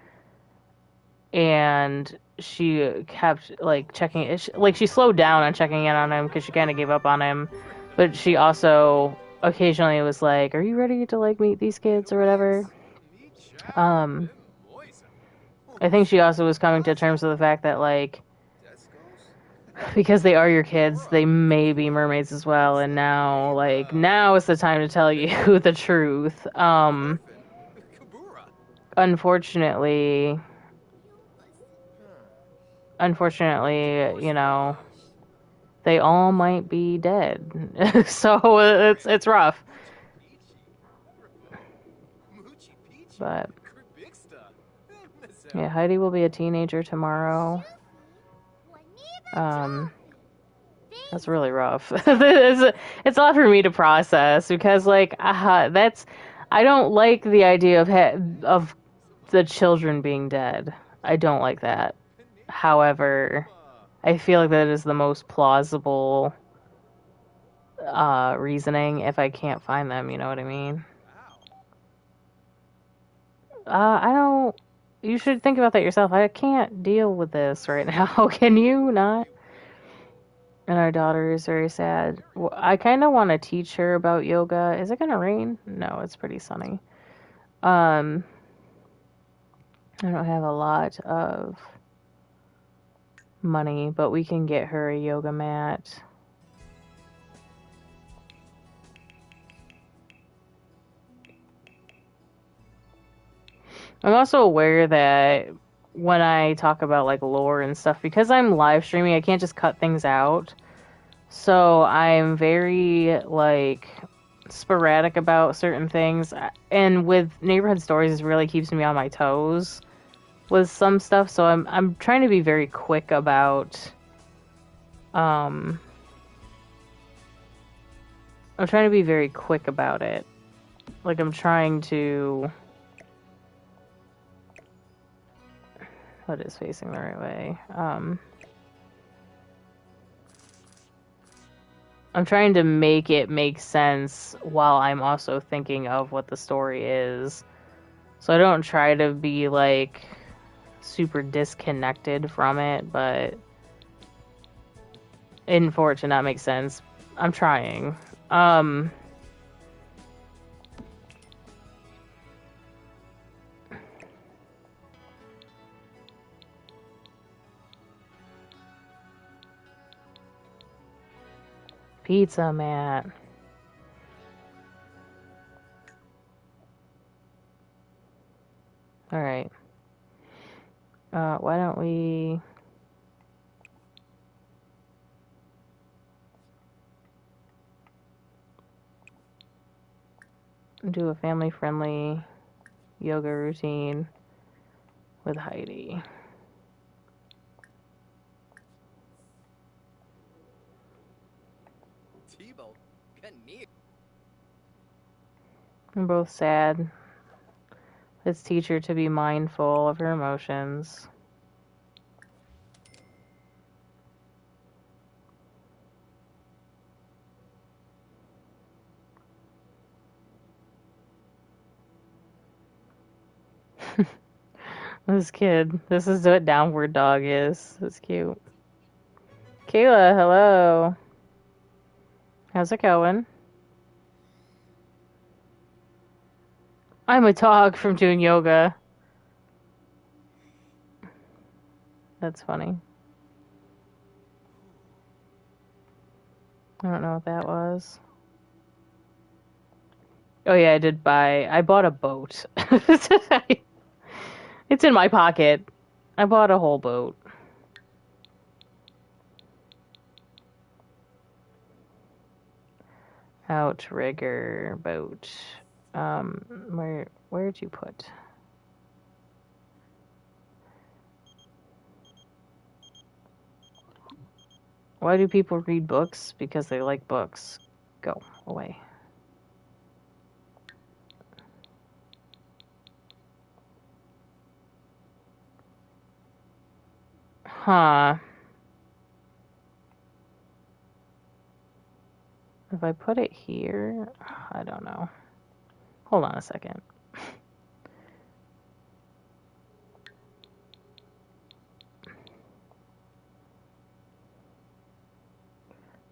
And she kept, like, checking, like, she slowed down on checking in on him because she kind of gave up on him. But she also occasionally was like, are you ready to, like, meet these kids or whatever? Um, I think she also was coming to terms with the fact that, like, because they are your kids, they may be mermaids as well, and now, like, now is the time to tell you the truth. Unfortunately, you know, they all might be dead. So it's rough. But yeah, Heidi will be a teenager tomorrow. That's really rough. It's a lot for me to process because, like, I don't like the idea of the children being dead. I don't like that. However, I feel like that is the most plausible reasoning if I can't find them. You know what I mean? I don't. You should think about that yourself. I can't deal with this right now. Can you not? And our daughter is very sad. I kind of want to teach her about yoga. Is it gonna rain? No, it's pretty sunny. I don't have a lot of money, but we can get her a yoga mat. I'm also aware that when I talk about, like, lore and stuff, because I'm live streaming, I can't just cut things out. So I'm very, like, sporadic about certain things. And with Neighborhood Stories, it really keeps me on my toes with some stuff. So I'm trying to be very quick about I'm trying to be very quick about it. Like, I'm trying to... What is facing the right way? I'm trying to make it make sense while I'm also thinking of what the story is. So I don't try to be, like, super disconnected from it, but for it to not make sense, I'm trying. Pizza mat. Alright. Why don't we... do a family-friendly yoga routine with Heidi. I'm both sad. Let's teach her to be mindful of her emotions. This kid. This is what Downward Dog is. It's cute. Kayla, hello. How's it going? I'm a dog from doing yoga. That's funny. I don't know what that was. Oh yeah, I bought a boat. It's in my pocket. I bought a whole boat. Outrigger boat. Where'd you put? Why do people read books? Because they like books. Go away. Huh. If I put it here, I don't know. Hold on a second.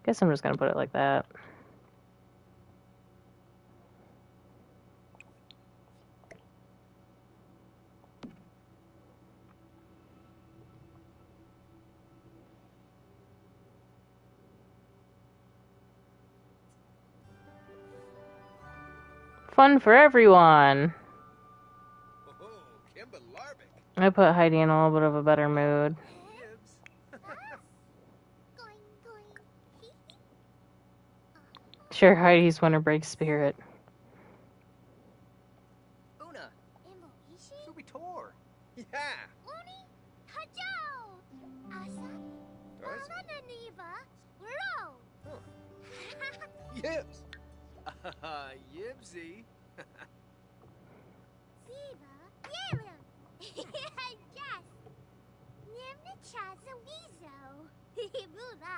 Guess I'm just gonna put it like that. Fun for everyone. Oh, Kimba Larvik. I put Heidi in a little bit of a better mood. Yibs. Going, going. Sure, Heidi's winter break spirit. Una. Emo ishi? Subitor. Yeah. Oni? Hajou! Asa? Does? Parananiva? Ro! Yibs. Yibsy. Viva! Yelum! Yes! Nimna chaza wizo! Bula!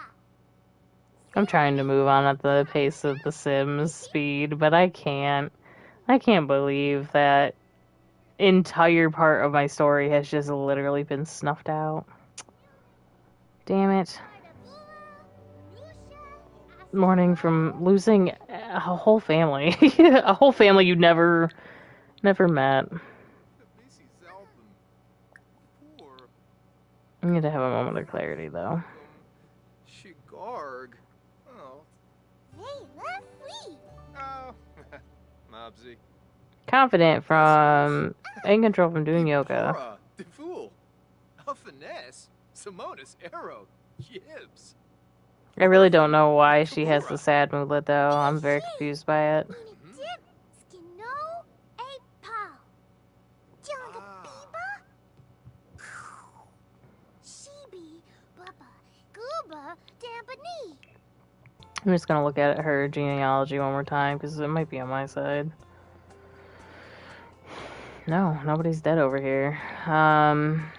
I'm trying to move on at the pace of the Sims speed, but I can't. I can't believe that entire part of my story has just literally been snuffed out. Damn it. Mourning from losing a whole family. A whole family you never met. Tabisi Zalpum. Poor. I need to have a moment of clarity, though. Shigarg. Oh. Hey, love free! Oh. Mobsy. Confident from... in control from doing yoga. Epora. Defool. A finesse. Simonis Arrow. Yibs. I really don't know why she has the sad moodlet, though. I'm very confused by it. Dip, skino, a pow. Junga biba? Shibi, baba, gooba, dampani. I'm just gonna look at her genealogy one more time, because it might be on my side. No, nobody's dead over here. None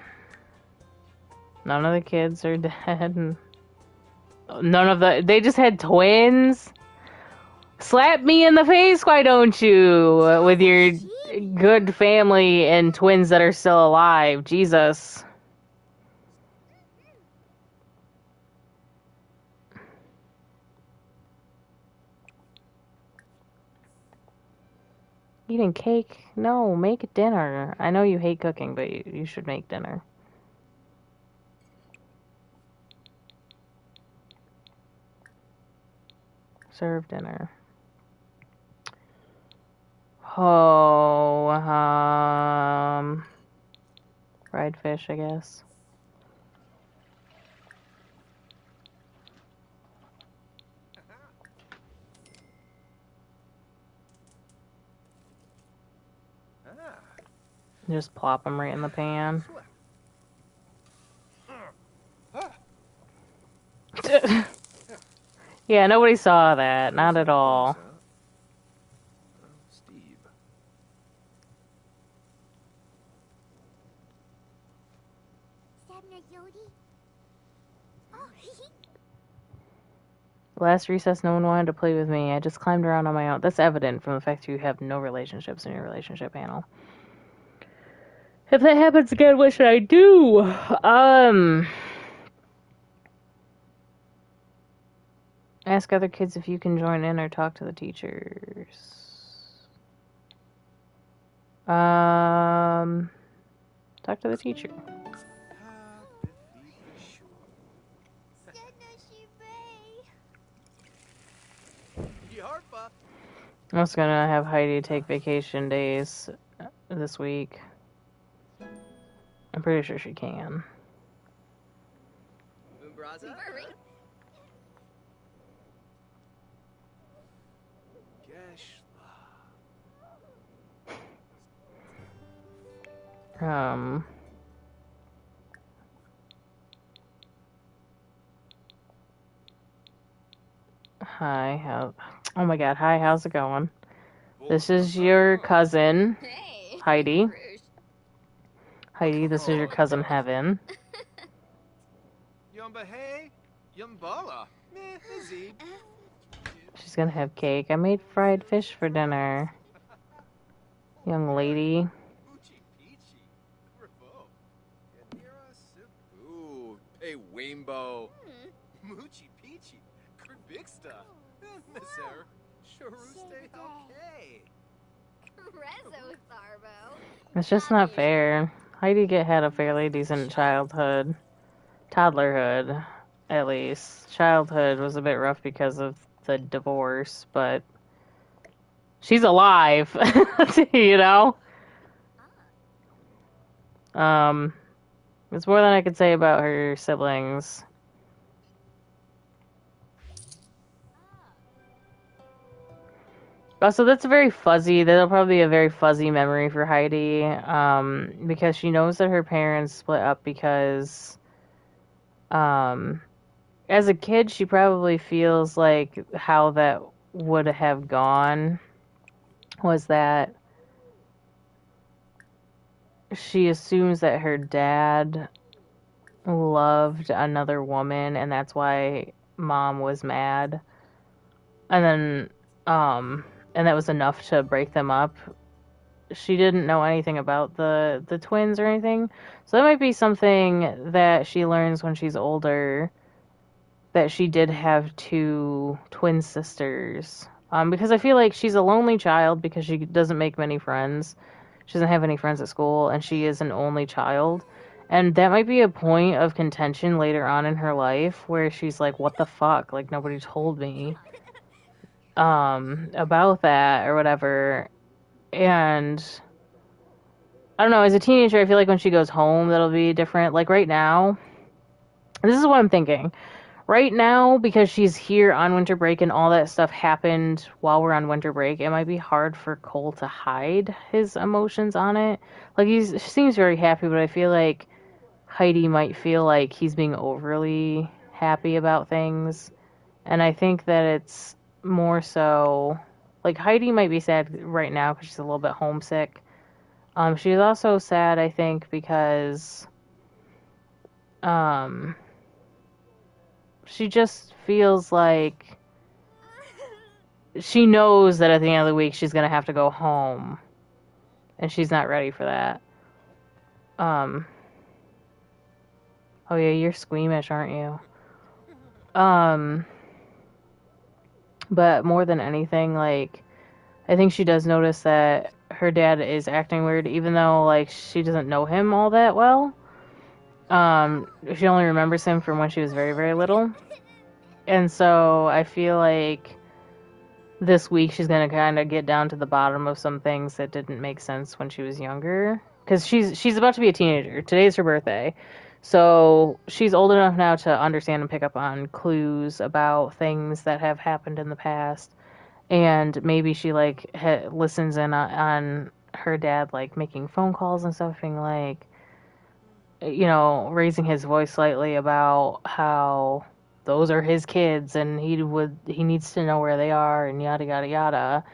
of the kids are dead. They just had twins? Slap me in the face, why don't you? With your good family and twins that are still alive. Jesus. Eating cake? No, make dinner. I know you hate cooking, but you should make dinner. Serve dinner. Oh, fried fish, I guess. Just plop them right in the pan. Yeah, nobody saw that. Not at all. Steve. Sabna Yodi? Oh, Last recess, no one wanted to play with me. I just climbed around on my own. That's evident from the fact you have no relationships in your relationship panel. If that happens again, what should I do? Ask other kids if you can join in or talk to the teachers. Talk to the teacher. Sabna Shibe. Yarpa. I'm just gonna have Heidi take vacation days this week. I'm pretty sure she can. Umbraza? Geshla. Hi, oh my god, hi, how's it going? This is your cousin, Hey. Heidi. Rush. Heidi, this is your cousin Heaven. Yumba hey. Yumbala. Meh, Azib. She's gonna have cake. I made fried fish for dinner. Young lady. Moochie peachy. Bravo. Yanira Sibu. Hey, Wimbo. Moochie peachy. Kribixta. Misser. Sharuste okay. Rezo Tharbo. It's just not fair. Heidi had a fairly decent childhood. Toddlerhood, at least. Childhood was a bit rough because of the divorce, but she's alive, you know? It's more than I could say about her siblings. Also, that'll probably be a very fuzzy memory for Heidi, because she knows that her parents split up because, as a kid, she probably feels like how that would have gone was that she assumes that her dad loved another woman and that's why mom was mad. And then, and that was enough to break them up. She didn't know anything about the twins or anything. So that might be something that she learns when she's older, that she did have two twin sisters. Because I feel like she's a lonely child because she doesn't make many friends. She doesn't have any friends at school, and she is an only child. And that might be a point of contention later on in her life where she's like, what the fuck? Like, nobody told me about that or whatever. And I don't know, as a teenager, I feel like when she goes home, that'll be different. Like, right now, this is what I'm thinking. Right now, because she's here on winter break and all that stuff happened while we're on winter break, it might be hard for Cole to hide his emotions on it. Like, he seems very happy, but I feel like Heidi might feel like he's being overly happy about things. And I think that it's more so, like, Heidi might be sad right now because she's a little bit homesick. She's also sad, I think, because, she just feels like she knows that at the end of the week she's gonna have to go home, and she's not ready for that. Oh yeah, you're squeamish, aren't you? But more than anything, like, I think she does notice that her dad is acting weird, even though, like, she doesn't know him all that well. She only remembers him from when she was very, very little. And so I feel like this week she's gonna kind of get down to the bottom of some things that didn't make sense when she was younger. Because she's about to be a teenager. Today's her birthday. So she's old enough now to understand and pick up on clues about things that have happened in the past. And maybe she, like, listens in on her dad, like, making phone calls and stuff, being like, you know, raising his voice slightly about how those are his kids and he needs to know where they are and yada yada yada.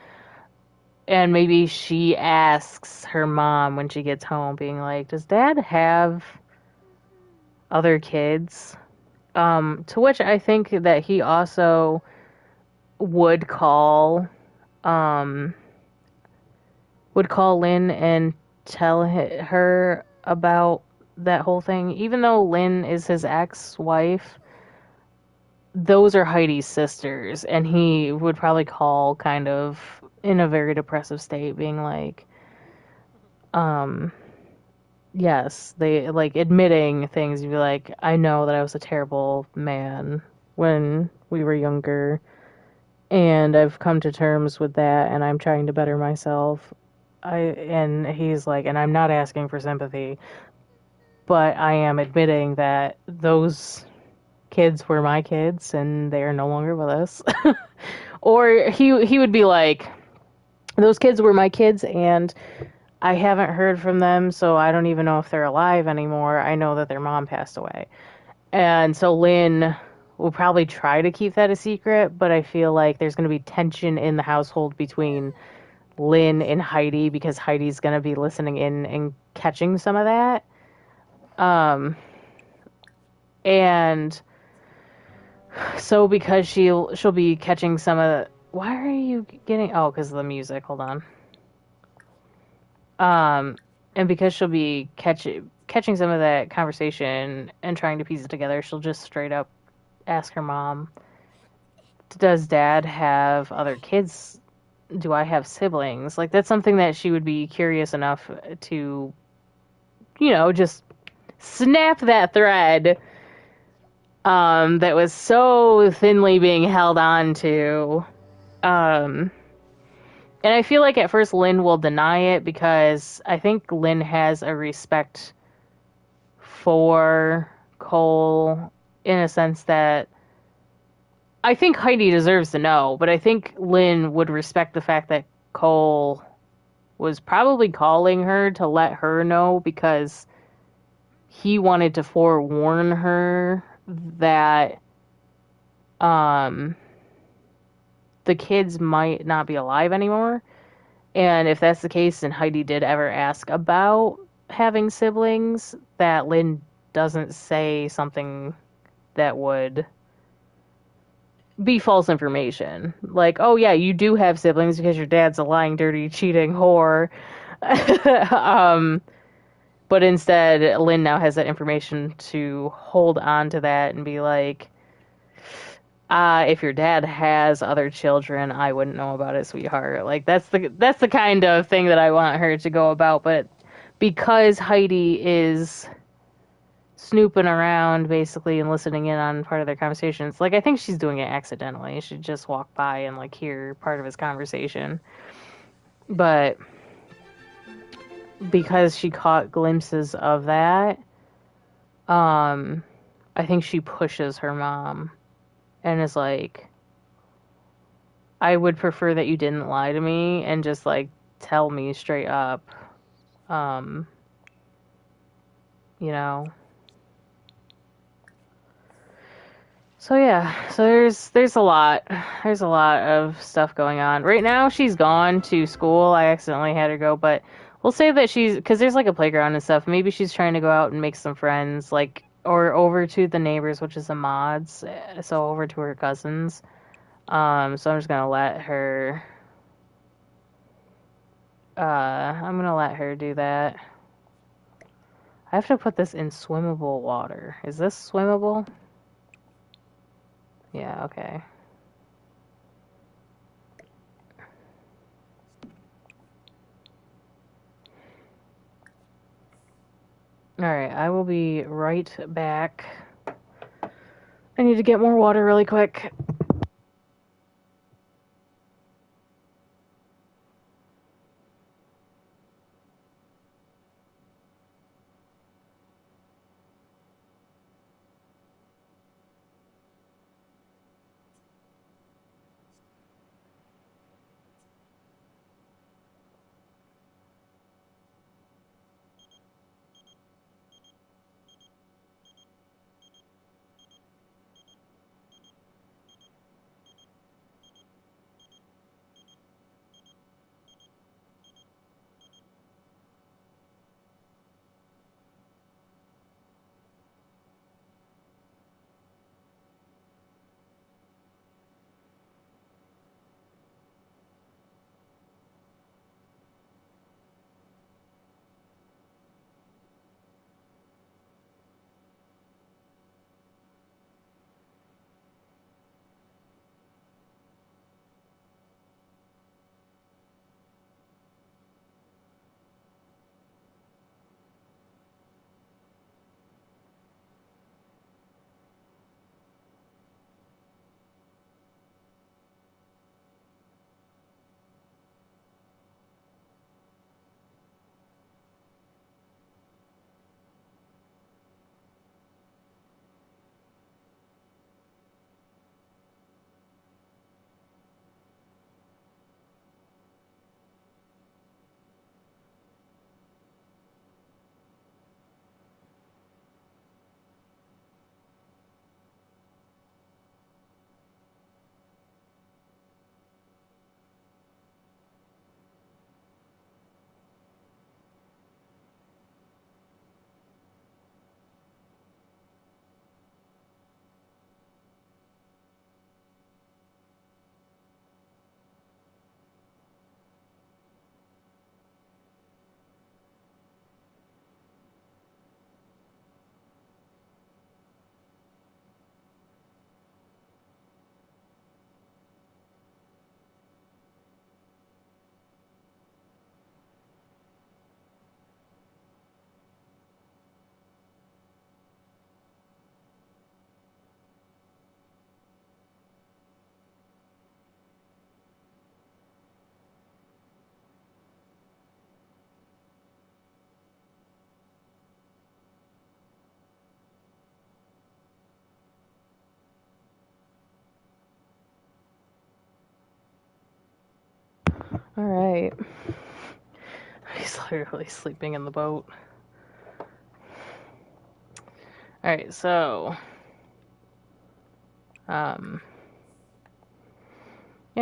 And maybe she asks her mom when she gets home, being like, does dad have other kids? To which I think that he also would call Lynn and tell her about that whole thing. Even though Lynn is his ex-wife, those are Heidi's sisters, and he would probably call kind of in a very depressive state, being like, yes, they, like, admitting things. You'd be like, I know that I was a terrible man when we were younger, and I've come to terms with that, and I'm trying to better myself. And he's like, and I'm not asking for sympathy, but I am admitting that those kids were my kids, and they are no longer with us. Or he would be like, those kids were my kids, and I haven't heard from them, so I don't even know if they're alive anymore. I know that their mom passed away. And so Lynn will probably try to keep that a secret, but I feel like there's going to be tension in the household between Lynn and Heidi because Heidi's going to be listening in and catching some of that. And so because she'll be catching some of the, why are you getting, oh, because of the music, hold on. And because she'll be catching some of that conversation and trying to piece it together, she'll just straight up ask her mom, does dad have other kids? Do I have siblings? Like, that's something that she would be curious enough to, just snap that thread that was so thinly being held on to. And I feel like at first Lynn will deny it because I think Lynn has a respect for Cole in a sense that I think Heidi deserves to know, but I think Lynn would respect the fact that Cole was probably calling her to let her know because he wanted to forewarn her that the kids might not be alive anymore. And if that's the case, and Heidi did ever ask about having siblings, that Lynn doesn't say something that would be false information. Like, oh yeah, you do have siblings because your dad's a lying, dirty, cheating whore. But instead, Lynn now has that information to hold on to that and be like, if your dad has other children, I wouldn't know about it, sweetheart. Like that's the kind of thing that I want her to go about. But because Heidi is snooping around basically and listening in on part of their conversations, like I think she's doing it accidentally. She just walk by and like hear part of his conversation. But because she caught glimpses of that, I think she pushes her mom and is like, I would prefer that you didn't lie to me and just like tell me straight up. Um, you know. So yeah, so there's a lot. There's a lot of stuff going on. Right now she's gone to school. I accidentally had her go, but we'll say that she's cuz there's like a playground and stuff. Maybe she's trying to go out and make some friends like or over to the neighbors, which is the mods, so over to her cousins. So I'm just going to let her I'm going to let her do that. I have to put this in swimmable water. Is this swimmable? Yeah, okay. Alright, I will be right back. I need to get more water really quick. Alright. He's literally sleeping in the boat. Alright, so... yeah,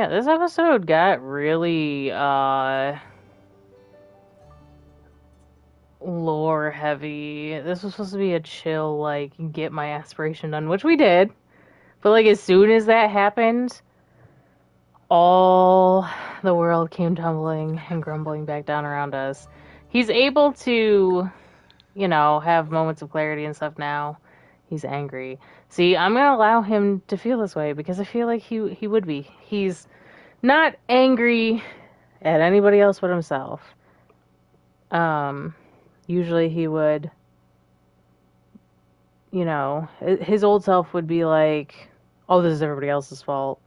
this episode got really, lore heavy. This was supposed to be a chill, like, get my aspiration done, which we did. But, like, as soon as that happened, all the world came tumbling and grumbling back down around us. He's able to, you know, have moments of clarity and stuff now. He's angry. See, I'm gonna allow him to feel this way because I feel like he would be. He's not angry at anybody else but himself. Usually he would, you know, his old self would be like, oh, this is everybody else's fault.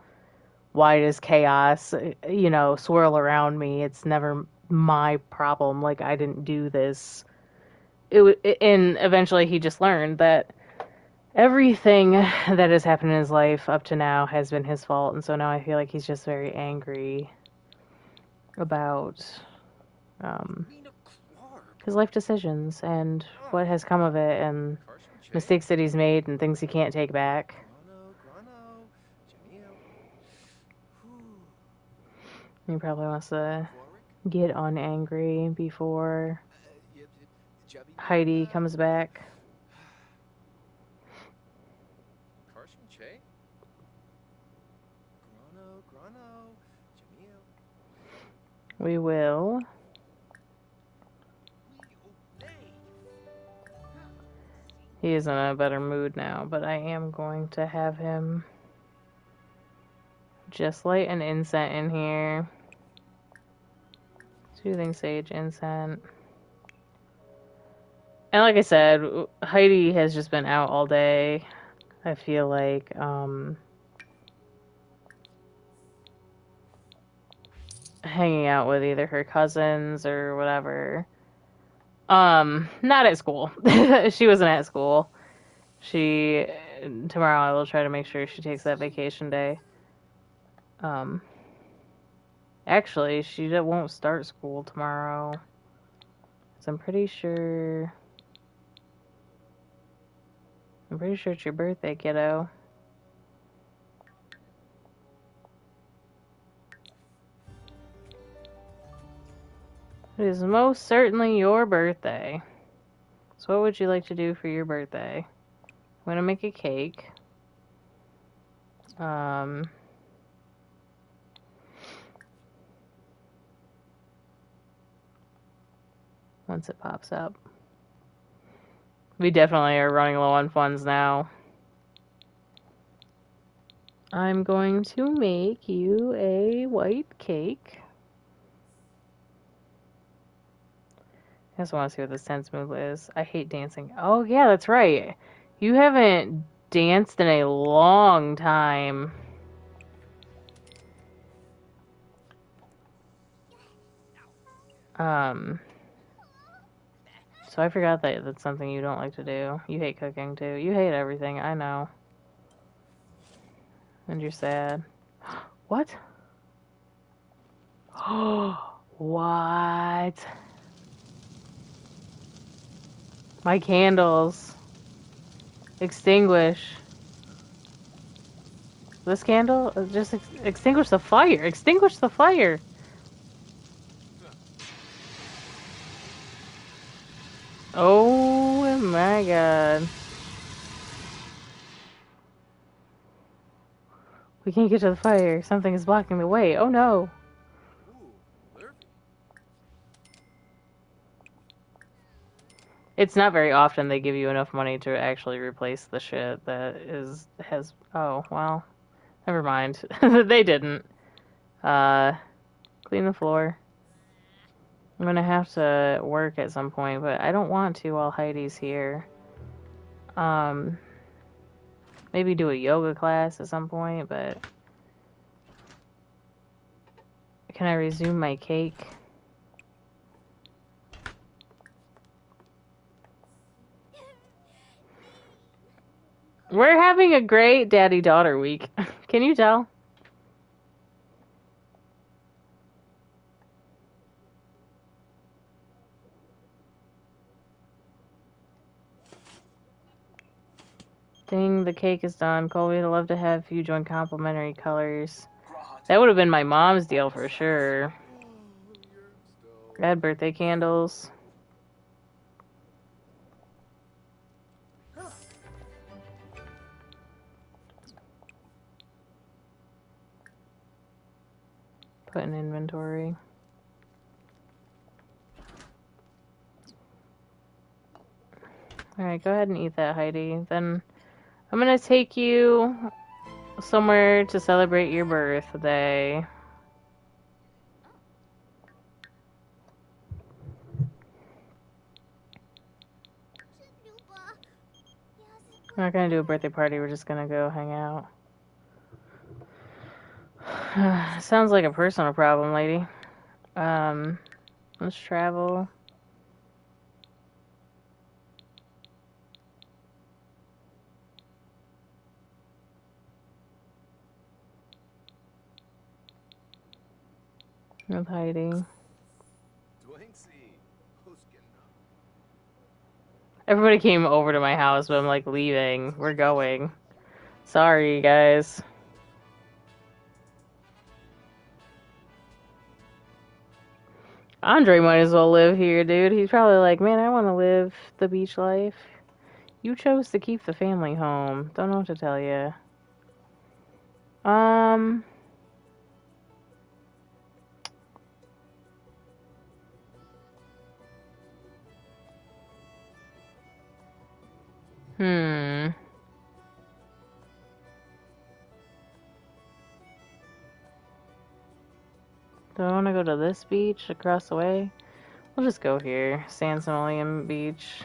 Why does chaos, you know, swirl around me? It's never my problem. Like, I didn't do this. And eventually he just learned that everything that has happened in his life up to now has been his fault. And so now I feel like he's just very angry about his life decisions and what has come of it and mistakes that he's made and things he can't take back. He probably wants to get unangry before Heidi comes back. We will. He is in a better mood now, but I am going to have him just light an incense in here. Soothing sage incense. And like I said, Heidi has just been out all day. I feel like, hanging out with either her cousins or whatever. Not at school. She wasn't at school. Tomorrow I will try to make sure she takes that vacation day. Actually, she won't start school tomorrow. So I'm pretty sure it's your birthday, kiddo. It is most certainly your birthday. So what would you like to do for your birthday? I'm gonna make a cake. Once it pops up. We definitely are running low on funds now. I'm going to make you a white cake. I just want to see what this tense move is. I hate dancing. Oh, yeah, that's right. You haven't danced in a long time. So I forgot that that's something you don't like to do. You hate cooking, too. You hate everything, I know. And you're sad. What? What? My candles. Extinguish. This candle? Just extinguish the fire. Extinguish the fire. Oh my god. We can't get to the fire. Something is blocking the way. Oh no. It's not very often they give you enough money to actually replace the shit that has. Oh, well. Never mind. They didn't. Clean the floor. I'm gonna have to work at some point, but I don't want to while Heidi's here. Maybe do a yoga class at some point, but... Can I resume my cake? We're having a great daddy-daughter week. Can you tell? Ding, the cake is done. Colby, I'd love to have you join complimentary colors. That would have been my mom's deal for sure. Add birthday candles. Put in inventory. Alright, go ahead and eat that, Heidi. Then I'm gonna take you somewhere to celebrate your birthday. We're not gonna do a birthday party, we're just gonna go hang out. Sounds like a personal problem, lady. Let's travel. With Heidi. Everybody came over to my house, but I'm like leaving. We're going. Sorry, guys. Andre might as well live here, dude. He's probably like, man, I want to live the beach life. You chose to keep the family home. Don't know what to tell you. Do I want to go to this beach across the way? We'll just go here. San Simeon Beach.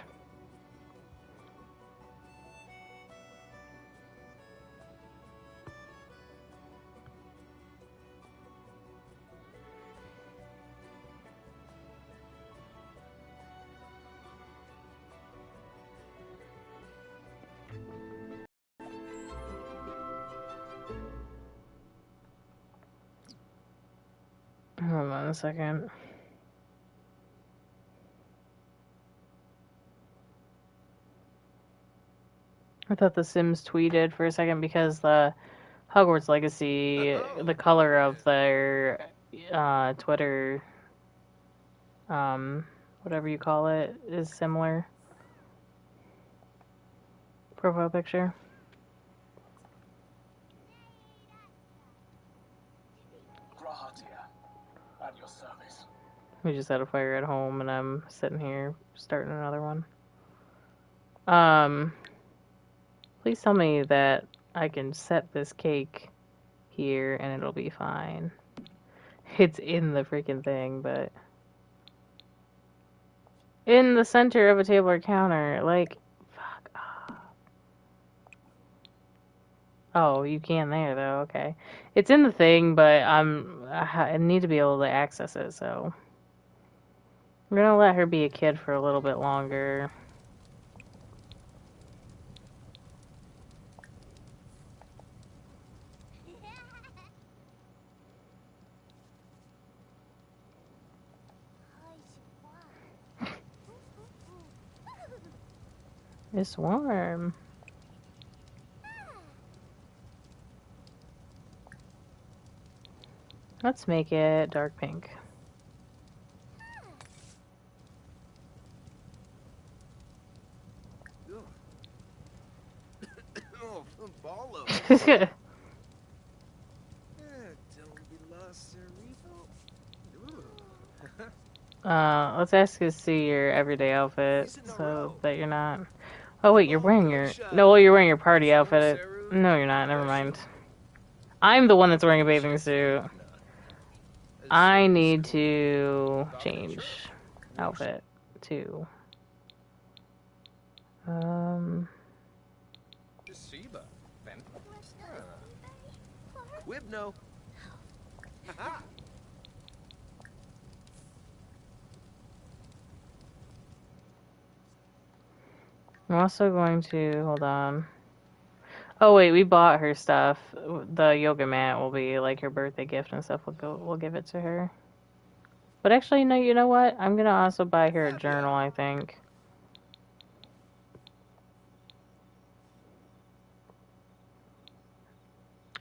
Hold on a second. I thought the Sims tweeted for a second because the Hogwarts Legacy, the color of their Twitter, whatever you call it, is similar. Profile picture. At your service. We just had a fire at home and I'm sitting here starting another one. Please tell me that I can set this cake here and it'll be fine. It's in the freaking thing, but in the center of a table or counter, like, fuck off. Oh, you can there though, okay. It's in the thing, but I need to be able to access it, so I'm gonna let her be a kid for a little bit longer. It's warm. Let's make it dark pink. Oh, Ballo. Let's ask you to see your everyday outfit so that you're not. Oh wait, you're wearing your. No, well, you're wearing your party outfit. No, you're not. Never mind. I'm the one that's wearing a bathing suit. I need to change outfit too. Quibno. I'm also going to hold on. Oh wait, we bought her stuff. The yoga mat will be like her birthday gift and stuff. We'll give it to her. But actually, no. You know what? I'm gonna also buy her a journal. I think.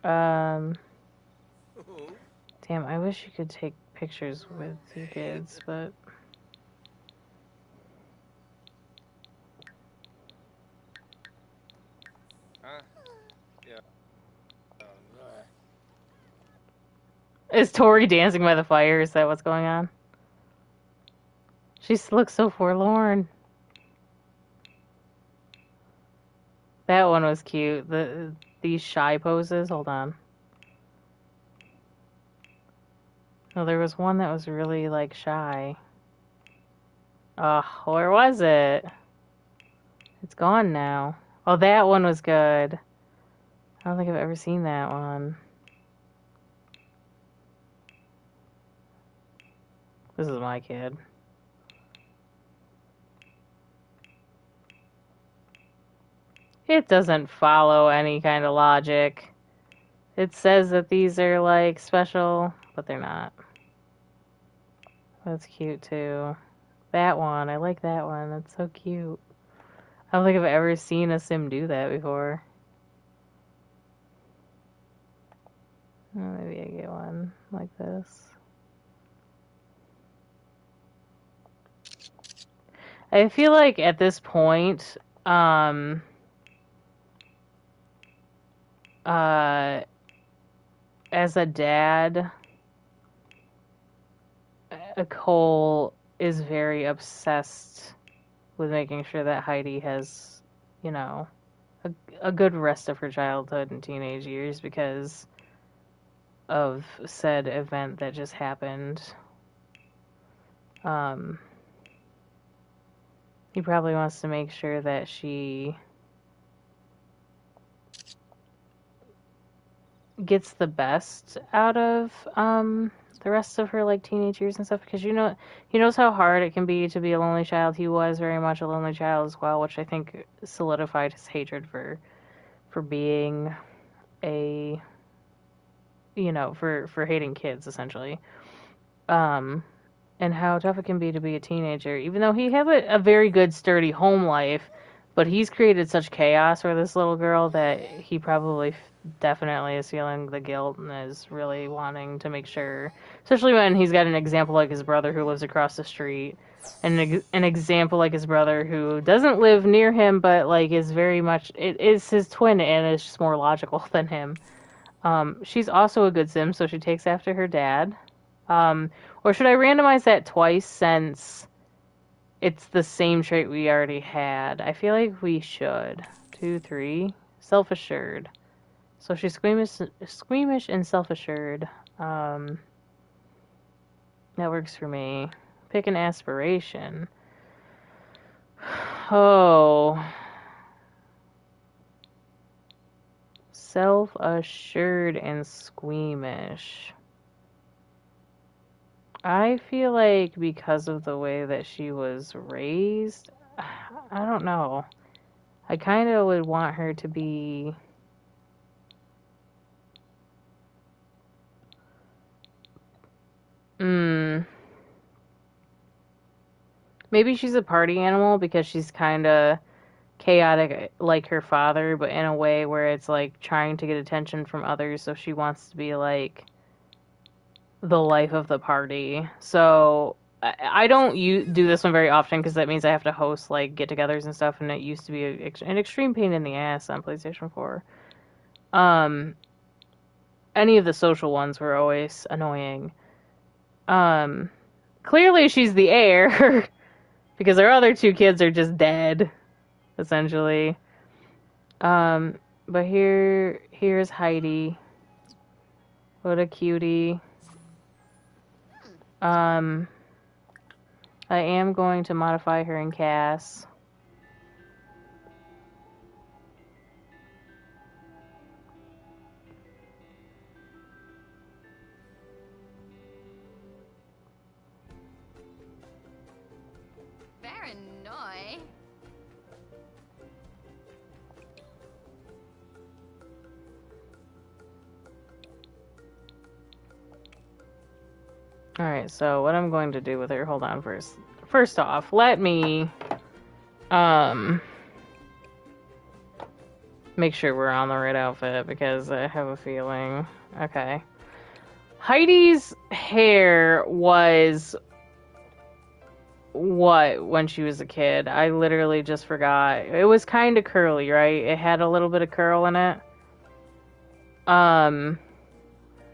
Um, Oh. damn, I wish you could take pictures with your kids, but Huh? Yeah. is Tori dancing by the fire? Is that what's going on? She looks so forlorn. That one was cute. These shy poses. Hold on. No, there was one that was really like shy. Oh, where was it? It's gone now. Oh, that one was good. I don't think I've ever seen that one. This is my kid. It doesn't follow any kind of logic. It says that these are like special, but they're not. That's cute too. That one, I like that one. That's so cute. I don't think I've ever seen a sim do that before. Oh, maybe I get one like this. I feel like at this point, uh, as a dad, Cole is very obsessed with making sure that Heidi has, you know, a good rest of her childhood and teenage years because of said event that just happened. He probably wants to make sure that she gets the best out of the rest of her like teenage years and stuff because he knows how hard it can be to be a lonely child. He was very much a lonely child as well, which I think solidified his hatred for being a for hating kids essentially. And how tough it can be to be a teenager, even though he had a very good sturdy home life, but he's created such chaos for this little girl that he probably definitely is feeling the guilt and is really wanting to make sure, especially when he's got an example like his brother who lives across the street, and an example like his brother who doesn't live near him but like is very much it is his twin and is just more logical than him. She's also a good sim, so she takes after her dad. Or should I randomize that twice since it's the same trait we already had? I feel like we should. 2, 3. Self-assured. So she's squeamish and self-assured. That works for me. Pick an aspiration. Oh. Self-assured and squeamish. I feel like because of the way that she was raised, I don't know. I kind of would want her to be. Mm, maybe she's a party animal because she's kind of chaotic like her father, but in a way where it's like trying to get attention from others, so she wants to be like the life of the party. So I don't do this one very often because that means I have to host like get-togethers and stuff, and it used to be an extreme pain in the ass on PlayStation 4. Any of the social ones were always annoying. Clearly she's the heir because our other two kids are just dead, essentially. But here's Heidi. What a cutie. I am going to modify her in Cass. Varanoi. Alright, so what I'm going to do with her, hold on first. First off, let me make sure we're on the right outfit because I have a feeling. Okay. Heidi's hair was what when she was a kid? I literally just forgot. It was kind of curly, right? It had a little bit of curl in it.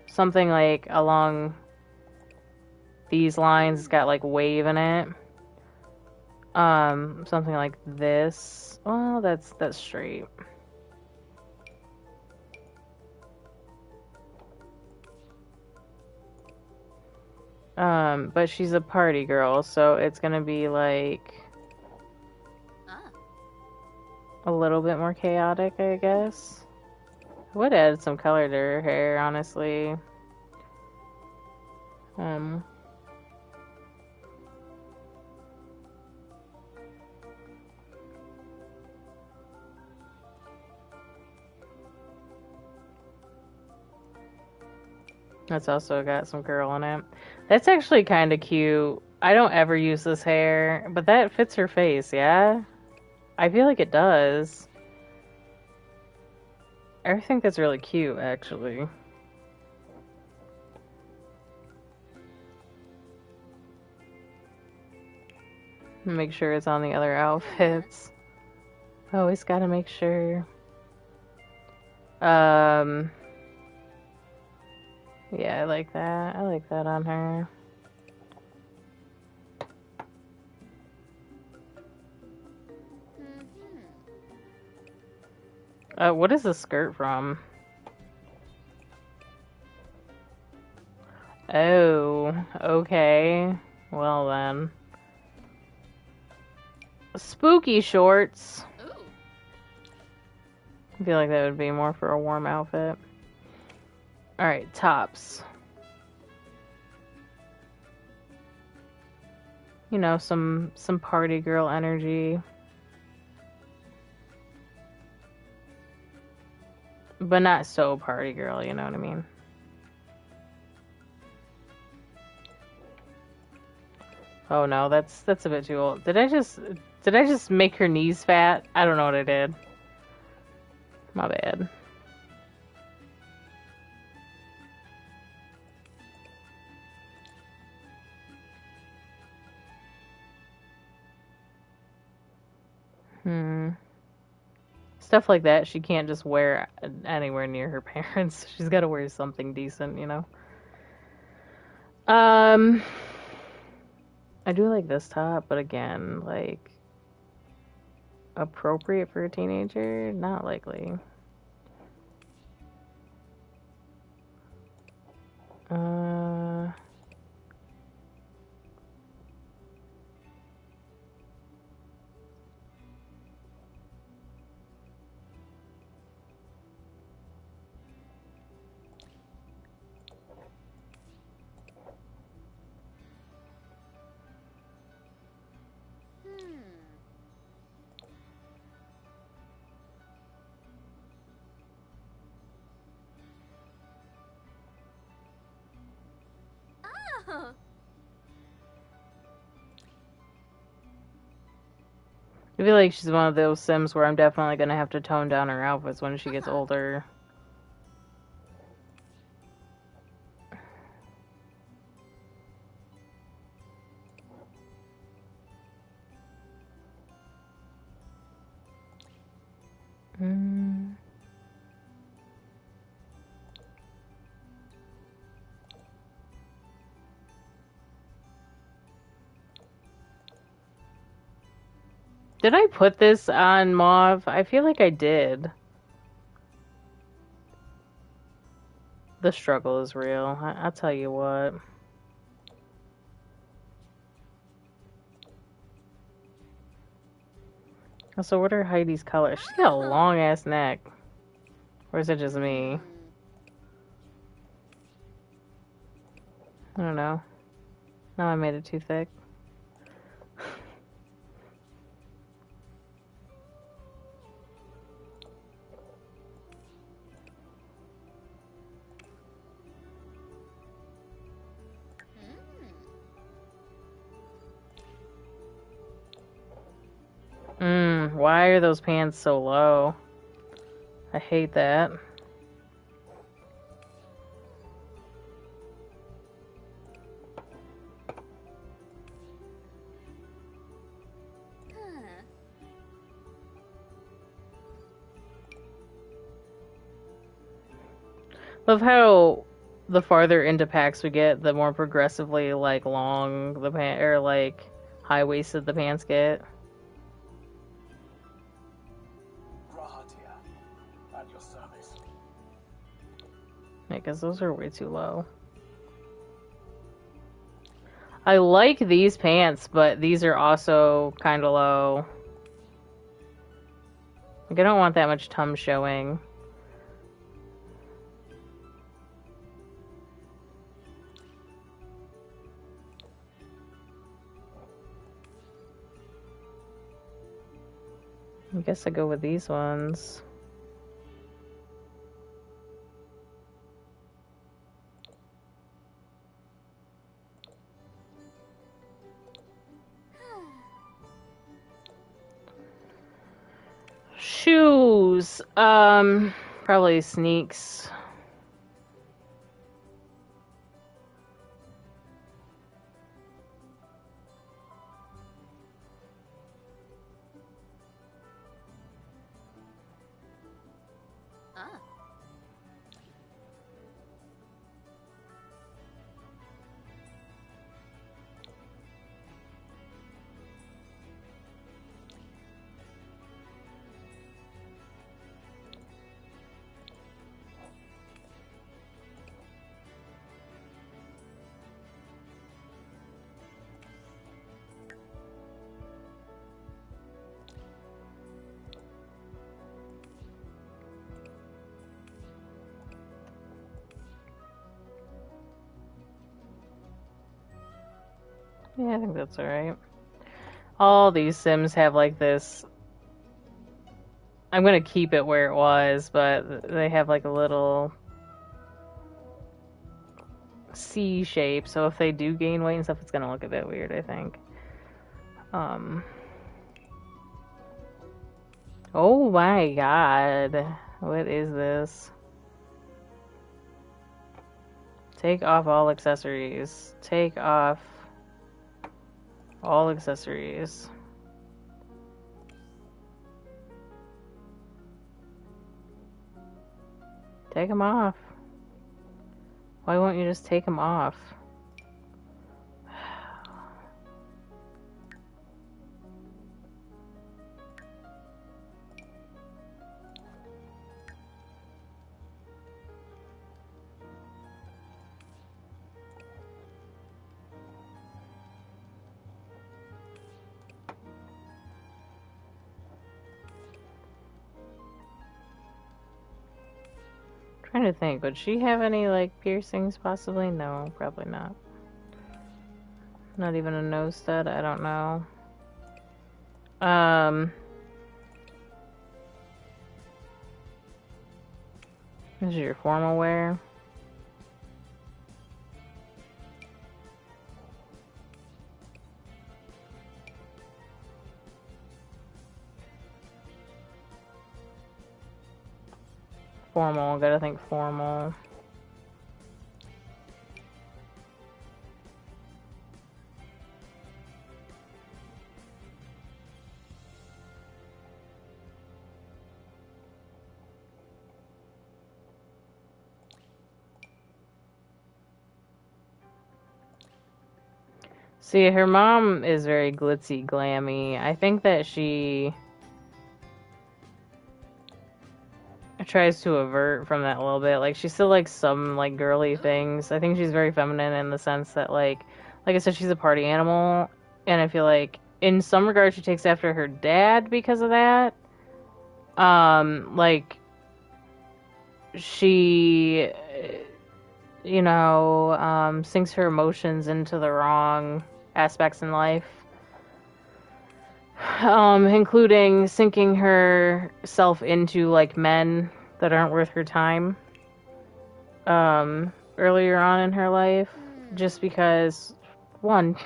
Something like along these lines. It's got like wave in it. Something like this. Well, that's straight. But she's a party girl, so it's gonna be like a little bit more chaotic, I guess. I would add some color to her hair, honestly. That's also got some curl in it. That's actually kind of cute. I don't ever use this hair, but that fits her face, yeah? I feel like it does. I think that's really cute, actually. Make sure it's on the other outfits. Always gotta make sure. Yeah, I like that. I like that on her. What is the skirt from? Oh, okay. Well then. Spooky shorts. I feel like that would be more for a warm outfit. Alright, tops. You know, some party girl energy. But not so party girl, you know what I mean? Oh no, that's a bit too old. Did I just make her knees fat? I don't know what I did. My bad. Stuff like that she can't just wear anywhere near her parents. She's got to wear something decent, you know. I do like this top, but again, like appropriate for a teenager, not likely. I feel like she's one of those Sims where I'm definitely gonna have to tone down her outfits when she gets older. Did I put this on Mauve? I feel like I did. The struggle is real. I'll tell you what. So what are Heidi's colors? She's got a long ass neck. Or is it just me? I don't know. Now I made it too thick. Why are those pants so low? I hate that. Love how the farther into packs we get, the more progressively like long the pant or like high waisted the pants get. Grahatia, at your service. Yeah, because those are way too low. I like these pants, but these are also kind of low. Like, I don't want that much tum showing. I guess I go with these ones. Shoes. Probably sneaks. Ah. Yeah, I think that's alright. All these Sims have like this. I'm gonna keep it where it was, but they have like a little C shape, so if they do gain weight and stuff, it's gonna look a bit weird, I think. Oh my god. What is this? Take off all accessories. Take off all accessories. Take them off. Why won't you just take them off? Trying to think, would she have any like piercings possibly? No, probably not. Not even a nose stud, I don't know. This is your formal wear. Formal, gotta think formal. See, her mom is very glitzy, glammy. I think that she tries to avert from that a little bit. Like, she still likes some, like, girly things. I think she's very feminine in the sense that, like I said, she's a party animal. And I feel like, in some regards, she takes after her dad because of that. Like, she, sinks her emotions into the wrong aspects in life. Including sinking herself into, like, men that aren't worth her time. Earlier on in her life, just because, one,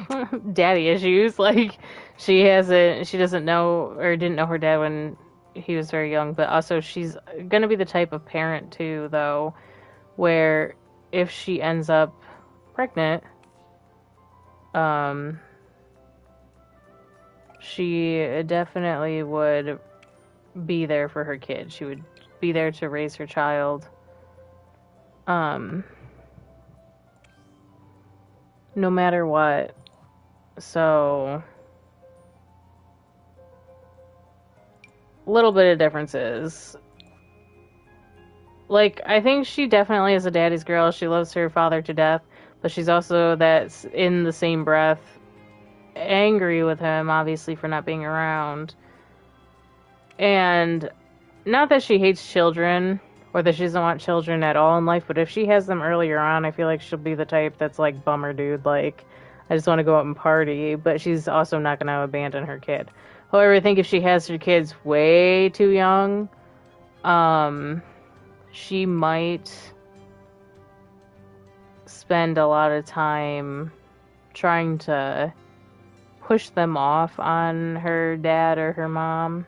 daddy issues. Like, she doesn't know, or didn't know her dad when he was very young, but also she's gonna be the type of parent too, though, where if she ends up pregnant, um, she definitely would be there for her kid. She would be there to raise her child. No matter what. So, a little bit of differences. Like, I think she definitely is a daddy's girl. She loves her father to death, but she's also that's in the same breath angry with him, obviously, for not being around. And not that she hates children or that she doesn't want children at all in life, but if she has them earlier on, I feel like she'll be the type that's like, bummer, dude. Like, I just want to go out and party, but she's also not going to abandon her kid. However, I think if she has her kids way too young, she might spend a lot of time trying to push them off on her dad or her mom,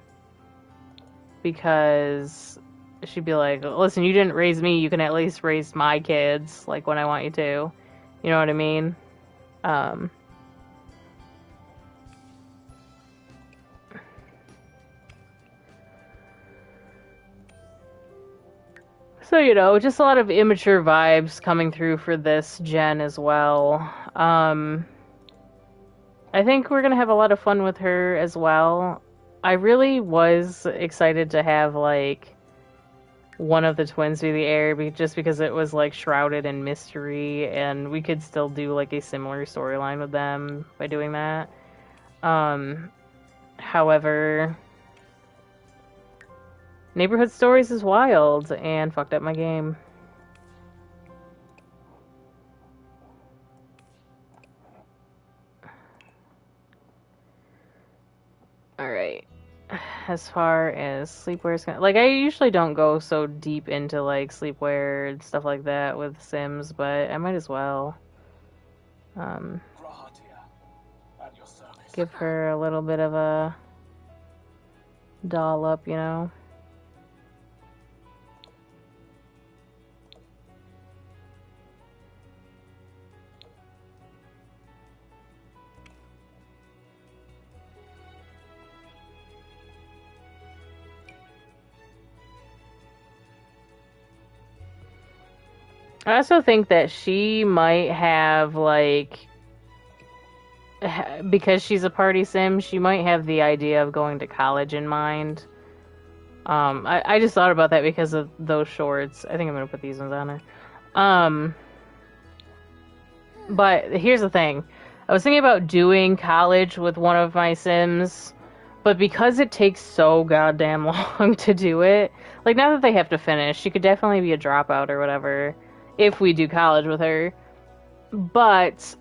because she'd be like, listen, you didn't raise me, you can at least raise my kids, like, when I want you to. You know what I mean? So, you know, just a lot of immature vibes coming through for this gen as well. I think we're gonna have a lot of fun with her as well. I really was excited to have, like, one of the twins be the heir, just because it was, like, shrouded in mystery, and we could still do, like, a similar storyline with them by doing that. However, Neighborhood Stories is wild and fucked up my game. Alright. As far as sleepwear's like, I usually don't go so deep into, like, sleepwear and stuff like that with Sims, but I might as well. Grahatia, at your service. Give her a little bit of a doll up, you know? I also think that she might have, like, because she's a party sim, she might have the idea of going to college in mind. I just thought about that because of those shorts. I think I'm gonna put these ones on her. But here's the thing. I was thinking about doing college with one of my sims, but because it takes so goddamn long to do it, like, not that they have to finish, she could definitely be a dropout or whatever if we do college with her. But,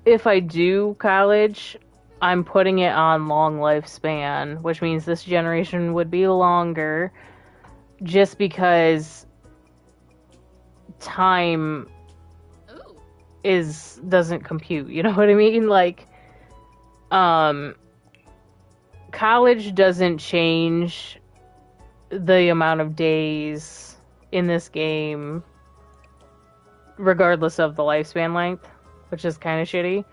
if I do college, I'm putting it on long lifespan, which means this generation would be longer, just because time doesn't compute, you know what I mean? Like, college doesn't change the amount of days in this game regardless of the lifespan length, which is kind of shitty.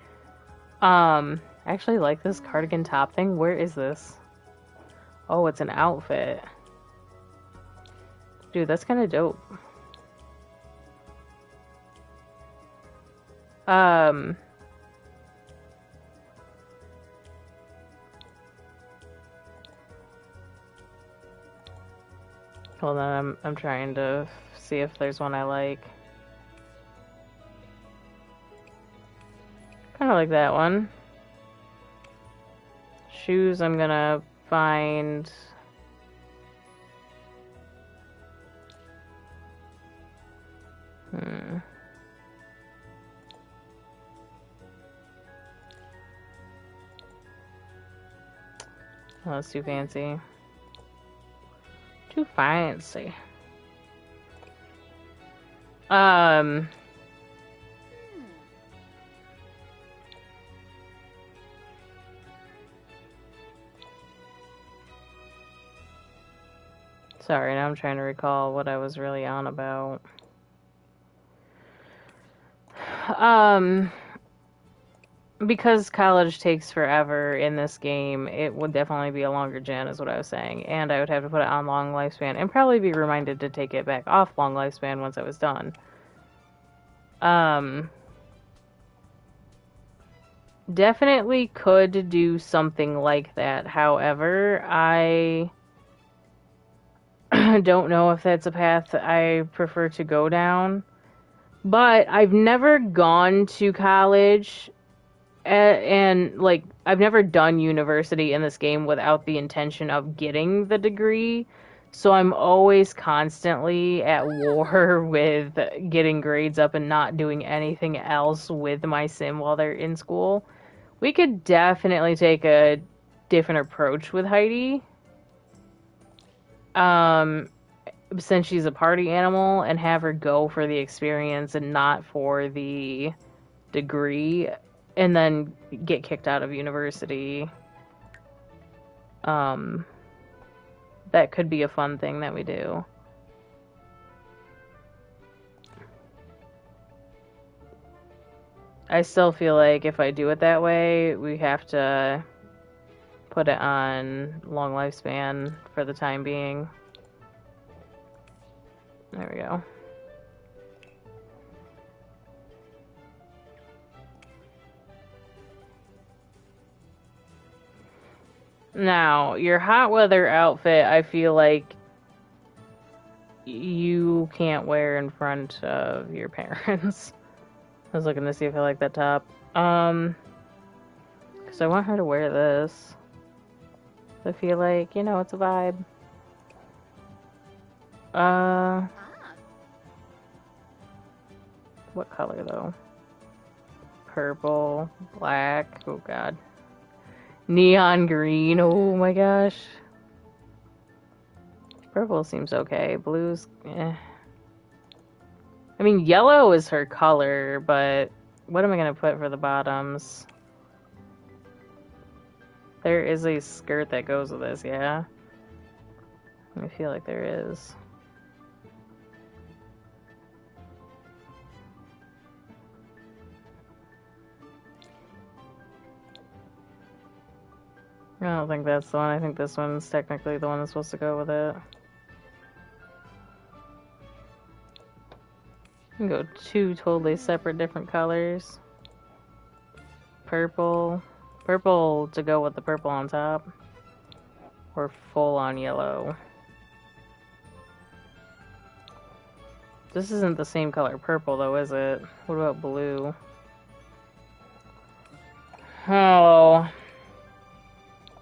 I actually like this cardigan top thing. Where is this? Oh, it's an outfit. Dude, that's kind of dope. Hold on, I'm trying to see if there's one I like. Kind of like that one. Shoes, I'm gonna find... Oh, that's too fancy. Too fancy. Sorry, now I'm trying to recall what I was really on about. Because college takes forever in this game, it would definitely be a longer gen, is what I was saying. And I would have to put it on long lifespan and probably be reminded to take it back off long lifespan once I was done. Definitely could do something like that. However, I don't know if that's a path I prefer to go down. But I've never gone to college and like I've never done university in this game without the intention of getting the degree. So I'm always constantly at war with getting grades up and not doing anything else with my sim while they're in school. We could definitely take a different approach with Heidi. Since she's a party animal, and have her go for the experience and not for the degree, and then get kicked out of university. That could be a fun thing that we do. I still feel like if I do it that way, we have to put it on long lifespan for the time being. There we go. Now, your hot weather outfit, I feel like you can't wear in front of your parents. I was looking to see if I like that top. Because I want her to wear this. I feel like, you know, it's a vibe. What color though? Purple, black, oh god. Neon green, oh my gosh. Purple seems okay. Blue's, eh. I mean, yellow is her color, but what am I gonna put for the bottoms? There is a skirt that goes with this, yeah? I feel like there is. I don't think that's the one. I think this one's technically the one that's supposed to go with it. You can go two totally separate different colors. Purple. Purple to go with the purple on top. Or full on yellow. This isn't the same color purple though, is it? What about blue? Oh.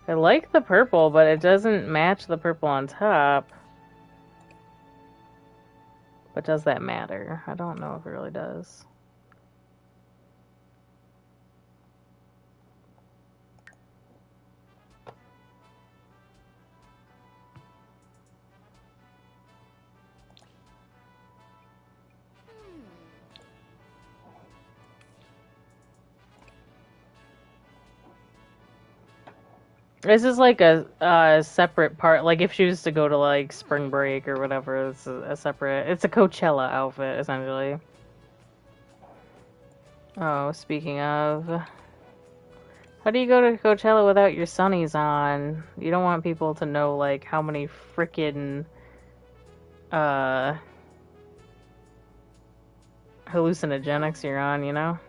I like the purple, but it doesn't match the purple on top. But does that matter? I don't know if it really does. This is like a separate part. Like if she was to go to like spring break or whatever, it's a separate. It's a Coachella outfit essentially. Oh, speaking of, how do you go to Coachella without your sunnies on? You don't want people to know like how many frickin' hallucinogenics you're on, you know?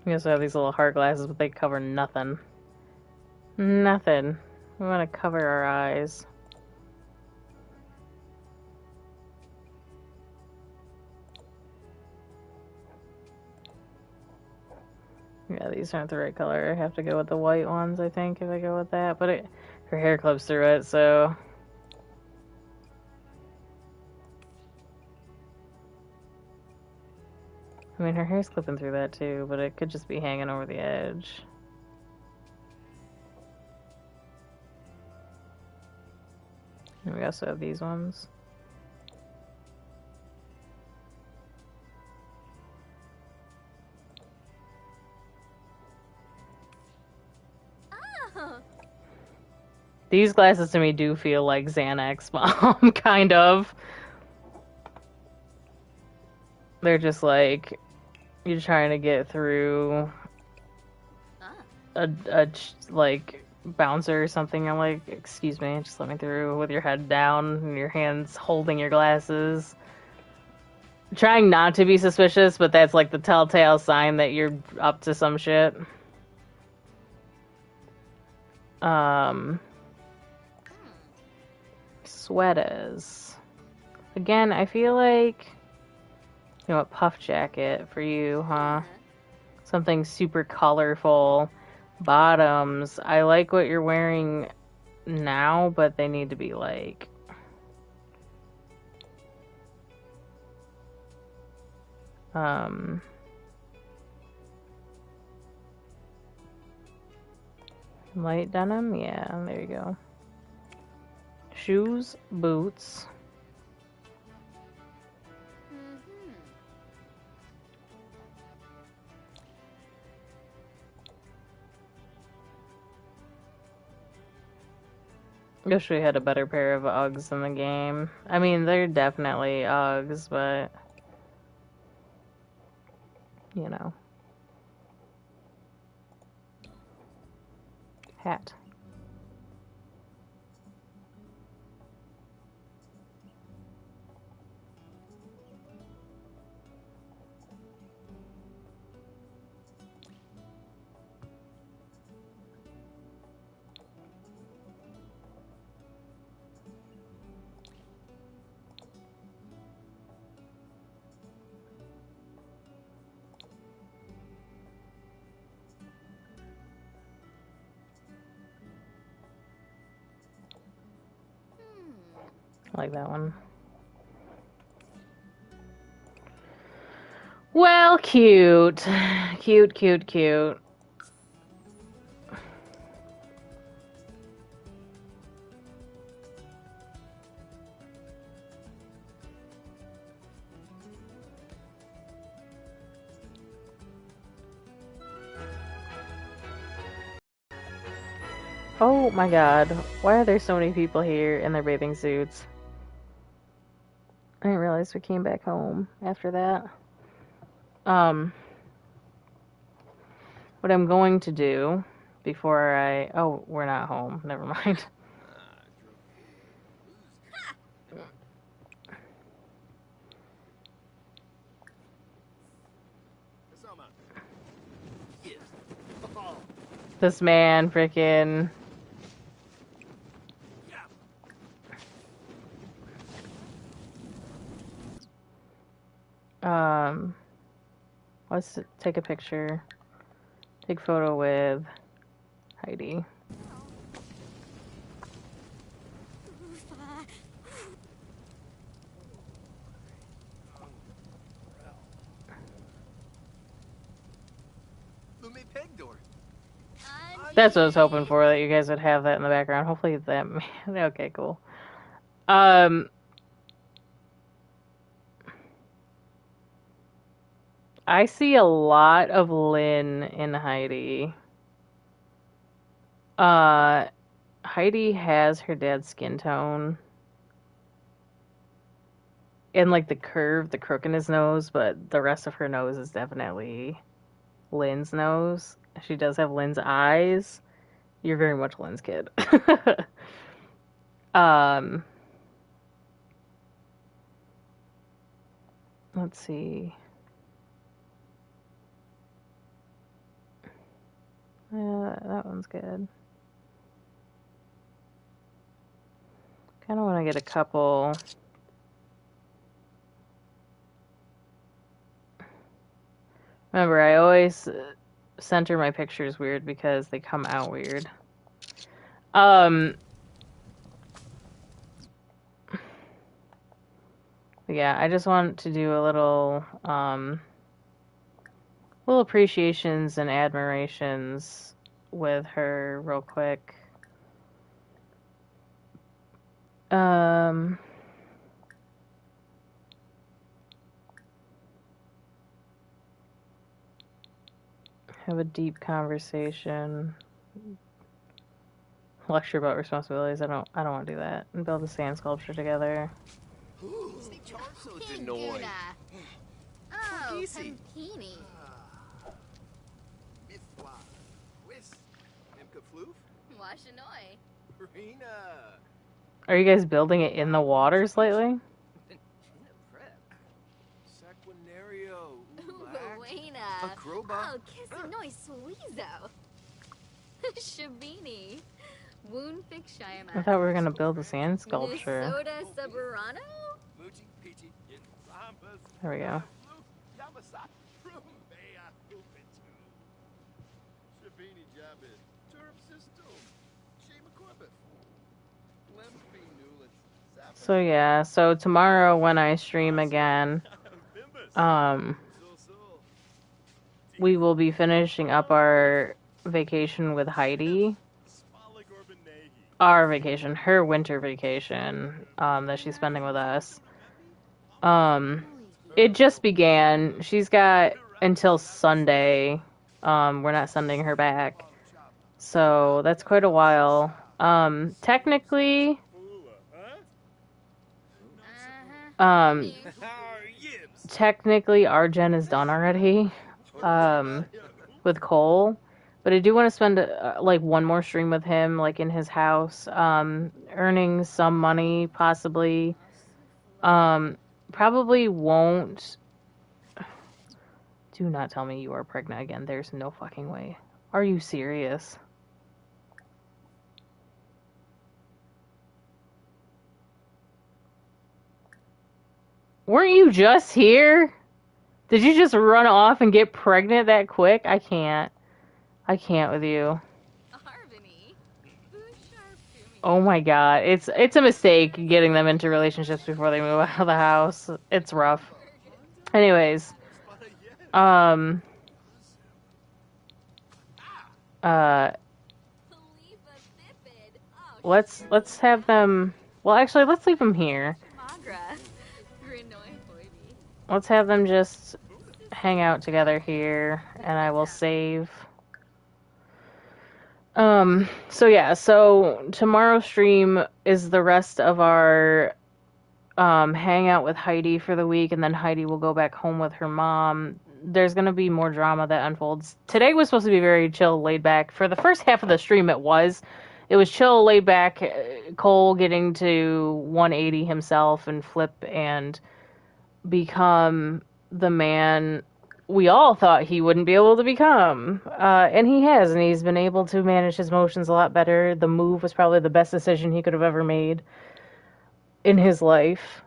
You also have these little heart glasses, but they cover nothing. Nothing. We want to cover our eyes. Yeah, these aren't the right color. I have to go with the white ones, I think, if I go with that. But her hair clips through it, so... I mean, her hair's clipping through that too, but it could just be hanging over the edge. And we also have these ones. These glasses to me do feel like Xanax bomb, kind of. They're just like you're trying to get through a like bouncer or something. I'm like, excuse me, just let me through with your head down and your hands holding your glasses. Trying not to be suspicious, but that's like the telltale sign that you're up to some shit. Sweaters. Again, I feel like, you know what, puff jacket for you, huh? Something super colorful. Bottoms. I like what you're wearing now, but they need to be like light denim. Yeah, there you go. Shoes, boots. Wish we had a better pair of Uggs in the game. I mean, they're definitely Uggs, but you know. Hat. I like that one. Well, cute. Cute, cute, cute. Oh my god. Why are there so many people here in their bathing suits? I didn't realize we came back home after that. What I'm going to do before I... Oh, we're not home. Never mind. This man freaking... Let's take a picture. Take a photo with Heidi. That's what I was hoping for, that you guys would have that in the background. Hopefully that... Okay, cool. I see a lot of Lynn in Heidi. Heidi has her dad's skin tone. And like the curve, the crook in his nose, but the rest of her nose is definitely Lynn's nose. She does have Lynn's eyes. You're very much Lynn's kid. Let's see. That one's good. Kind of want to get a couple. Remember, I always center my pictures weird because they come out weird. Yeah, I just want to do a little appreciations and admirations with her real quick. Have a deep conversation. lecture about responsibilities. I don't want to do that. And build a sand sculpture together. Stay charged so it's Pinguna. annoying. Oh, Easy. Pampini. Mithwa. Whis. Emka Floof. Washanoi. Rena. Are you guys building it in the water slightly? Prep. Sequinario. Ulak. Buena. Acroba. Oh, Kissanoi Sweezo. Shabini. Wound Fix I Shayama. thought we were gonna build a sand sculpture. Minnesota Suburano? Moochie Peachy. Rambas. There we go. Yamasa. Rumbea. Upitu. Shabini Jabit. Turp System. Shema Corbett. Lempi Newlet. So yeah, so tomorrow when I stream again, we will be finishing up our vacation with Heidi. Our vacation, her winter vacation, that she's spending with us. It just began. She's got until Sunday. We're not sending her back. So that's quite a while. Technically, technically our gen is done already. With Cole. But I do want to spend like one more stream with him, like in his house, earning some money, possibly. Probably won't. Do not tell me you are pregnant again. There's no fucking way. Are you serious? Weren't you just here? Did you just run off and get pregnant that quick? I can't. I can't with you. Oh my god. It's a mistake getting them into relationships before they move out of the house. It's rough. Anyways. Let's have them. Well, actually, let's leave them here. Let's have them just hang out together here, and I will save. So yeah, so tomorrow's stream is the rest of our hangout with Heidi for the week, and then Heidi will go back home with her mom. There's gonna be more drama that unfolds. Today was supposed to be very chill, laid back. For the first half of the stream, it was chill, laid back. Cole getting to 180 himself and flip and become the man we all thought he wouldn't be able to become. And he has, and he's been able to manage his emotions a lot better. The move was probably the best decision he could have ever made in his life.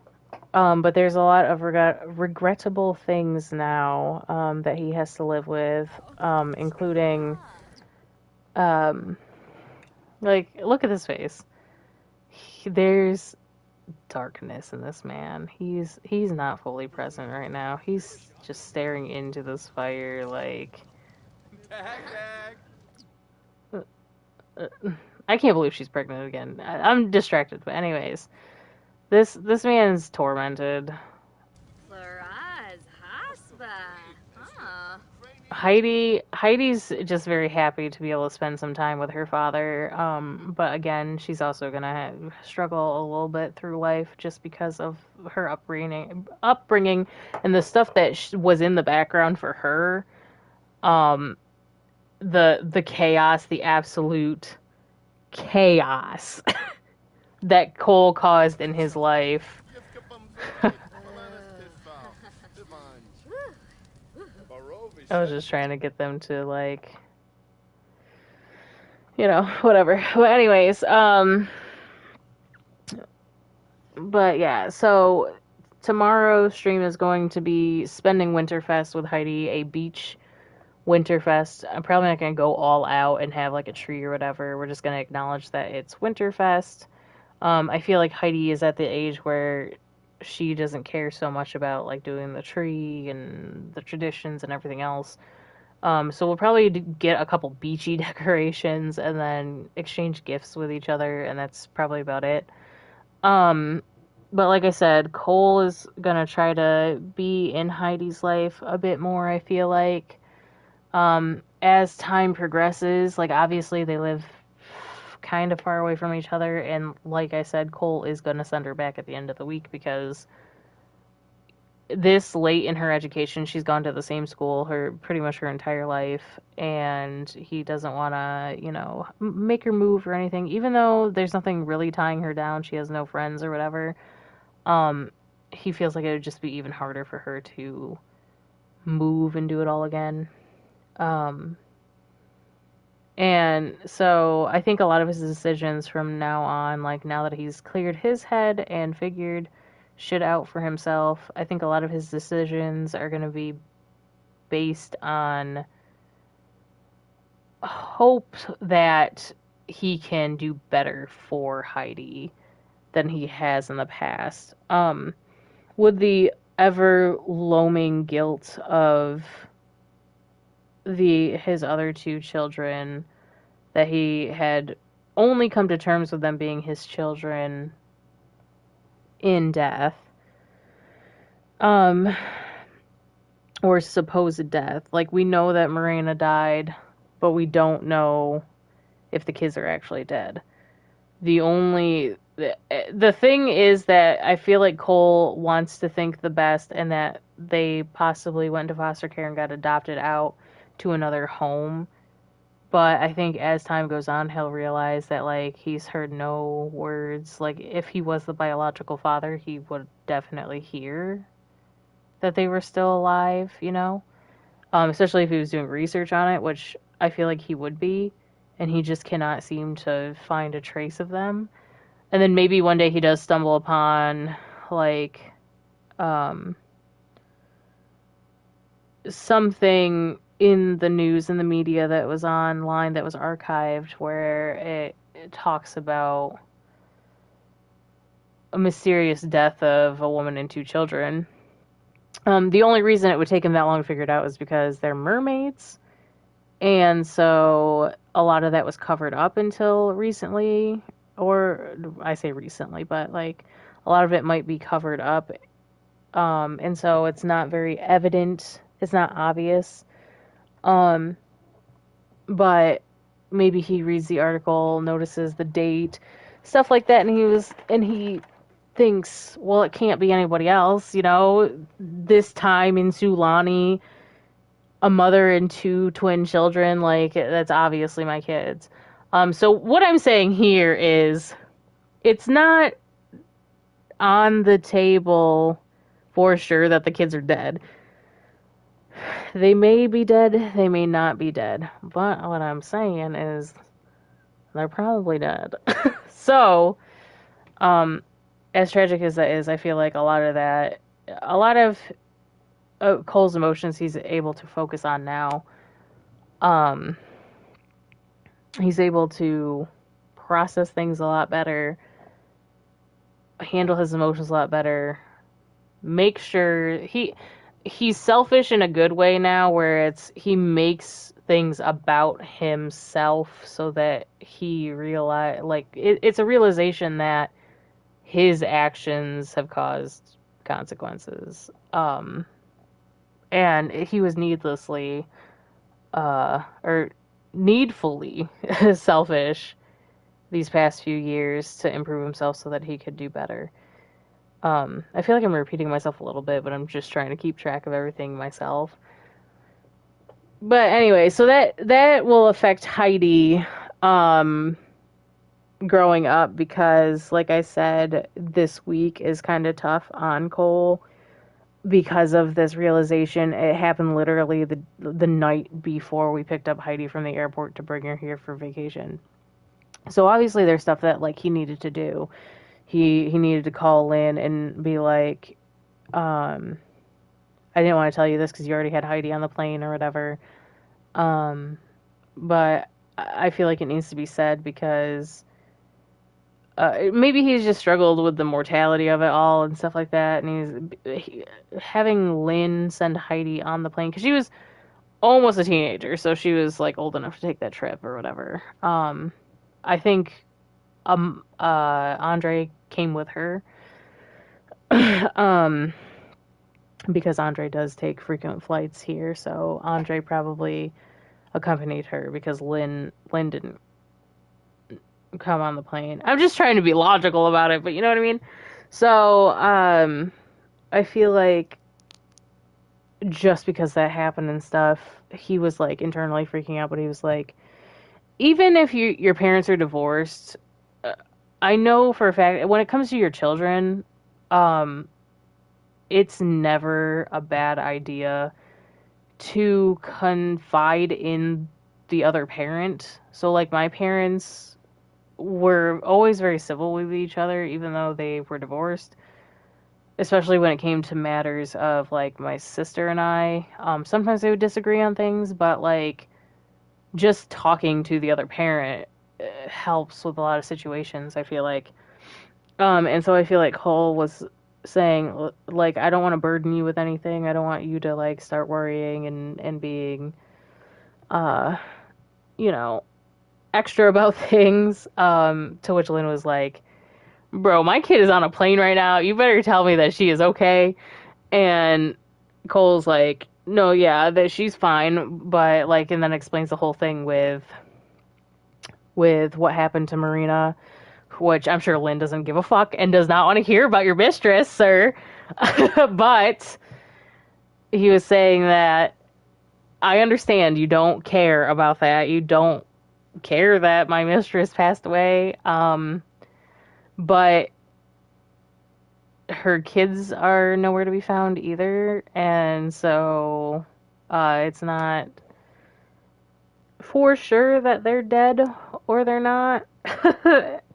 But there's a lot of regrettable things now that he has to live with, including, like, look at his face. There's darkness in this man. He's not fully present right now. He's just staring into this fire like... I can't believe she's pregnant again. I'm distracted, but anyways. This man's tormented. Heidi's just very happy to be able to spend some time with her father. But again, she's also gonna struggle a little bit through life just because of her upbringing, and the stuff that was in the background for her. The chaos, the absolute chaos that Cole caused in his life. I was just trying to get them to, like, you know, whatever. But anyways, but yeah, so tomorrow's stream is going to be spending Winterfest with Heidi, a beach Winterfest. I'm probably not going to go all out and have, like, a tree or whatever. We're just going to acknowledge that it's Winterfest. I feel like Heidi is at the age where she doesn't care so much about, like, doing the tree and the traditions and everything else. So we'll probably get a couple beachy decorations and then exchange gifts with each other, and that's probably about it. But like I said, Cole is gonna try to be in Heidi's life a bit more, I feel like. As time progresses, like, obviously they live kind of far away from each other, and like I said, Cole is going to send her back at the end of the week because this late in her education, she's gone to the same school pretty much her entire life, and he doesn't want to, make her move or anything, even though there's nothing really tying her down. She has no friends or whatever. He feels like it would just be even harder for her to move and do it all again. And so I think a lot of his decisions from now on, like now that he's cleared his head and figured shit out for himself, I think a lot of his decisions are going to be based on hope that he can do better for Heidi than he has in the past. With the ever looming guilt of his other two children, that he had only come to terms with them being his children in death, or supposed death. Like, we know that Marina died, but we don't know if the kids are actually dead. The thing is that I feel like Cole wants to think the best and that they possibly went into foster care and got adopted out to another home. But I think as time goes on, he'll realize that, like, he's heard no words. Like, if he was the biological father, he would definitely hear that they were still alive, Especially if he was doing research on it, which I feel like he would be. And he just cannot seem to find a trace of them. And then maybe one day he does stumble upon, like, something in the news, in the media that was online, that was archived, where it talks about a mysterious death of a woman and two children. The only reason it would take him that long to figure it out is because they're mermaids. And so a lot of that was covered up until recently, or I say recently, but like a lot of it might be covered up. And so it's not very evident. It's not obvious. But maybe he reads the article, notices the date, stuff like that, and he thinks, well, it can't be anybody else, this time in Sulani, a mother and two twin children, like, that's obviously my kids. So what I'm saying here is, it's not on the table for sure that the kids are dead. They may be dead, they may not be dead. But what I'm saying is, they're probably dead. So, as tragic as that is, I feel like a lot of Cole's emotions he's able to focus on now. He's able to process things a lot better, handle his emotions a lot better, make sure he's selfish in a good way now, where he makes things about himself so that he realize, like, it's a realization that his actions have caused consequences. And he was needlessly, or needfully selfish these past few years to improve himself so that he could do better. I feel like I'm repeating myself a little bit, but I'm just trying to keep track of everything myself. But anyway, so that will affect Heidi growing up, because, like I said, this week is kind of tough on Cole because of this realization. It happened literally the night before we picked up Heidi from the airport to bring her here for vacation. So obviously there's stuff that, like, he needed to do. He needed to call Lynn and be like, I didn't want to tell you this because you already had Heidi on the plane or whatever. But I feel like it needs to be said because maybe he's just struggled with the mortality of it all and stuff like that. And having Lynn send Heidi on the plane, because she was almost a teenager, so she was, like, old enough to take that trip or whatever. I think Andre came with her. Because Andre does take frequent flights here, so Andre probably accompanied her because Lynn didn't come on the plane. I'm just trying to be logical about it, but you know what I mean? So, I feel like just because that happened and stuff, he was like internally freaking out, but he was like, even if your parents are divorced, uh, I know for a fact when it comes to your children, um, it's never a bad idea to confide in the other parent. So, like, my parents were always very civil with each other, even though they were divorced. Especially when it came to matters of like my sister and I. Sometimes they would disagree on things, but like just talking to the other parent helps with a lot of situations. I feel like, and so I feel like Cole was saying like I don't want to burden you with anything. I don't want you to like start worrying and being, uh, you know, extra about things. To which Lynn was like, "Bro, my kid is on a plane right now. You better tell me that she is okay." And Cole's like, no, yeah, that she's fine, but like, and then explains the whole thing with what happened to Marina, which I'm sure Lynn doesn't give a fuck and does not want to hear about your mistress, sir. But he was saying that I understand you don't care about that. You don't care that my mistress passed away. But her kids are nowhere to be found either, and so it's not for sure that they're dead or they're not.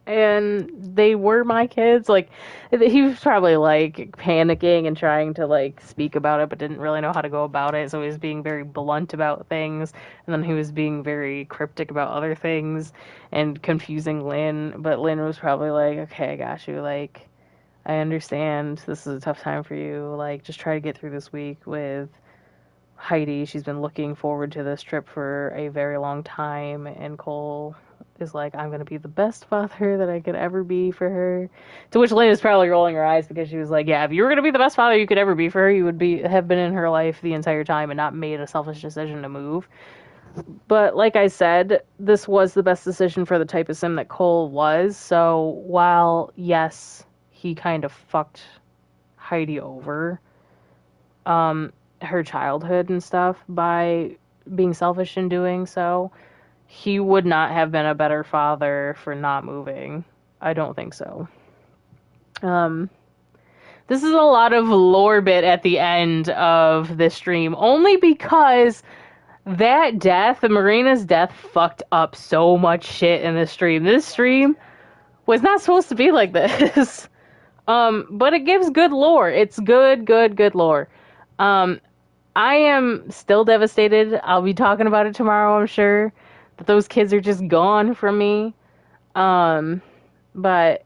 And they were my kids. Like, he was probably like panicking and trying to like speak about it, but didn't really know how to go about it. So he was being very blunt about things, and then he was being very cryptic about other things and confusing Lynn. But Lynn was probably like, okay, I got you. Like, I understand this is a tough time for you. Like, just try to get through this week with Heidi. She's been looking forward to this trip for a very long time. And Cole is like, I'm going to be the best father that I could ever be for her. To which Lynn is probably rolling her eyes because she was like, yeah, if you were going to be the best father you could ever be for her, you would have been in her life the entire time and not made a selfish decision to move. But like I said, this was the best decision for the type of sim that Cole was. So while, yes, he kind of fucked Heidi over, her childhood and stuff by being selfish in doing so, he would not have been a better father for not moving. I don't think so. Um, this is a lot of lore bit at the end of this stream, only because that death, Marina's death, fucked up so much shit in this stream. This stream was not supposed to be like this. But it gives good lore. It's good lore. Um, I am still devastated. I'll be talking about it tomorrow, I'm sure. But those kids are just gone from me. Um, but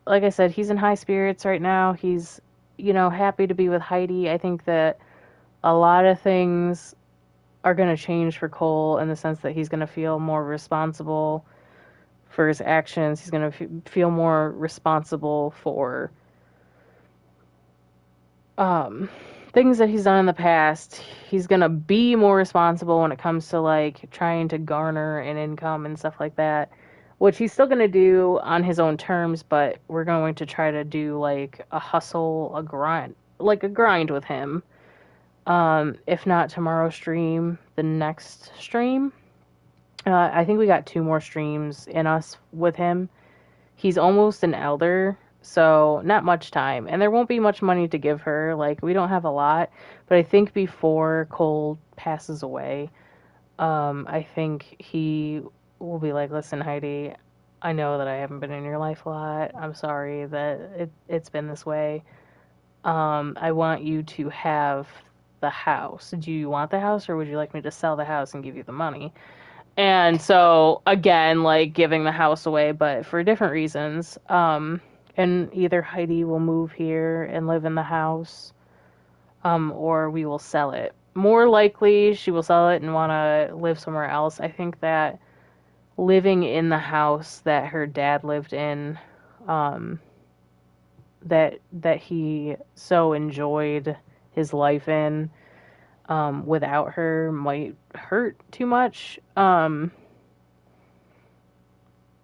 like I said, he's in high spirits right now. He's, happy to be with Heidi. I think that a lot of things are going to change for Cole in the sense that he's going to feel more responsible for his actions. He's going to feel more responsible for things that he's done in the past. He's gonna be more responsible when it comes to like trying to garner an income and stuff like that, which he's still gonna do on his own terms, but we're going to try to do like a hustle, a grind with him. If not tomorrow's stream, the next stream. I think we got 2 more streams in us with him. He's almost an elder, so not much time. And there won't be much money to give her. Like, we don't have a lot. But I think before Cole passes away, I think he will be like, listen, Heidi, I know that I haven't been in your life a lot. I'm sorry that it's been this way. I want you to have the house. Do you want the house, or would you like me to sell the house and give you the money? And so, again, like giving the house away, but for different reasons. And either Heidi will move here and live in the house, or we will sell it. More likely, she will sell it and want to live somewhere else. I think that living in the house that her dad lived in, that he so enjoyed his life in, without her might hurt too much.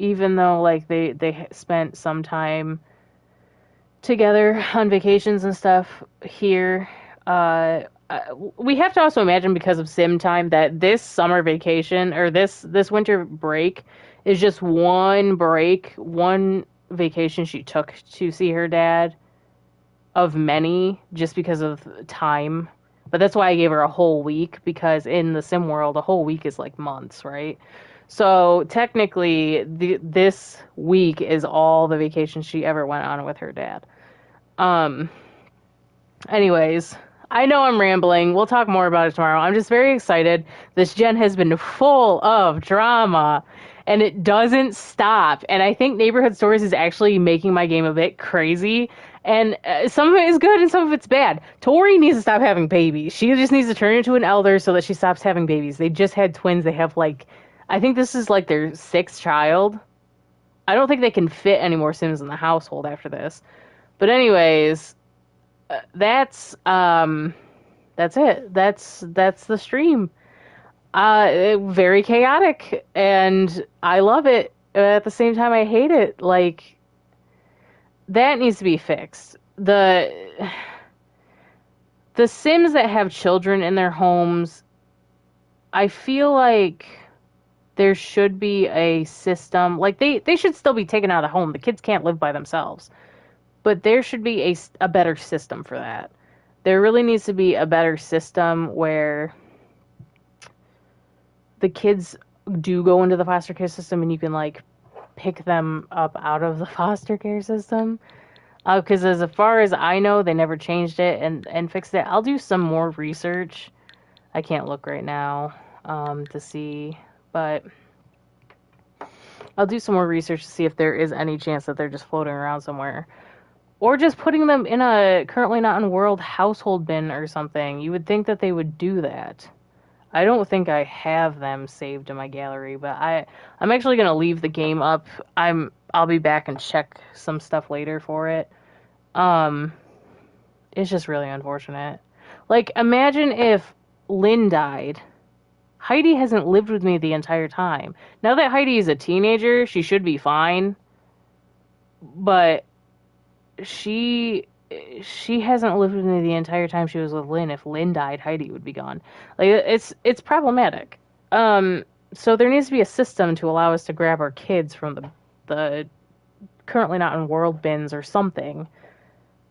even though like they spent some time together on vacations and stuff here. We have to also imagine, because of sim time, that this summer vacation or this winter break is just one vacation she took to see her dad of many, just because of time. But that's why I gave her a whole week, because in the sim world, a whole week is like months, right? So technically, this week is all the vacation she ever went on with her dad. Um, Anyways, I know I'm rambling. We'll talk more about it tomorrow. I'm just very excited. This gen has been full of drama, and it doesn't stop. And I think Neighborhood Stories is actually making my game a bit crazy. And some of it is good and some of it's bad. Tori needs to stop having babies. She just needs to turn into an elder so that she stops having babies. They just had twins. They have like, I think this is like their sixth child. I don't think they can fit any more Sims in the household after this. But anyways, that's it. That's the stream. Very chaotic, and I love it. At the same time, I hate it. Like, that needs to be fixed. The Sims that have children in their homes, I feel like there should be a system. Like, they should still be taken out of the home. The kids can't live by themselves. But there should be a better system for that. There really needs to be a better system where the kids do go into the foster care system and you can, like, pick them up out of the foster care system. Because as far as I know, they never changed it and fixed it. I'll do some more research. I can't look right now to see, but I'll do some more research to see if there is any chance that they're just floating around somewhere. Or just putting them in a currently not in world household bin or something. You would think that they would do that. I don't think I have them saved in my gallery, but I'm actually gonna leave the game up. I'll be back and check some stuff later for it. It's just really unfortunate. Like, imagine if Lynn died. Heidi hasn't lived with me the entire time. Now that Heidi is a teenager, she should be fine. But she hasn't lived with me the entire time she was with Lynn. If Lynn died, Heidi would be gone. Like, it's problematic. So there needs to be a system to allow us to grab our kids from the currently not in world bins or something.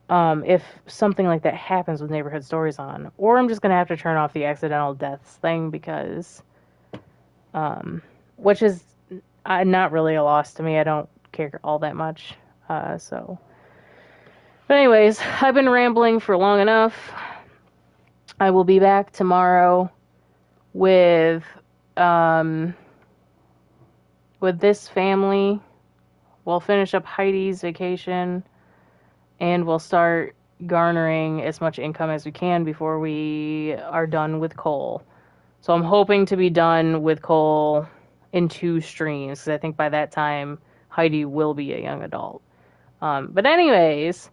If something like that happens with Neighborhood Stories on, or I'm just gonna have to turn off the accidental deaths thing, because, which is not really a loss to me. I don't care all that much. So. But anyways, I've been rambling for long enough. I will be back tomorrow with this family. We'll finish up Heidi's vacation, and we'll start garnering as much income as we can before we are done with Cole. So I'm hoping to be done with Cole in 2 streams, because I think by that time Heidi will be a young adult. But anyways,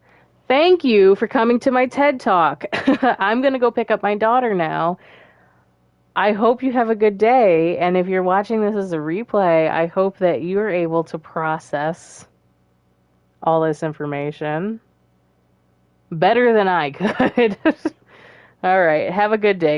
thank you for coming to my TED Talk. I'm going to go pick up my daughter now. I hope you have a good day, and if you're watching this as a replay, I hope that you are able to process all this information better than I could. All right, have a good day.